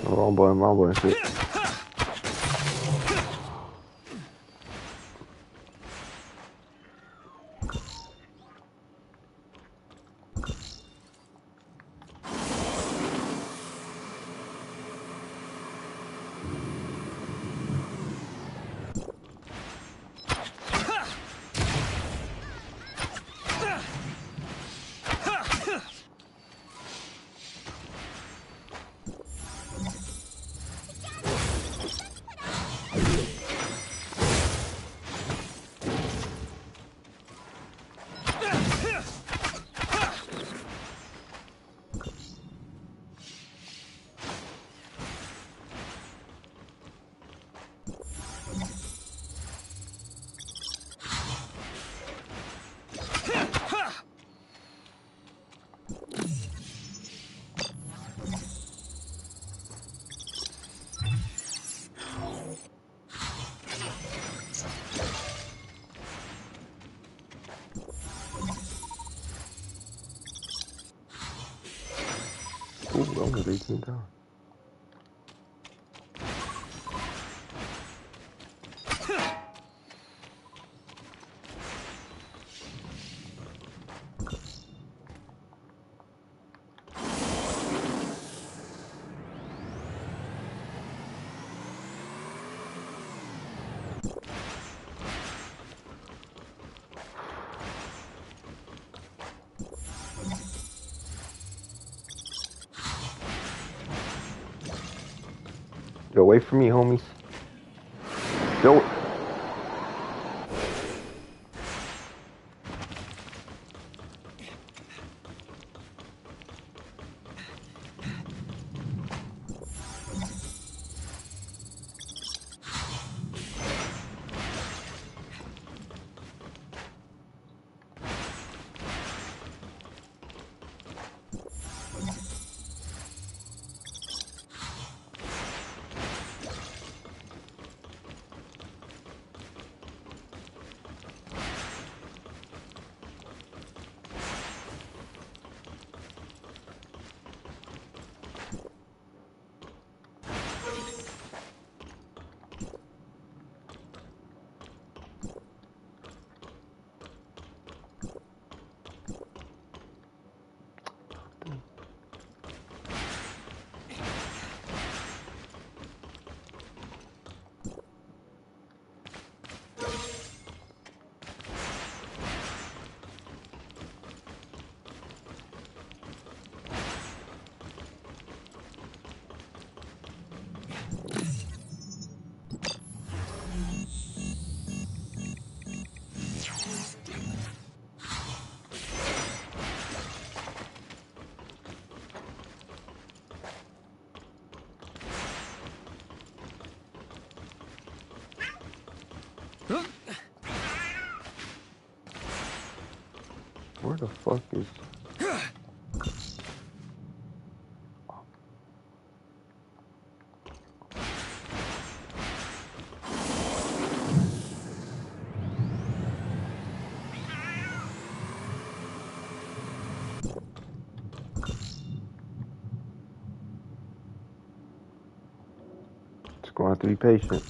Wrong button, shit. Ooh, that was 18,000. Yo, wait for me, homies. Yo. Where the fuck is... have to be patient.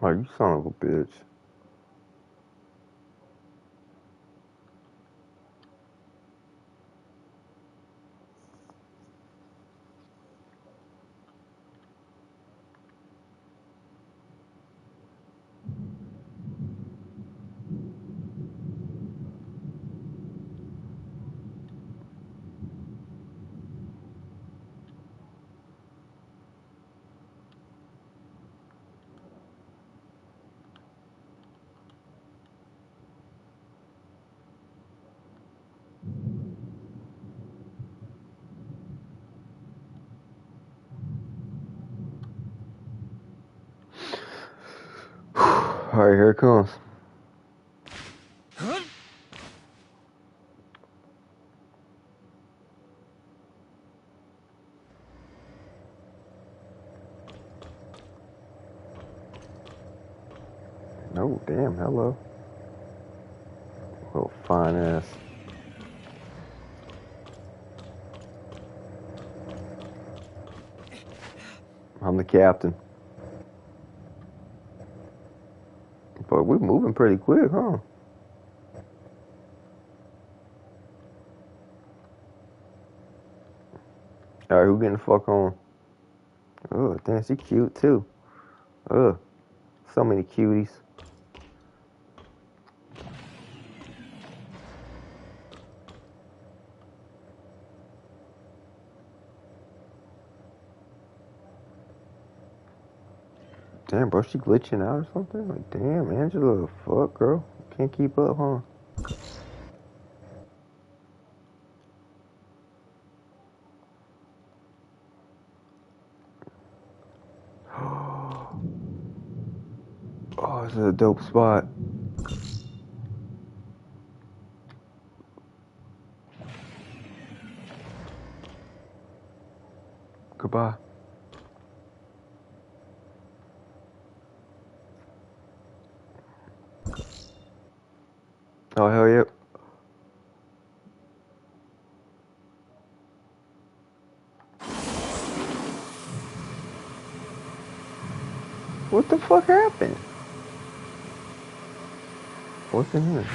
Oh, you son of a bitch. Alright, here it comes. Oh, damn, hello. Oh, fine ass. I'm the captain. But we're moving pretty quick, huh? Alright, who getting the fuck on? Oh, damn, she cute too. Ugh. So many cuties. Damn, bro, she glitching out or something? Like, damn, Angela, fuck, girl. Can't keep up, huh? Oh, this is a dope spot. Goodbye. Oh, hell yeah. What the fuck happened? What's in here?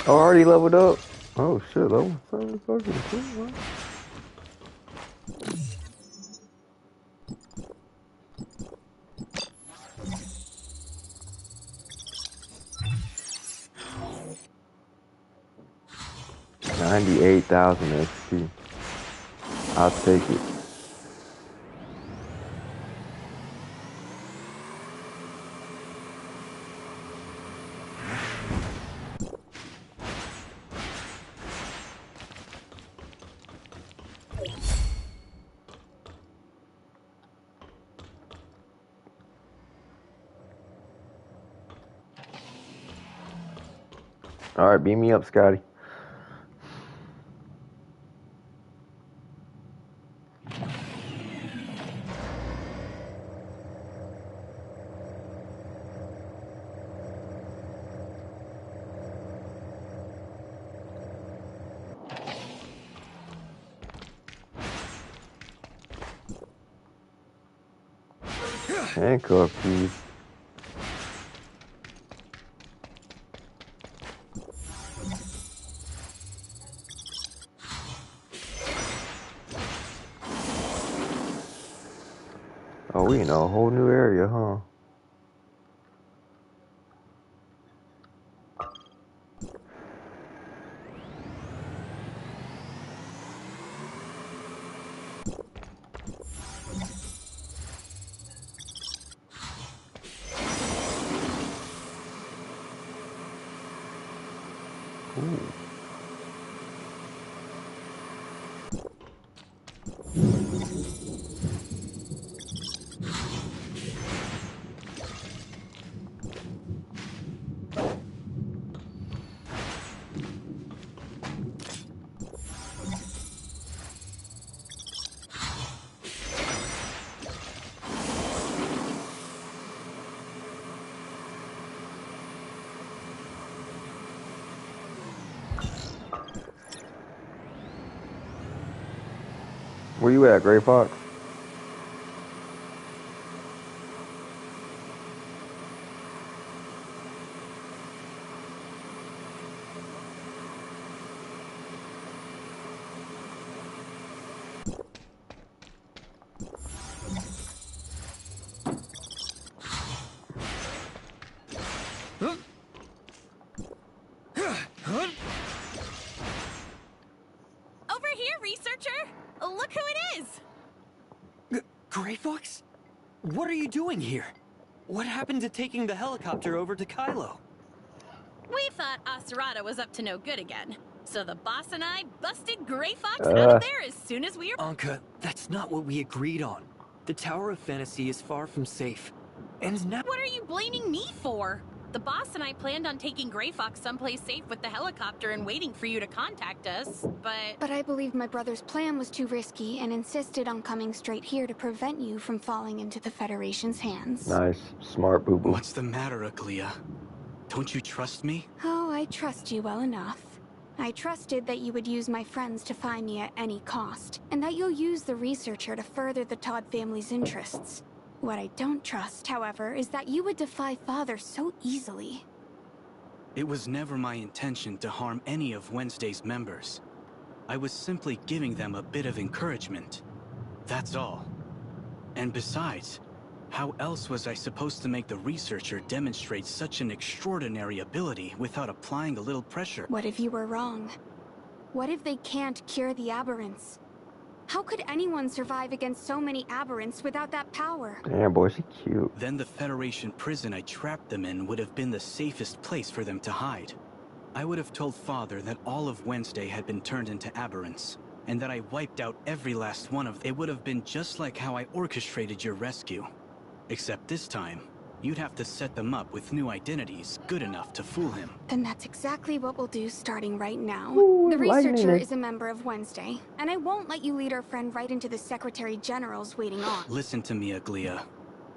Oh, already leveled up? Oh shit, level 7 fucking cool, man. 98,000 XP. I'll take it. All right, beam me up, Scotty. Handcuff, please. Oh, we in a whole new area, huh? Ooh. Where you at, Gray Fox? Over here, researcher! Look who it is! Gray Fox? What are you doing here? What happened to taking the helicopter over to Kylo? We thought Asurada was up to no good again. So the boss and I busted Gray Fox out of there as soon as we were— Anka, that's not what we agreed on. The Tower of Fantasy is far from safe. And now— What are you blaming me for? The boss and I planned on taking Gray Fox someplace safe with the helicopter and waiting for you to contact us, but— But I believe my brother's plan was too risky and insisted on coming straight here to prevent you from falling into the Federation's hands. Nice. Smart, boo-boo. What's the matter, Aglia? Don't you trust me? Oh, I trust you well enough. I trusted that you would use my friends to find me at any cost, and that you'll use the researcher to further the Todd family's interests. What I don't trust, however, is that you would defy Father so easily. It was never my intention to harm any of Wednesday's members. I was simply giving them a bit of encouragement. That's all. And besides, how else was I supposed to make the researcher demonstrate such an extraordinary ability without applying a little pressure? What if you were wrong? What if they can't cure the aberrants? How could anyone survive against so many aberrants without that power? Damn, boy, she cute. Then the Federation prison I trapped them in would have been the safest place for them to hide. I would have told Father that all of Wednesday had been turned into aberrants, and that I wiped out every last one of them. It would have been just like how I orchestrated your rescue. Except this time, you'd have to set them up with new identities good enough to fool him. Then that's exactly what we'll do starting right now. Ooh, The researcher lightning. is a member of Wednesday, and I won't let you lead our friend right into the Secretary General's waiting on. Listen to me, Aglia.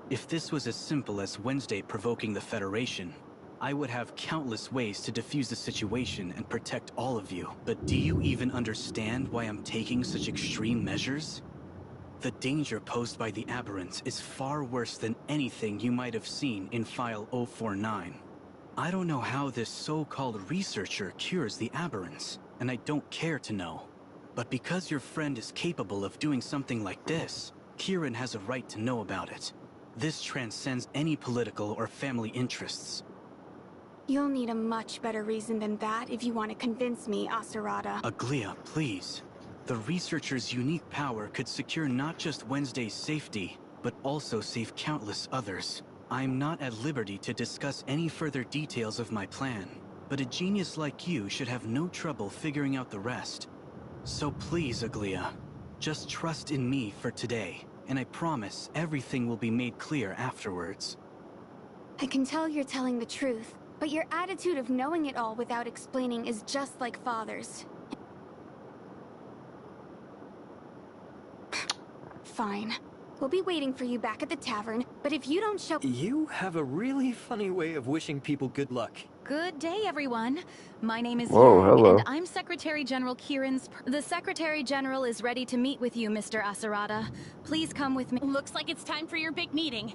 If this was as simple as Wednesday provoking the Federation, I would have countless ways to defuse the situation and protect all of you. But do you even understand why I'm taking such extreme measures? The danger posed by the aberrants is far worse than anything you might have seen in File 049. I don't know how this so-called researcher cures the aberrants, and I don't care to know. But because your friend is capable of doing something like this, Kieran has a right to know about it. This transcends any political or family interests. You'll need a much better reason than that if you want to convince me, Asarada. Aglia, please. The researcher's unique power could secure not just Wednesday's safety, but also save countless others. I'm not at liberty to discuss any further details of my plan, but a genius like you should have no trouble figuring out the rest. So please, Aglia, just trust in me for today, and I promise everything will be made clear afterwards. I can tell you're telling the truth, but your attitude of knowing it all without explaining is just like Father's. Fine. We'll be waiting for you back at the tavern, but if you don't show— You have a really funny way of wishing people good luck. Good day, everyone. My name is Whoa, Yang, hello. and I'm Secretary General Kieran's— The Secretary General is ready to meet with you, Mr. Asarada. Please come with me. Looks like it's time for your big meeting.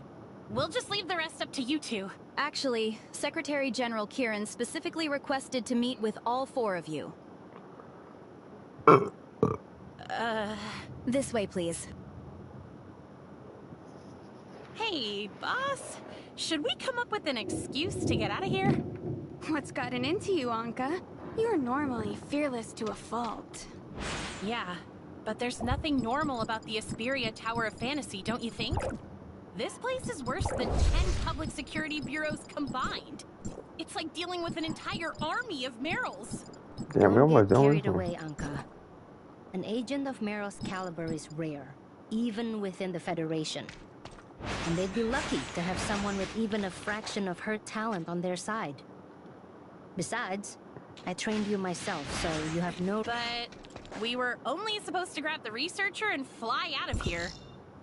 We'll just leave the rest up to you two. Actually, Secretary General Kieran specifically requested to meet with all four of you. This way, please. Hey, boss. Should we come up with an excuse to get out of here? What's gotten into you, Anka? You're normally fearless to a fault. Yeah, but there's nothing normal about the Asperia Tower of Fantasy, don't you think? This place is worse than 10 public security bureaus combined. It's like dealing with an entire army of Merrills. Damn, Don't what get am I carried doing? away, Anka. An agent of Meryl's caliber is rare, even within the Federation. And they'd be lucky to have someone with even a fraction of her talent on their side. Besides, I trained you myself, so you have no— But we were only supposed to grab the researcher and fly out of here.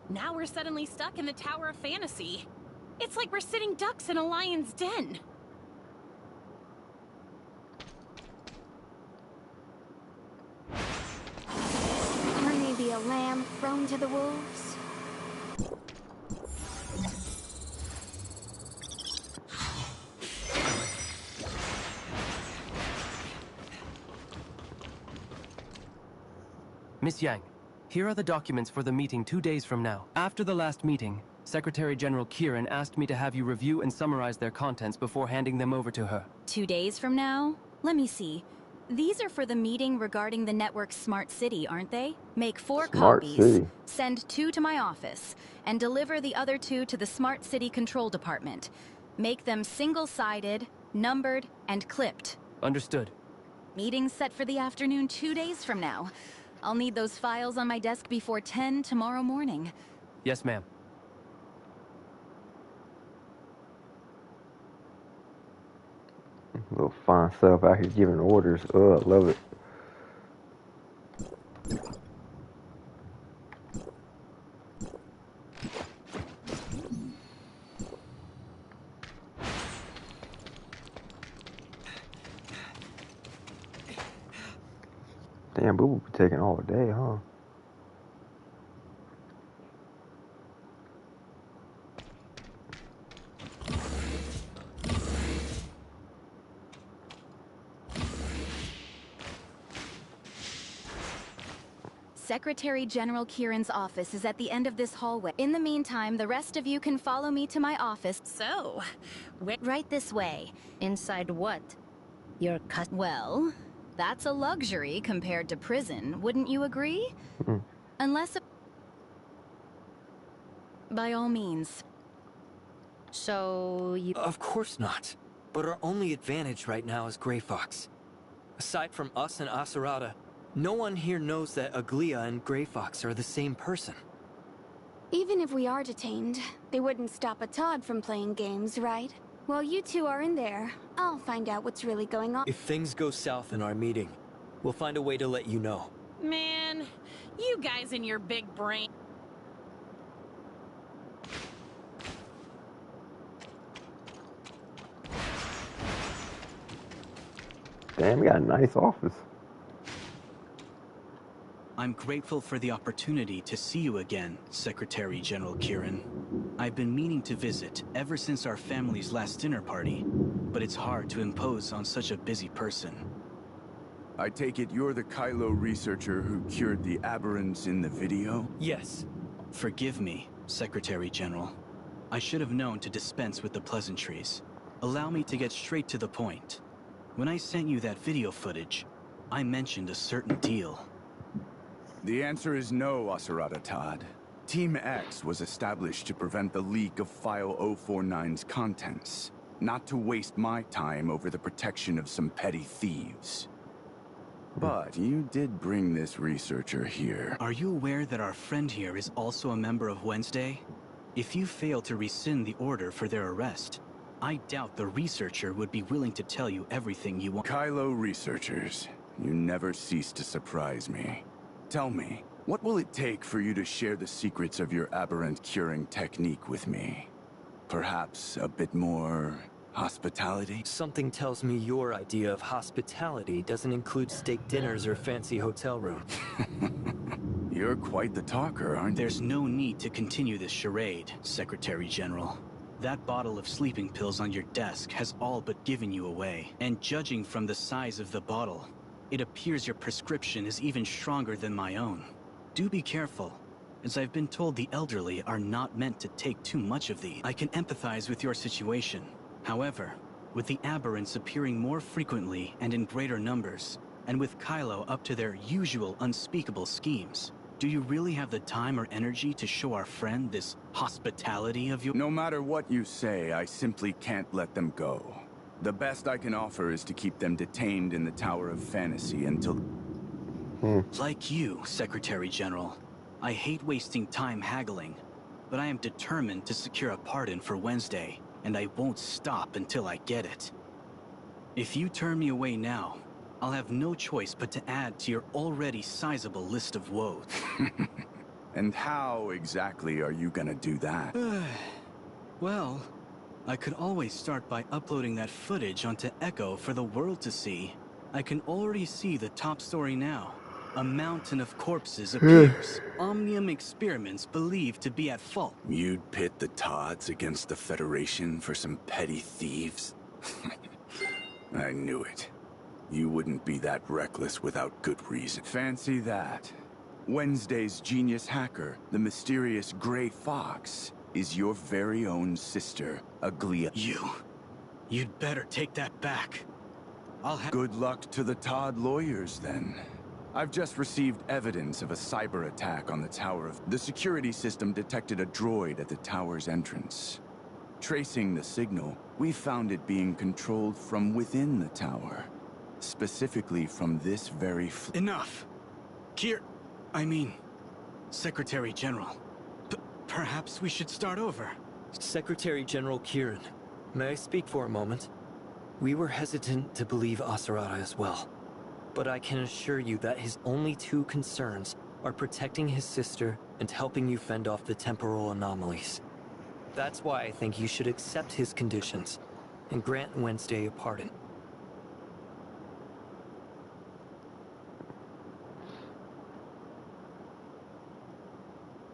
Now we're suddenly stuck in the Tower of Fantasy. It's like we're sitting ducks in a lion's den. Or maybe a lamb thrown to the wolves? Miss Yang, here are the documents for the meeting 2 days from now. After the last meeting, Secretary General Kieran asked me to have you review and summarize their contents before handing them over to her. 2 days from now? Let me see. These are for the meeting regarding the network's smart city, aren't they? Make 4 Smart copies, city. send 2 to my office, and deliver the other 2 to the Smart City Control Department. Make them single-sided, numbered, and clipped. Understood. Meeting set for the afternoon 2 days from now. I'll need those files on my desk before 10 tomorrow morning. Yes, ma'am. Little fine stuff out here giving orders. Oh, I love it. Damn, Boo Boo be taking all day, huh? Secretary General Kieran's office is at the end of this hallway. In the meantime, the rest of you can follow me to my office. So, right this way. Inside what? Your Well, that's a luxury compared to prison, wouldn't you agree? Unless— By all means. So you— Of course not. But our only advantage right now is Grey Fox. Aside from us and Asarada, no one here knows that Aglia and Grey Fox are the same person. Even if we are detained, they wouldn't stop a Todd from playing games, right? While you two are in there, I'll find out what's really going on. If things go south in our meeting, we'll find a way to let you know. Man, you guys and your big brain. Damn, we got a nice office. I'm grateful for the opportunity to see you again, Secretary General Kieran. I've been meaning to visit ever since our family's last dinner party, but it's hard to impose on such a busy person. I take it you're the Kylo researcher who cured the aberrants in the video? Yes. Forgive me, Secretary General. I should have known to dispense with the pleasantries. Allow me to get straight to the point. When I sent you that video footage, I mentioned a certain deal. The answer is no, Asurada Todd. Team X was established to prevent the leak of File 049's contents, not to waste my time over the protection of some petty thieves. But you did bring this researcher here. Are you aware that our friend here is also a member of Wednesday? If you fail to rescind the order for their arrest, I doubt the researcher would be willing to tell you everything you want. Kylo researchers, you never cease to surprise me. Tell me, what will it take for you to share the secrets of your aberrant curing technique with me? Perhaps a bit more hospitality? Something tells me your idea of hospitality doesn't include steak dinners or fancy hotel rooms. You're quite the talker, aren't you? There's no need to continue this charade, Secretary General. That bottle of sleeping pills on your desk has all but given you away. And judging from the size of the bottle, it appears your prescription is even stronger than my own. Do be careful, as I've been told the elderly are not meant to take too much of these. I can empathize with your situation. However, with the aberrants appearing more frequently and in greater numbers, and with Kylo up to their usual unspeakable schemes, do you really have the time or energy to show our friend this hospitality of yours? No matter what you say, I simply can't let them go. The best I can offer is to keep them detained in the Tower of Fantasy until... Like you, Secretary General, I hate wasting time haggling, but I am determined to secure a pardon for Wednesday, and I won't stop until I get it. If you turn me away now, I'll have no choice but to add to your already sizable list of woes. And how exactly are you gonna do that? Well, I could always start by uploading that footage onto Echo for the world to see. I can already see the top story now. A mountain of corpses appears. Omnium experiments believed to be at fault. You'd pit the Todds against the Federation for some petty thieves? I knew it. You wouldn't be that reckless without good reason. Fancy that. Wednesday's genius hacker, the mysterious Gray Fox, is your very own sister, Aglia. You'd better take that back. I'll have... Good luck to the Todd lawyers, then. I've just received evidence of a cyber attack on the tower of... The security system detected a droid at the tower's entrance. Tracing the signal, we found it being controlled from within the tower. Specifically from this very... Enough! Secretary General. Perhaps we should start over. Secretary General Kieran, may I speak for a moment? We were hesitant to believe Asurada as well, but I can assure you that his only two concerns are protecting his sister and helping you fend off the temporal anomalies. That's why I think you should accept his conditions and grant Wednesday a pardon.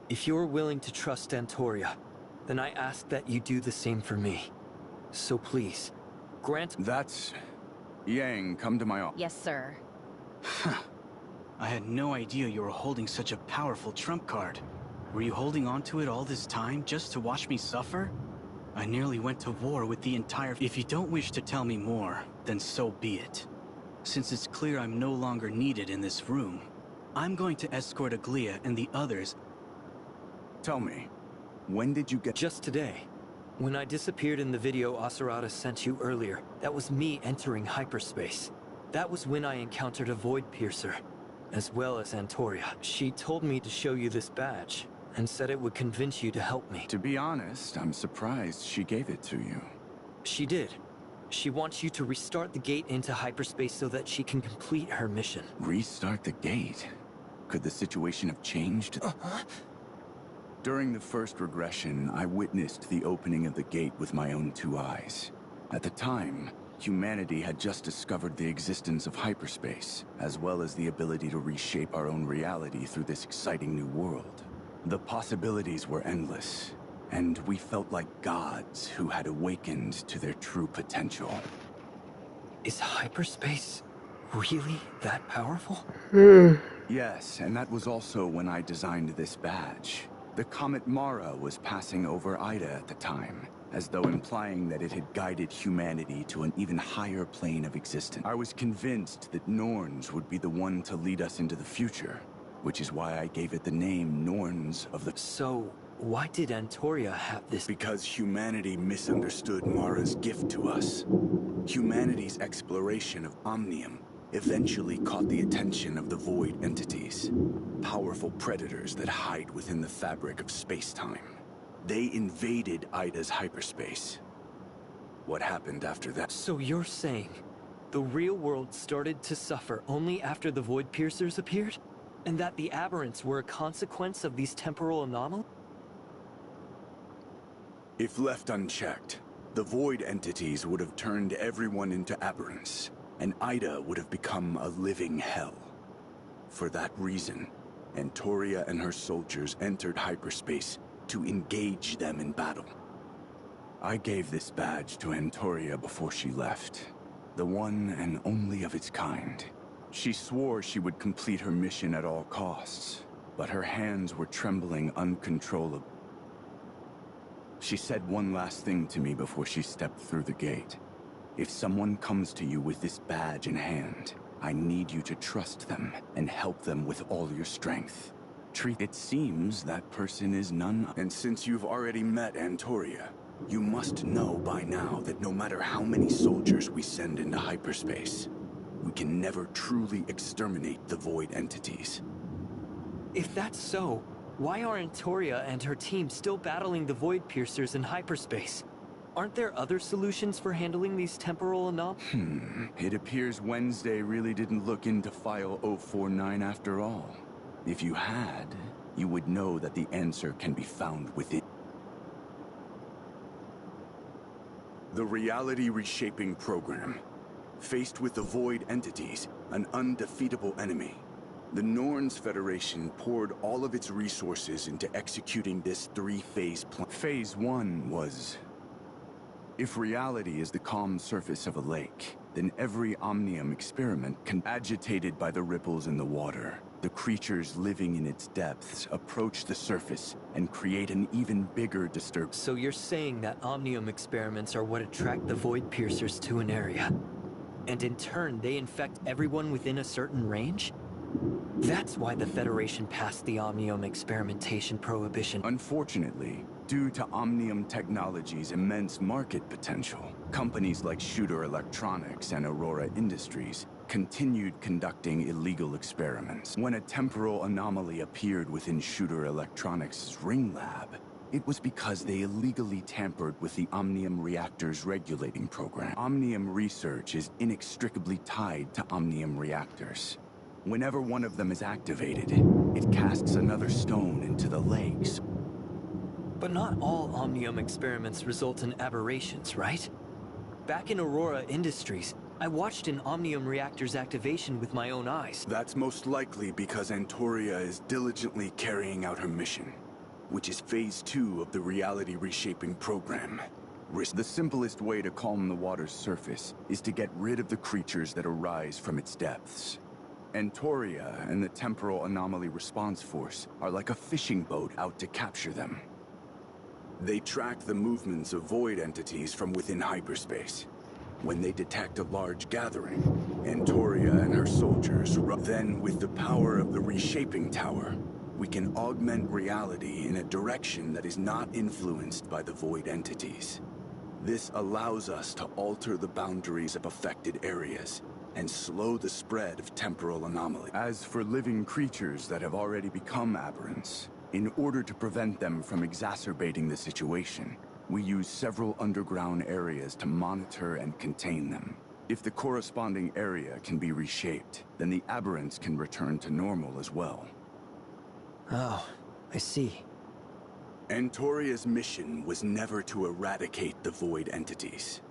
If you're willing to trust Antoria, then I ask that you do the same for me. So please, grant... That's... Yang, come to my office. Yes, sir. I had no idea you were holding such a powerful trump card. Were you holding on to it all this time just to watch me suffer? I nearly went to war with the entire... If you don't wish to tell me more, then so be it. Since it's clear I'm no longer needed in this room, I'm going to escort Aglia and the others... Tell me, when did you get... Just today. When I disappeared in the video Asurada sent you earlier, that was me entering hyperspace. That was when I encountered a Void Piercer, as well as Antoria. She told me to show you this badge, and said it would convince you to help me. To be honest, I'm surprised she gave it to you. She did. She wants you to restart the gate into hyperspace so that she can complete her mission. Restart the gate? Could the situation have changed? During the first regression, I witnessed the opening of the gate with my own two eyes. At the time, humanity had just discovered the existence of hyperspace, as well as the ability to reshape our own reality through this exciting new world. The possibilities were endless, and we felt like gods who had awakened to their true potential. Is hyperspace really that powerful? Yes, and that was also when I designed this badge. The comet Mara was passing over Ida at the time, as though implying that it had guided humanity to an even higher plane of existence. I was convinced that Norns would be the one to lead us into the future, which is why I gave it the name Norns of the... So, why did Antoria have this? Because humanity misunderstood Mara's gift to us. Humanity's exploration of Omnium eventually caught the attention of the Void entities, powerful predators that hide within the fabric of space-time. They invaded Ida's hyperspace. What happened after that? So you're saying the real world started to suffer only after the Void Piercers appeared? And that the aberrants were a consequence of these temporal anomalies? If left unchecked, the Void entities would have turned everyone into aberrants, and Ida would have become a living hell. For that reason, Antoria and her soldiers entered hyperspace to engage them in battle. I gave this badge to Antoria before she left, the one and only of its kind. She swore she would complete her mission at all costs, but her hands were trembling uncontrollably. She said one last thing to me before she stepped through the gate. If someone comes to you with this badge in hand, I need you to trust them and help them with all your strength. It seems that person is none. And since you've already met Antoria, you must know by now that no matter how many soldiers we send into hyperspace, we can never truly exterminate the Void entities. If that's so, why are Antoria and her team still battling the Void Piercers in hyperspace? Aren't there other solutions for handling these temporal anomalies? It appears Wednesday really didn't look into File 049 after all. If you had, you would know that the answer can be found within. The Reality Reshaping Program. Faced with the Void entities, an undefeatable enemy, the Norns Federation poured all of its resources into executing this three-phase plan. Phase 1 was... If reality is the calm surface of a lake, then every Omnium experiment can be agitated by the ripples in the water. The creatures living in its depths approach the surface and create an even bigger disturbance. So you're saying that Omnium experiments are what attract the Void Piercers to an area? And in turn, they infect everyone within a certain range? That's why the Federation passed the Omnium experimentation prohibition. Unfortunately, due to Omnium Technology's immense market potential, companies like Shooter Electronics and Aurora Industries continued conducting illegal experiments. When a temporal anomaly appeared within Shooter Electronics' Ring Lab, it was because they illegally tampered with the Omnium Reactor's regulating program. Omnium research is inextricably tied to Omnium reactors. Whenever one of them is activated, it casts another stone into the lakes. But not all Omnium experiments result in aberrations, right? Back in Aurora Industries, I watched an Omnium reactor's activation with my own eyes. That's most likely because Antoria is diligently carrying out her mission, which is Phase 2 of the Reality Reshaping Program. The simplest way to calm the water's surface is to get rid of the creatures that arise from its depths. Antoria and the Temporal Anomaly Response Force are like a fishing boat out to capture them. They track the movements of Void entities from within hyperspace. When they detect a large gathering, Antoria and her soldiers then, with the power of the Reshaping Tower, we can augment reality in a direction that is not influenced by the Void entities. This allows us to alter the boundaries of affected areas and slow the spread of temporal anomalies. As for living creatures that have already become aberrants, in order to prevent them from exacerbating the situation, we use several underground areas to monitor and contain them. If the corresponding area can be reshaped, then the aberrants can return to normal as well. Oh, I see. Antoria's mission was never to eradicate the Void entities,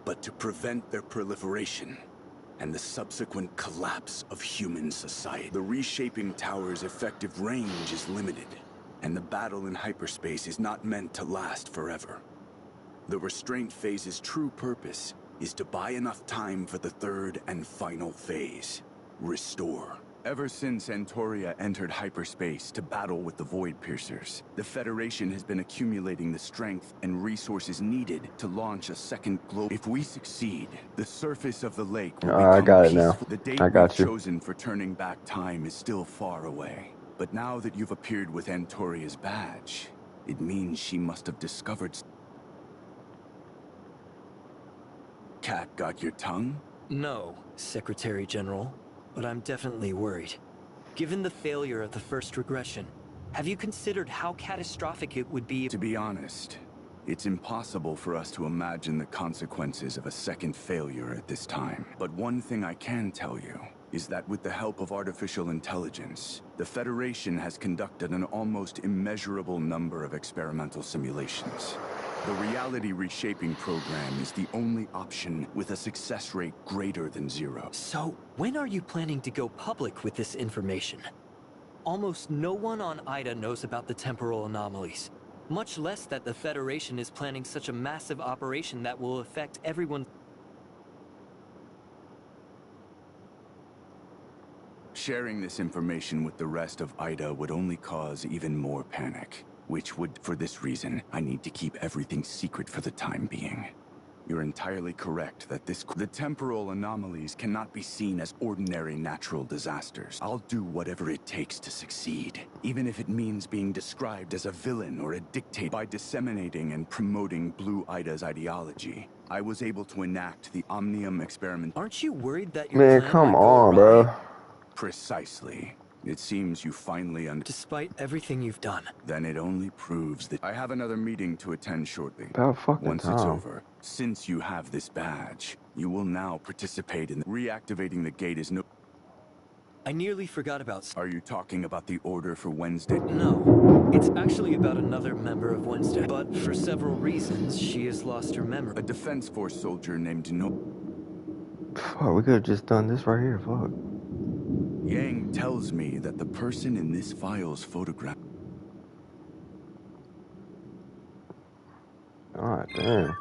but to prevent their proliferation and the subsequent collapse of human society. The Reshaping Tower's effective range is limited, and the battle in hyperspace is not meant to last forever. The Restraint Phase's true purpose is to buy enough time for the third and final phase, Restore. Ever since Antoria entered hyperspace to battle with the Void Piercers, the Federation has been accumulating the strength and resources needed to launch a second global. If we succeed, the surface of the lake will I become got it now. peaceful. The date I we've got you. chosen for turning back time is still far away. But now that you've appeared with Antoria's badge, it means she must have discovered... Cat got your tongue? No, Secretary General, but I'm definitely worried. Given the failure of the first regression, have you considered how catastrophic it would be? To be honest, it's impossible for us to imagine the consequences of a second failure at this time. But one thing I can tell you is that with the help of artificial intelligence, the Federation has conducted an almost immeasurable number of experimental simulations. The reality reshaping program is the only option with a success rate greater than 0. So, when are you planning to go public with this information? Almost no one on Ida knows about the temporal anomalies, much less that the Federation is planning such a massive operation that will affect everyone. Sharing this information with the rest of Ida would only cause even more panic. Which would, for this reason, I need to keep everything secret for the time being. You're entirely correct that the temporal anomalies cannot be seen as ordinary natural disasters. I'll do whatever it takes to succeed, even if it means being described as a villain or a dictator. By disseminating and promoting Blue Ida's ideology, I was able to enact the Omnium experiment. Aren't you worried that your Man, plan come might go on, awry? bro. Precisely. It seems you finally Despite everything you've done. Then it only proves that I have another meeting to attend shortly. About fucking Once time. it's over, since you have this badge, you will now participate in reactivating the gate is no... I nearly forgot about... Are you talking about the order for Wednesday? No. It's actually about another member of Wednesday. But for several reasons, she has lost her memory. A Defense Force soldier named No... Fuck, we could have just done this right here. Fuck. Yang tells me that the person in this file's photograph... God damn.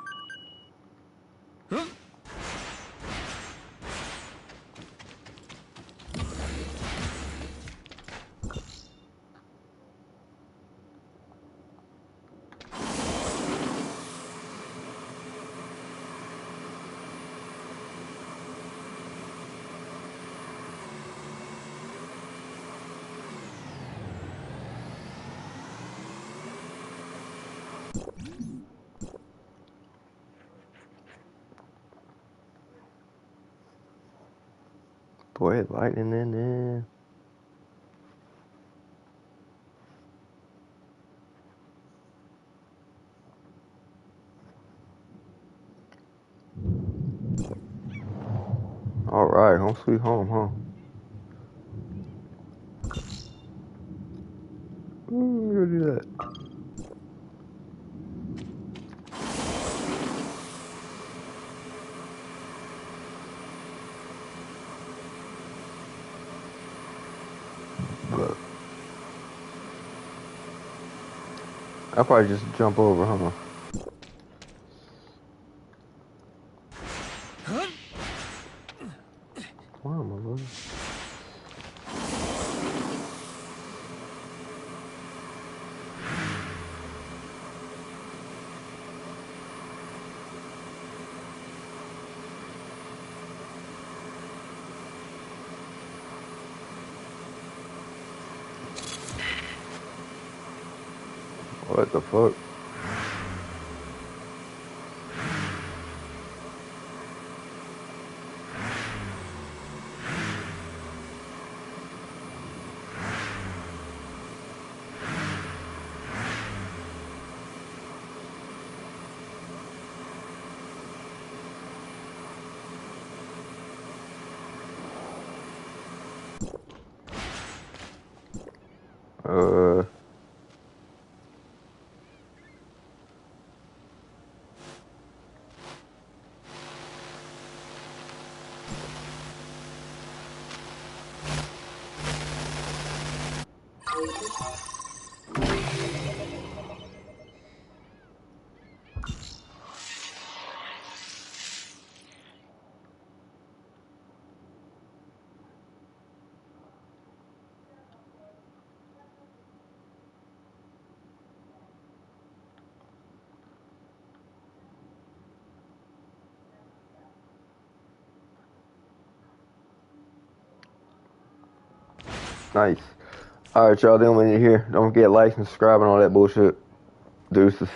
Boy, it's lightning in there. Alright, home sweet home, huh? Ooh, go do that. Look. I'll probably just jump over, huh? Wow, my lord. What the fuck? Nice. Alright, y'all, then we need to hear. Don't forget like and subscribe and all that bullshit. Deuces.